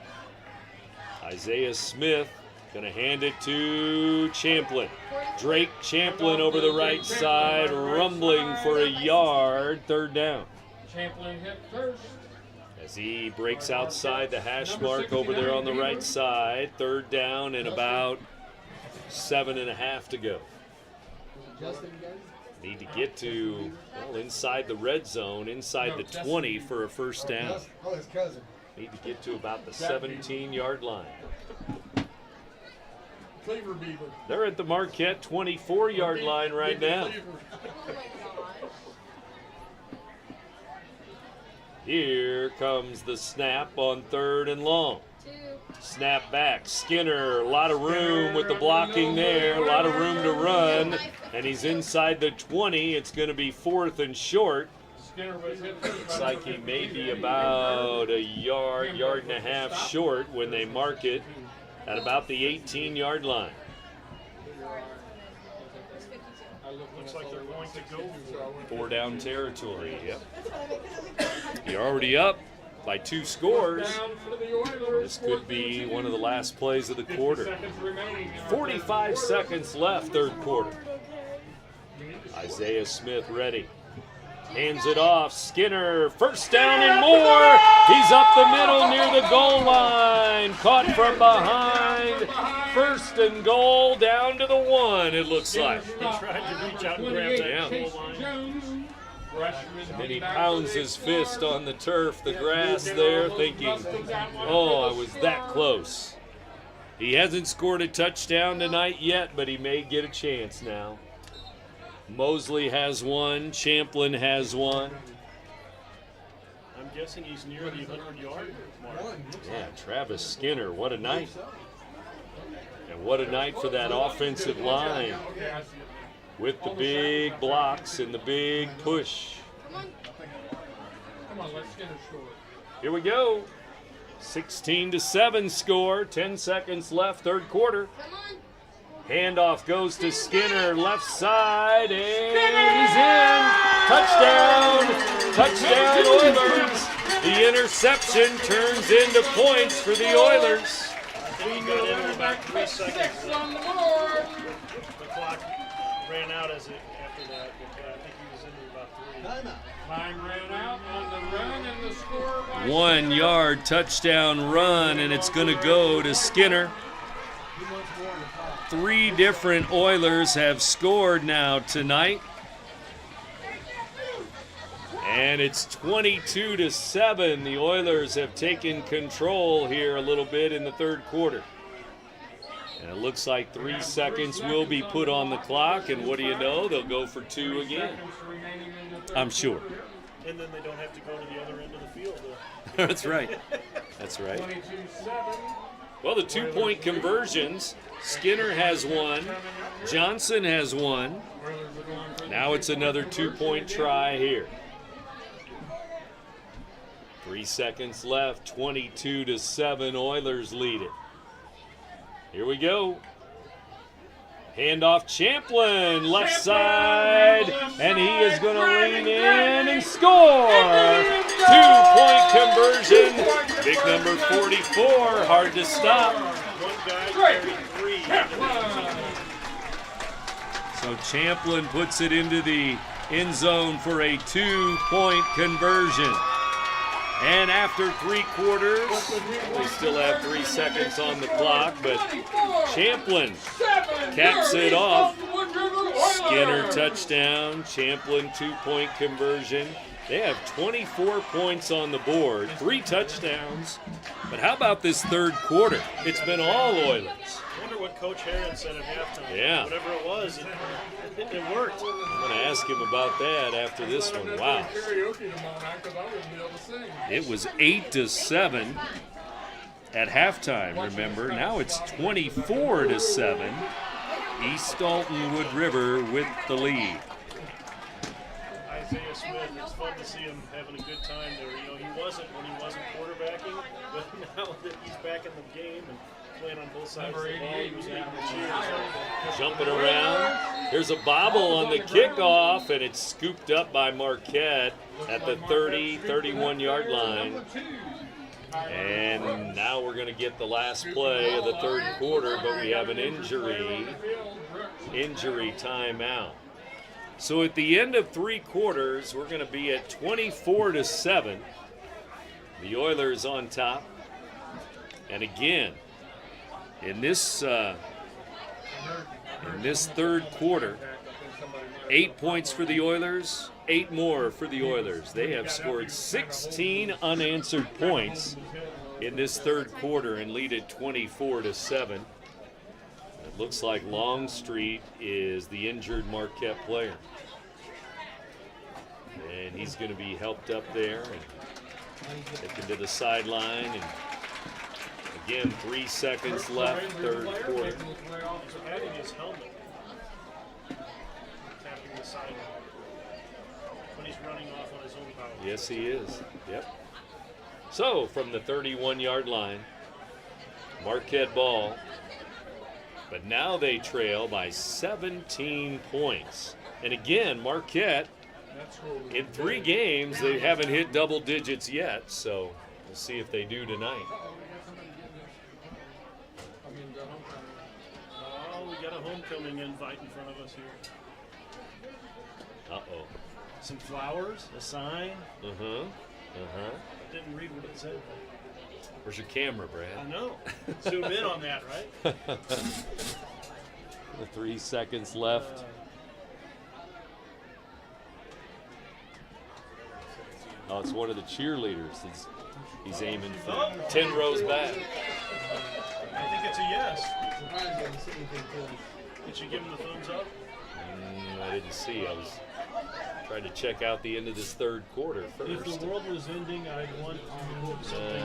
Isaiah Smith going to hand it to Champlin. Drake Champlin over the right side, rumbling for a yard, third down. Champlin hit first. As he breaks outside the hash mark over there on the right side, third down and about 7.5 to go. Need to get to, well, inside the red zone, inside the 20 for a first down. Need to get to about the 17-yard line. They're at the Marquette 24-yard line right now. Here comes the snap on third and long. Snap back, Skinner, a lot of room with the blocking there, a lot of room to run, and he's inside the 20. It's going to be fourth and short. Looks like he may be about a yard, yard and a half short when they mark it at about the 18-yard line. Looks like they're going to go for 4 down territory, yep. You're already up by 2 scores. This could be one of the last plays of the quarter. 45 seconds left, third quarter. Isaiah Smith ready. Hands it off. Skinner, first down and more. He's up the middle near the goal line. Caught from behind. First and goal down to the 1, it looks like. He tried to reach out and grab that goal line. And then he pounds his fist on the turf, the grass there, thinking, oh, I was that close. He hasn't scored a touchdown tonight yet, but he may get a chance now. Mosley has one. Champlin has one. I'm guessing he's near the 100-yard mark. Yeah, Travis Skinner, what a night. And what a night for that offensive line with the big blocks and the big push. Come on, let's get a score. Here we go. 16-7 score. 10 seconds left, third quarter. Handoff goes to Skinner, left side, and he's in. Touchdown! Touchdown, Oilers! The interception turns into points for the Oilers. I think he got in with about 3 seconds. Six on the board. The clock ran out after that, but I think he was in with about 3. Time ran out on the run, and the score was 1 yard touchdown run, and it's going to go to Skinner. 3 different Oilers have scored now tonight. And it's 22-7. The Oilers have taken control here a little bit in the third quarter. And it looks like 3 seconds will be put on the clock, and what do you know? They'll go for 2 again. I'm sure. And then they don't have to go to the other end of the field. That's right. That's right. Well, the 2-point conversions, Skinner has one, Johnson has one. Now it's another 2-point try here. 3 seconds left, 22-7, Oilers lead it. Here we go. Handoff Champlin, left side, and he is going to lean in and score. 2-point conversion. Big number 44, hard to stop. So Champlin puts it into the end zone for a 2-point conversion. And after 3 quarters, we still have 3 seconds on the clock, but Champlin caps it off. Skinner touchdown, Champlin 2-point conversion. They have 24 points on the board, 3 touchdowns. But how about this third quarter? It's been all Oilers. I wonder what Coach Herron said at halftime. Yeah. Whatever it was, it worked. I'm going to ask him about that after this one. Wow. It was 8-7 at halftime, remember. Now it's 24-7. East Dalton Wood River with the lead. Isaiah Smith, it's fun to see him having a good time there. You know, he wasn't when he wasn't quarterbacking, but now that he's back in the game and playing on both sides of the ball, he was getting the cheers. Jumping around. There's a bobble on the kickoff, and it's scooped up by Marquette at the 31-yard line. And now we're going to get the last play of the third quarter, but we have an injury timeout. So at the end of 3 quarters, we're going to be at 24-7. The Oilers on top. And again, in this third quarter, 8 points for the Oilers, 8 more for the Oilers. They have scored 16 unanswered points in this third quarter and lead it 24-7. It looks like Longstreet is the injured Marquette player. And he's going to be helped up there and taken to the sideline. And again, 3 seconds left, third quarter. He's patting his helmet, tapping the sideline. When he's running off on his own power. Yes, he is. Yep. So, from the 31-yard line, Marquette ball. But now they trail by 17 points. And again, Marquette, in 3 games, they haven't hit double digits yet. So, we'll see if they do tonight. Oh, we got a homecoming invite in front of us here. Uh-oh. Some flowers, a sign. Didn't read what it said. Where's your camera, Brad? I know. Zoom in on that, right? 3 seconds left. Oh, it's one of the cheerleaders. He's aiming for 10 rows back. I think it's a yes. Surprised I didn't see anything to him. Did you give him the thumbs up? I didn't see. I was trying to check out the end of this third quarter first. If the world was ending, I'd want to something.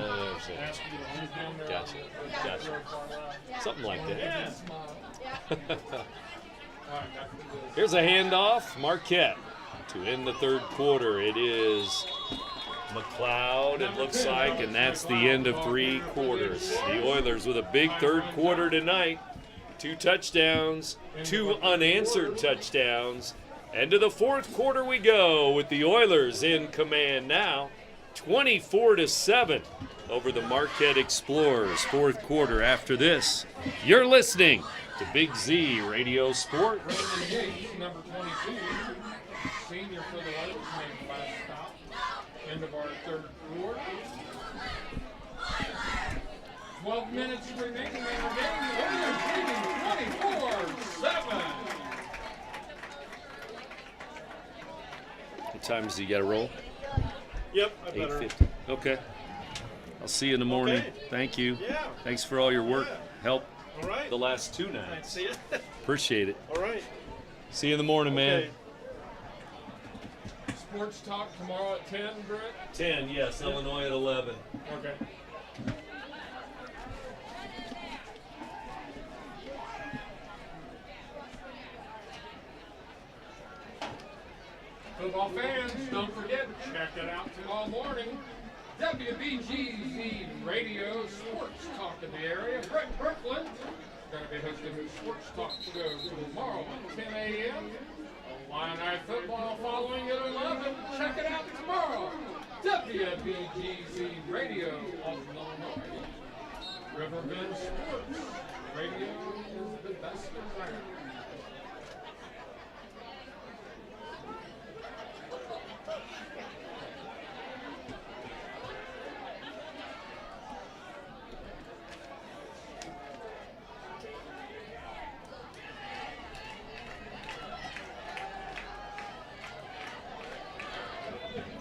Ask you to hold down there. Gotcha. Something like that. Yeah. Here's a handoff. Marquette to end the third quarter. It is McLeod, it looks like, and that's the end of 3 quarters. The Oilers with a big third quarter tonight. 2 touchdowns, 2 unanswered touchdowns. And to the fourth quarter we go with the Oilers in command now. 24-7 over the Marquette Explorers. Fourth quarter after this. You're listening to Big Z Radio Sport. Raymond Yates, number 22, senior for the Oilers, made 5 stops. End of our third quarter. 12 minutes remaining in the game. The Oilers leading 24-7. What time does he got to roll? Yep, I better. 8:50. Okay. I'll see you in the morning. Okay. Thank you. Yeah. Thanks for all your work. Help All right. the last 2 nights. See it. Appreciate it. All right. See you in the morning, man. Okay. Sports Talk tomorrow at 10, Brett? 10, yes. Illinois at 11. Okay. Football fans, don't forget, check it out tomorrow morning. WBGZ Radio Sports Talk in the area. Brett Brooklyn going to be hosting the Sports Talk show tomorrow at 10 a.m. Illini football following at 11. Check it out tomorrow. WBGZ Radio of Illinois. RiverBend Sports Radio is the best around.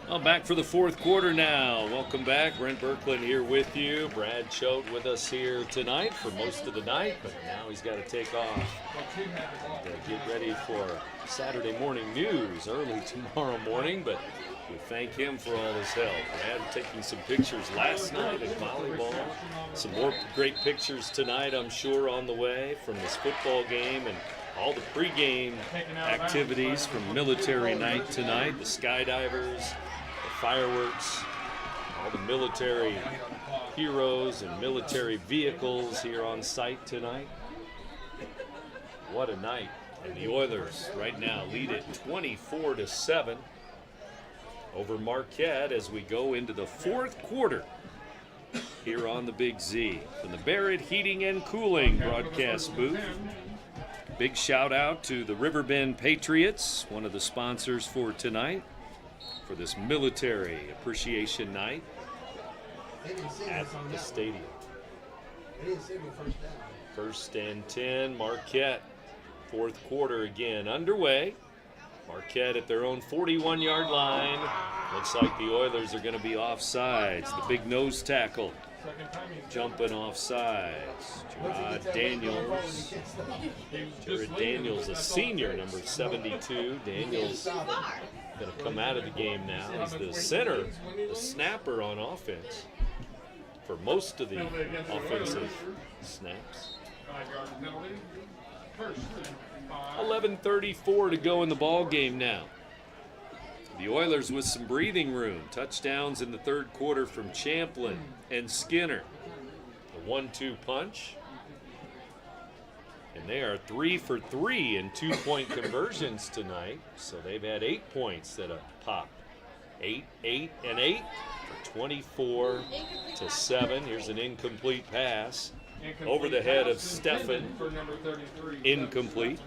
Well, back for the fourth quarter now. Welcome back. Brent Berklin here with you. Brad Choate with us here tonight for most of the night, but now he's got to take off. Get ready for Saturday morning news early tomorrow morning, but we thank him for all his help. Brad taking some pictures last night at volleyball. Some more great pictures tonight, I'm sure, on the way from this football game and all the pregame activities from military night tonight, the Skydivers, fireworks, all the military heroes and military vehicles here on site tonight. What a night. And the Oilers right now lead it 24-7 over Marquette as we go into the fourth quarter here on the Big Z. From the Barrett Heating and Cooling broadcast booth, big shout out to the RiverBend Patriots, one of the sponsors for tonight, for this military appreciation night at the stadium. They didn't signal first down. First and 10, Marquette. Fourth quarter again underway. Marquette at their own 41-yard line. Looks like the Oilers are going to be offsides. The big nose tackle jumping offsides. Jared Daniels, a senior, number 72. Daniels going to come out of the game now. He's the center, the snapper on offense for most of the offensive snaps. 11:34 to go in the ball game now. The Oilers with some breathing room. Touchdowns in the third quarter from Champlin and Skinner. The 1-2 punch. And they are 3 for 3 in 2-point conversions tonight. So they've had 8 points that have popped. 8, 8, and 8 for 24-7. Here's an incomplete pass. Over the head of Steffen. Incomplete.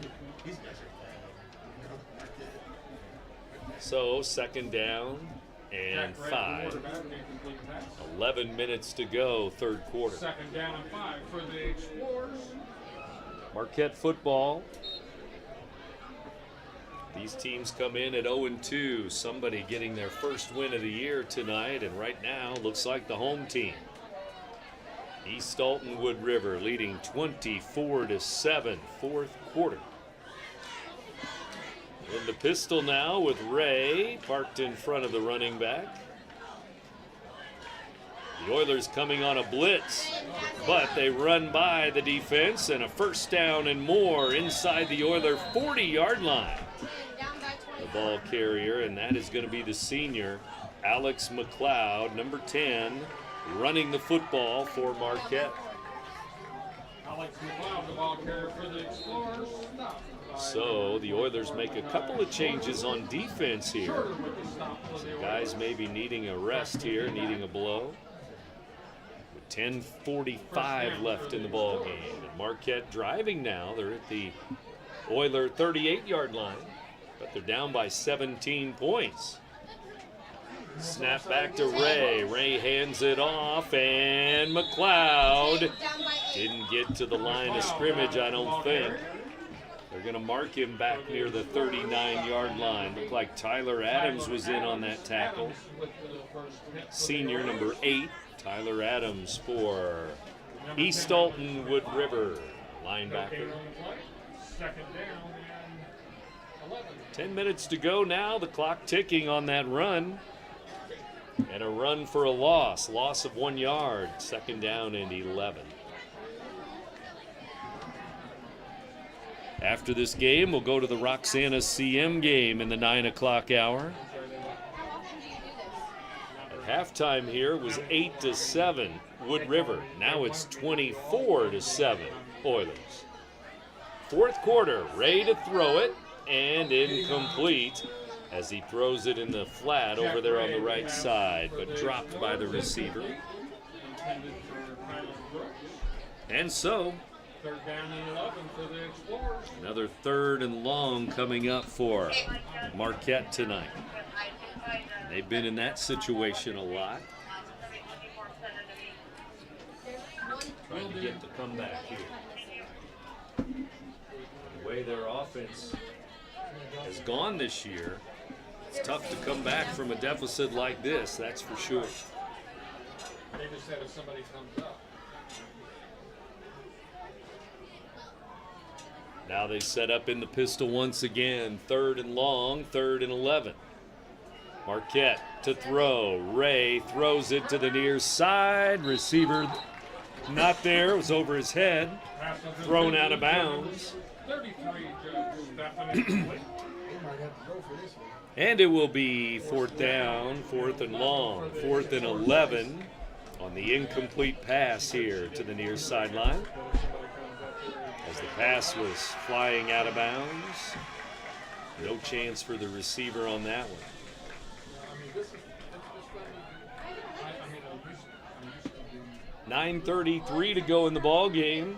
So second down and 5. 11 minutes to go, third quarter. Second down and 5 for the Explorers. Marquette football. These teams come in at 0-2. Somebody getting their first win of the year tonight, and right now looks like the home team. East Alton Wood River leading 24-7, fourth quarter. In the pistol now with Ray parked in front of the running back. The Oilers coming on a blitz, but they run by the defense and a first down and more inside the Oiler 40-yard line. The ball carrier, and that is going to be the senior, Alex McLeod, number 10, running the football for Marquette. Alex McLeod, the ball carrier for the Explorers. So the Oilers make a couple of changes on defense here. Some guys may be needing a rest here, needing a blow. With 10:45 left in the ball game. And Marquette driving now. They're at the Oiler 38-yard line, but they're down by 17 points. Snap back to Ray. Ray hands it off, and McLeod didn't get to the line of scrimmage, I don't think. They're going to mark him back near the 39-yard line. Looked like Tyler Adams was in on that tackle. Senior, number 8, Tyler Adams for East Alton Wood River, linebacker. 10 minutes to go now. The clock ticking on that run. And a run for a loss of 1 yard, second down and 11. After this game, we'll go to the Roxana CM game in the 9 o'clock hour. At halftime here was 8-7 Wood River. Now it's 24-7 Oilers. Fourth quarter, Ray to throw it, and incomplete as he throws it in the flat over there on the right side, but dropped by the receiver. And so, third down and 11 for the Explorers. another third and long coming up for Marquette tonight. They've been in that situation a lot. Trying to get the comeback here. The way their offense has gone this year, it's tough to come back from a deficit like this, that's for sure. They just said if somebody comes up. Now they set up in the pistol once again. Third and long, third and 11. Marquette to throw. Ray throws it to the near side. Receiver not there. It was over his head. Thrown out of bounds. 33, Stephanie. And it will be fourth down, fourth and long, fourth and 11 on the incomplete pass here to the near sideline. As the pass was flying out of bounds, no chance for the receiver on that one. 9:33 to go in the ball game.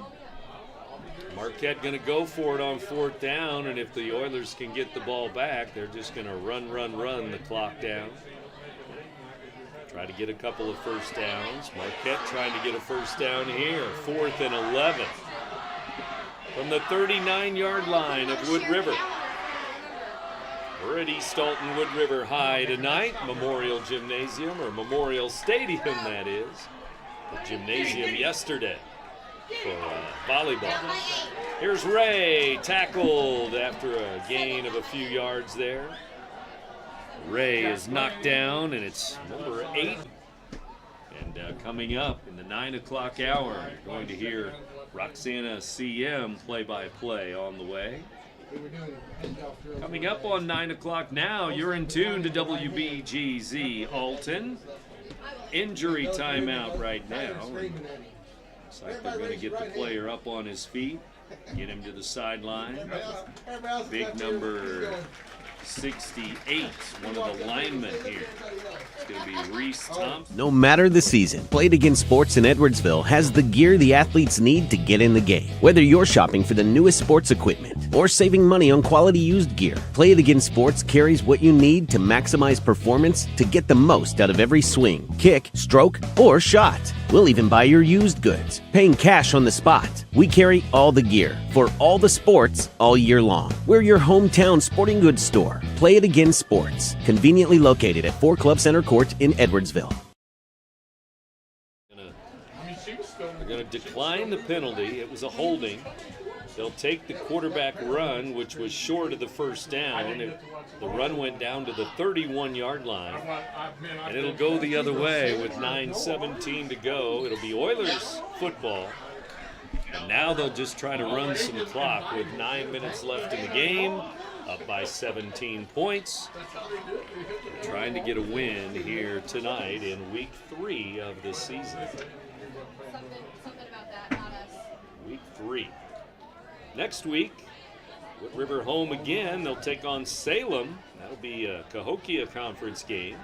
Marquette going to go for it on fourth down, and if the Oilers can get the ball back, they're just going to run the clock down. Try to get a couple of first downs. Marquette trying to get a first down here. Fourth and 11 from the 39-yard line of Wood River. We're at East Alton Wood River High tonight, Memorial Gymnasium, or Memorial Stadium, that is. The gymnasium yesterday for volleyball. Here's Ray, tackled after a gain of a few yards there. Ray is knocked down, and it's number 8. And coming up in the 9 o'clock hour, you're going to hear Roxana CM play-by-play on the way. Coming up on 9 o'clock now, you're in tune to WBGZ Alton. Injury timeout right now. Looks like they're going to get the player up on his feet, get him to the sideline. Big number 68, one of the linemen here. It's going to be Reese Thompson. No matter the season, Play It Again Sports in Edwardsville has the gear the athletes need to get in the game. Whether you're shopping for the newest sports equipment or saving money on quality used gear, Play It Again Sports carries what you need to maximize performance to get the most out of every swing, kick, stroke, or shot. We'll even buy your used goods, paying cash on the spot. We carry all the gear for all the sports all year long. We're your hometown sporting goods store. Play It Again Sports, conveniently located at 4 Club Center Court in Edwardsville. I mean, she was still in the decline the penalty. It was a holding. They'll take the quarterback run, which was short of the first down. The run went down to the 31-yard line. And it'll go the other way with 9:17 to go. It'll be Oilers football. And now they'll just try to run some clock with 9 minutes left in the game, up by 17 points. Trying to get a win here tonight in week 3 of the season. Something about that, not us. Week 3. Next week, Wood River home again. They'll take on Salem. That'll be a Cahokia Conference game.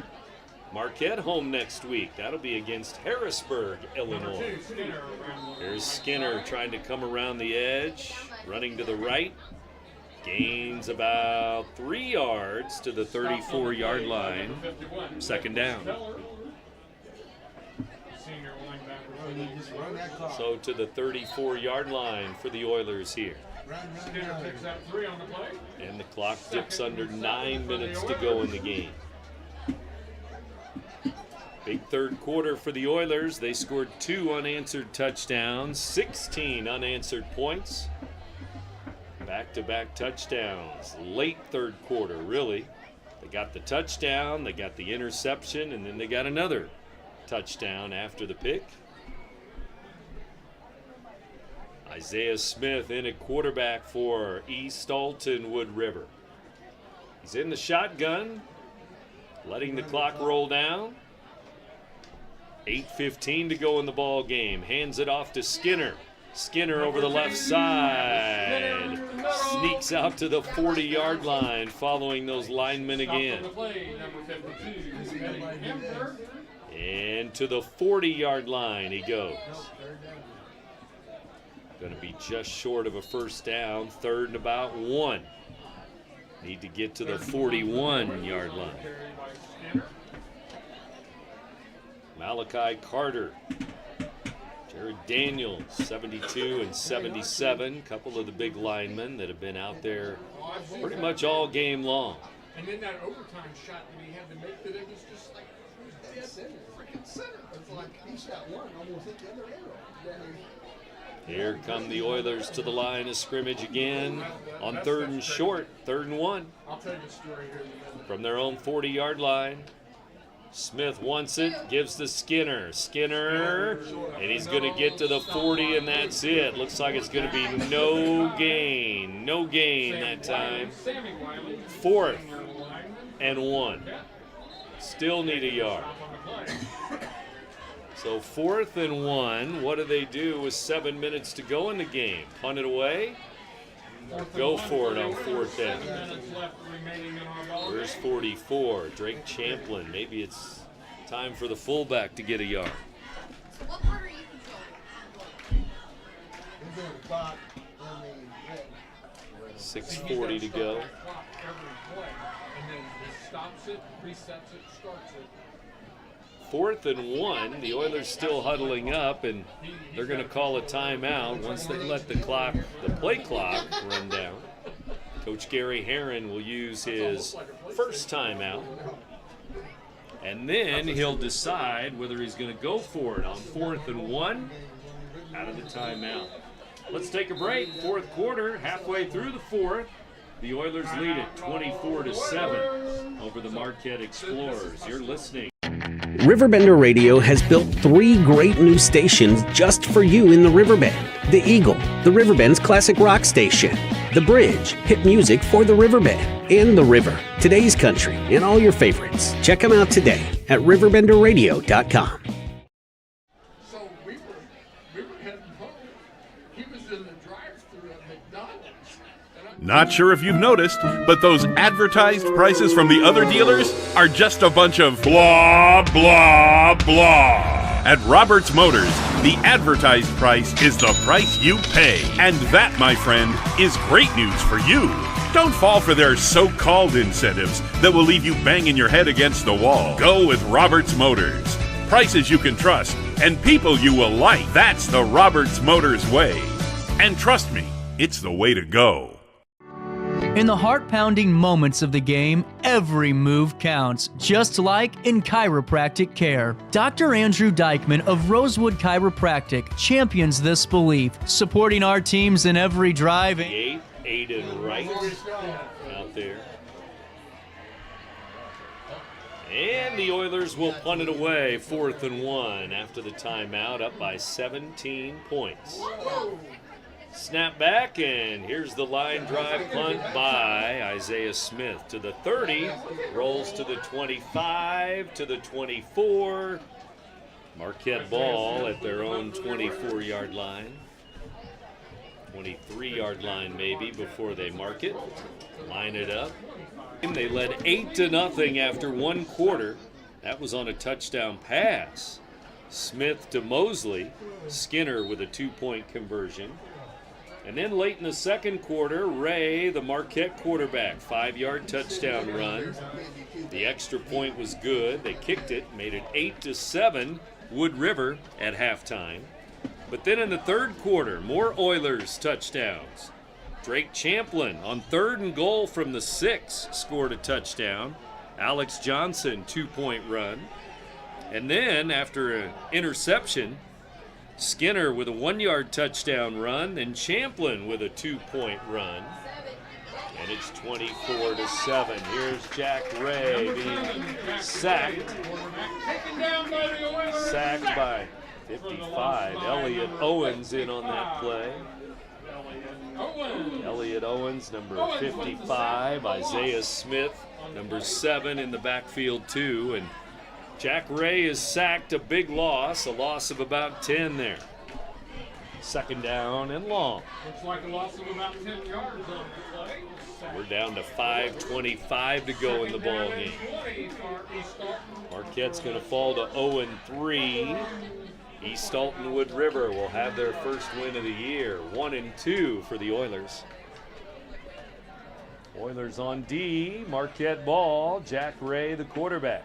Marquette home next week. That'll be against Harrisburg, Illinois. Here's Skinner trying to come around the edge, running to the right. Gains about 3 yards to the 34-yard line. Second down. So to the 34-yard line for the Oilers here. And the clock dips under 9 minutes to go in the game. Big third quarter for the Oilers. They scored 2 unanswered touchdowns, 16 unanswered points. Back-to-back touchdowns. Late third quarter, really. They got the touchdown, they got the interception, and then they got another touchdown after the pick. Isaiah Smith in at quarterback for East Alton Wood River. He's in the shotgun, letting the clock roll down. 8:15 to go in the ball game. Hands it off to Skinner. Skinner over the left side. Sneaks out to the 40-yard line following those linemen again. And to the 40-yard line he goes. Going to be just short of a first down. 3rd and about 1. Need to get to the 41-yard line. Malachi Carter, Jared Daniels, 72 and 77. Couple of the big linemen that have been out there pretty much all game long. And then that overtime shot that he had to make, that it was just like, it was dead freaking center. It's like he shot one, almost hit the other arrow. Here come the Oilers to the line of scrimmage again on 3rd and short, 3rd and 1. I'll tell you a story here in a minute. From their own 40-yard line. Smith wants it, gives to Skinner. Skinner, and he's going to get to the 40, and that's it. Looks like it's going to be no gain. No gain that time. 4th and 1. Still need a yard. So 4th and 1. What do they do with 7 minutes to go in the game? Punt it away? Go for it on 4th down. Where's 44? Drake Champlin. Maybe it's time for the fullback to get a yard. So what part are you controlling? 6:40 to go. And then it stops it, resets it, starts it. 4th and 1. The Oilers still huddling up, and they're going to call a timeout once they let the play clock run down. Coach Gary Herron will use his first timeout, and then he'll decide whether he's going to go for it on 4th and 1 out of the timeout. Let's take a break. 4th quarter, halfway through the 4th. The Oilers lead it 24-7 over the Marquette Explorers. You're listening. RiverBender Radio has built 3 great new stations just for you in the Riverbend. The Eagle, the Riverbend's classic rock station. The Bridge, hit music for the Riverbend. And The River, today's country, and all your favorites. Check them out today at RiverBender.com. So we were heading home. He was in the drive-thru at McDonald's. Not sure if you've noticed, but those advertised prices from the other dealers are just a bunch of blah, blah, blah. At Roberts Motors, the advertised price is the price you pay. And that, my friend, is great news for you. Don't fall for their so-called incentives that will leave you banging your head against the wall. Go with Roberts Motors. Prices you can trust and people you will like. That's the Roberts Motors way. And trust me, it's the way to go. In the heart-pounding moments of the game, every move counts, just like in chiropractic care. Dr. Andrew Dykman of Rosewood Chiropractic champions this belief, supporting our teams in every drive. Aiden Wright out there. And the Oilers will punt it away, 4th and 1 after the timeout, up by 17 points. Snap back, and here's the line drive punt by Isaiah Smith to the 30, rolls to the 25, to the 24. Marquette ball at their own 24-yard line. 23-yard line maybe before they mark it. Line it up. They led 8-0 after one quarter. That was on a touchdown pass. Smith to Mosley. Skinner with a 2-point conversion. And then late in the second quarter, Ray, the Marquette quarterback, 5-yard touchdown run. The extra point was good. They kicked it, made it 8-7, Wood River at halftime. But then in the third quarter, more Oilers touchdowns. Drake Champlin on 3rd and goal from the 6 scored a touchdown. Alex Johnson, 2-point run. And then after an interception, Skinner with a 1-yard touchdown run, and Champlin with a 2-point run. And it's 24-7. Here's Jack Ray being sacked. Sacked by 55. Elliot Owens in on that play. Elliot Owens, number 55. Isaiah Smith, number 7 in the backfield too. And Jack Ray is sacked, a big loss, a loss of about 10 there. 2nd down and long. Looks like a loss of about 10 yards on the play. We're down to 5:25 to go in the ball game. Marquette's going to fall to 0-3. East Alton Wood River will have their first win of the year. 1-2 for the Oilers. Oilers on D. Marquette ball. Jack Ray, the quarterback.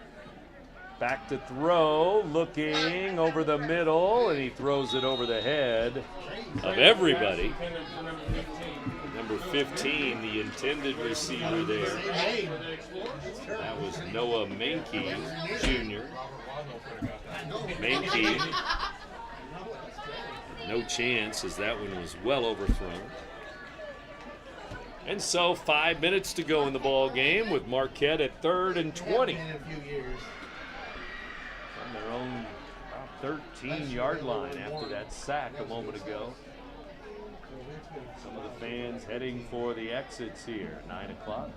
Back to throw, looking over the middle, and he throws it over the head of everybody. Number 15, the intended receiver there. That was Noah Mankey Jr. Mankey, no chance as that one was well overthrown. And so 5 minutes to go in the ball game with Marquette at 3rd and 20. From their own 13-yard line after that sack a moment ago. Some of the fans heading for the exits here, 9 o'clock.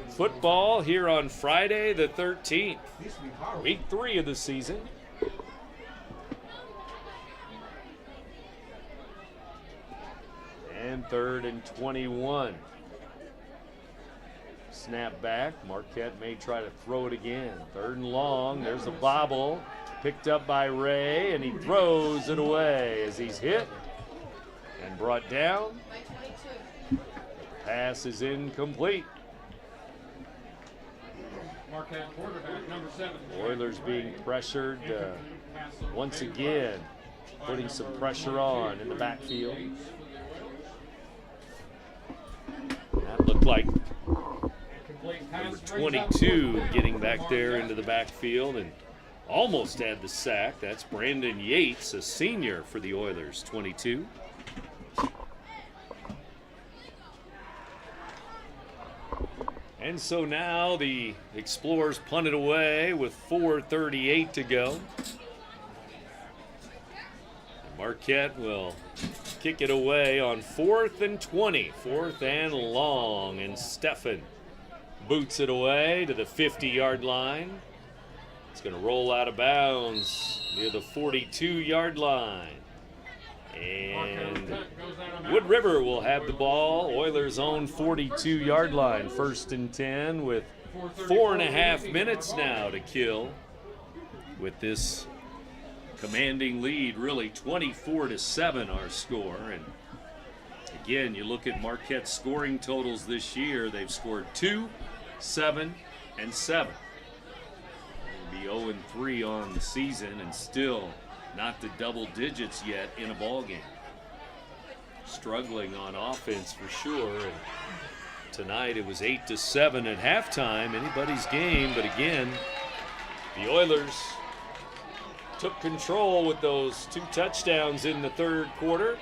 Football here on Friday the 13th, week 3 of the season. And 3rd and 21. Snap back. Marquette may try to throw it again. 3rd and long. There's a bobble. Picked up by Ray, and he throws it away as he's hit and brought down. The pass is incomplete. Marquette quarterback, number 7. Oilers being pressured once again, putting some pressure on in the backfield. That looked like number 22 getting back there into the backfield and almost had the sack. That's Brandon Yates, a senior for the Oilers, 22. And so now the Explorers punt it away with 4:38 to go. Marquette will kick it away on 4th and 20, 4th and long, and Steffen boots it away to the 50-yard line. It's going to roll out of bounds near the 42-yard line. And Wood River will have the ball. Oilers' own 42-yard line, 1st and 10 with 4.5 minutes now to kill with this commanding lead, really 24-7 our score. And again, you look at Marquette's scoring totals this year, they've scored 2, 7, and 7. They'll be 0-3 on the season and still not the double digits yet in a ball game. struggling on offense for sure. And tonight it was 8-7 at halftime. Anybody's game, but again, the Oilers took control with those 2 touchdowns in the third quarter.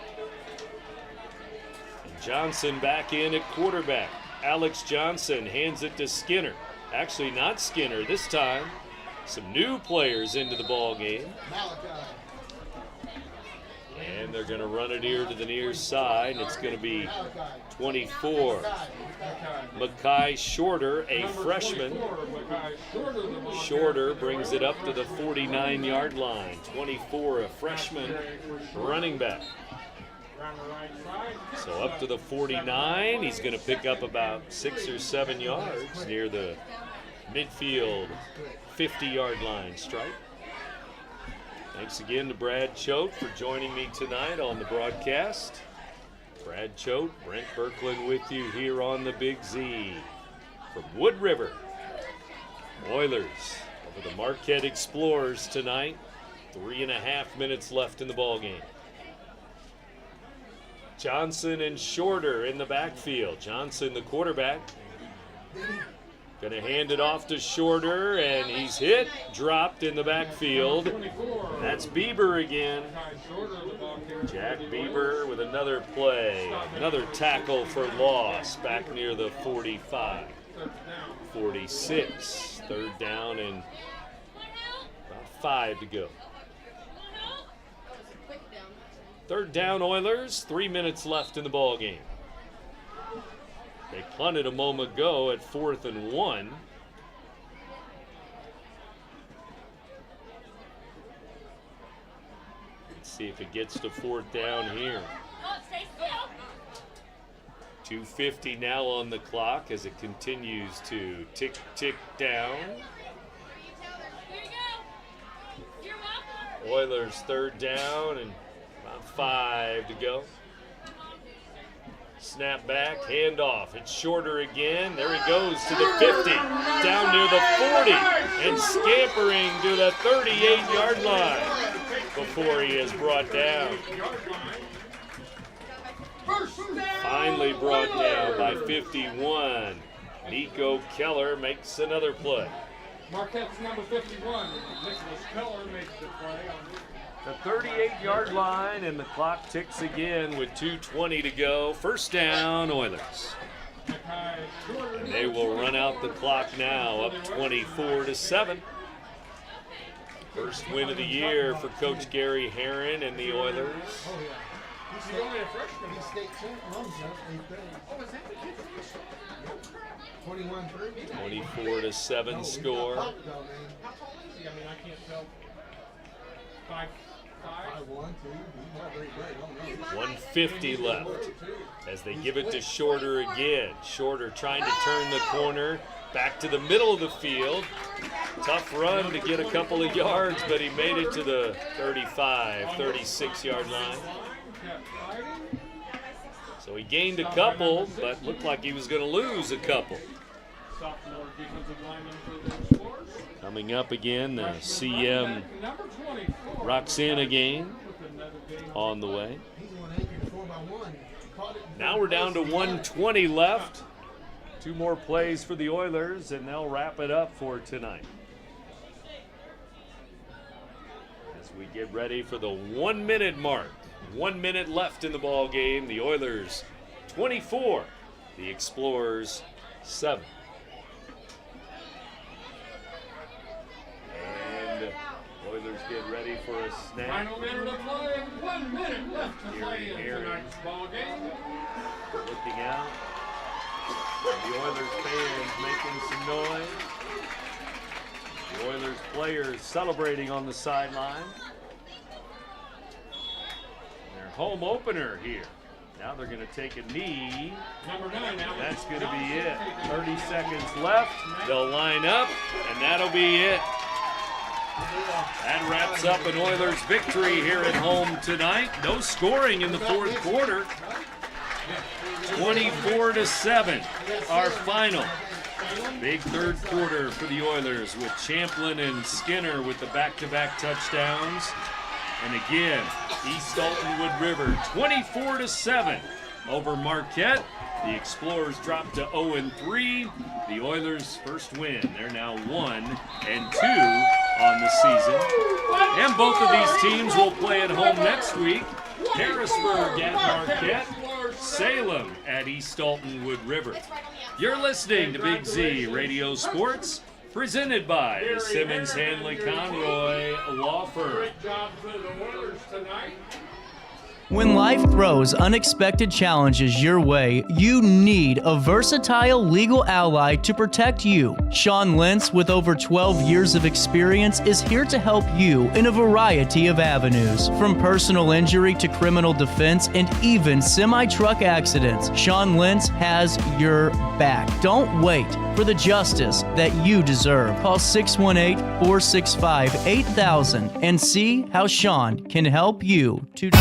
And Johnson back in at quarterback. Alex Johnson hands it to Skinner. Actually, not Skinner this time. Some new players into the ball game. And they're going to run it here to the near side. It's going to be 24. Mackay Shorter, a freshman. Shorter brings it up to the 49-yard line. 24, a freshman running back. So up to the 49. He's going to pick up about 6 or 7 yards near the midfield 50-yard line stripe. Thanks again to Brad Choate for joining me tonight on the broadcast. Brad Choate, Brent Berkland with you here on the Big Z. From Wood River, Oilers over the Marquette Explorers tonight. 3.5 minutes left in the ball game. Johnson and Shorter in the backfield. Johnson, the quarterback, going to hand it off to Shorter, and he's hit, dropped in the backfield. That's Bieber again. Jack Bieber with another play, another tackle for loss back near the 45. 46, third down and about 5 to go. Third down Oilers, 3 minutes left in the ball game. They punted a moment ago at 4th and 1. Let's see if it gets to 4th down here. 2:50 now on the clock as it continues to tick down. Oilers third down and about 5 to go. Snap back, handoff. It's Shorter again. There he goes to the 50, down near the 40, and scampering to the 38-yard line before he is brought down. Finally brought down by 51. Nico Keller makes another play. Marquette's number 51, Nicholas Keller makes the play. The 38-yard line, and the clock ticks again with 2:20 to go. First down, Oilers. And they will run out the clock now, up 24-7. First win of the year for Coach Gary Herron and the Oilers. He's only a freshman. 24-7 score. How tall is he? I mean, I can't tell. 5'5". 150 left as they give it to Shorter again. Shorter trying to turn the corner back to the middle of the field. Tough run to get a couple of yards, but he made it to the 35, 36-yard line. So he gained a couple, but looked like he was going to lose a couple. Coming up again, the CM Roxana game on the way. Now we're down to 1:20 left. 2 more plays for the Oilers, and they'll wrap it up for tonight. As we get ready for the 1-minute mark. 1 minute left in the ball game. The Oilers 24, the Explorers 7. And Oilers get ready for a snap. Final minute of play, 1 minute left to play in tonight's ball game. Looking out. The Oilers fans making some noise. The Oilers players celebrating on the sideline. Their home opener here. Now they're going to take a knee. Number 9 now. That's going to be it. 30 seconds left. They'll line up, and that'll be it. That wraps up an Oilers victory here at home tonight. No scoring in the fourth quarter. 24-7, our final. Big third quarter for the Oilers with Champlin and Skinner with the back-to-back touchdowns. And again, East Alton Wood River 24-7 over Marquette. The Explorers dropped to 0-3. The Oilers' first win. They're now 1-2 on the season. And both of these teams will play at home next week. Harrisburg at Marquette, Salem at East Alton Wood River. You're listening to Big Z Radio Sports, presented by the Simmons Hanley Conroy Law Firm. Great job for the Oilers tonight. When life throws unexpected challenges your way, you need a versatile legal ally to protect you. Sean Lentz, with over 12 years of experience, is here to help you in a variety of avenues. From personal injury to criminal defense and even semi-truck accidents, Sean Lentz has your back. Don't wait for the justice that you deserve. Call 618-465-8000 and see how Sean can help you today.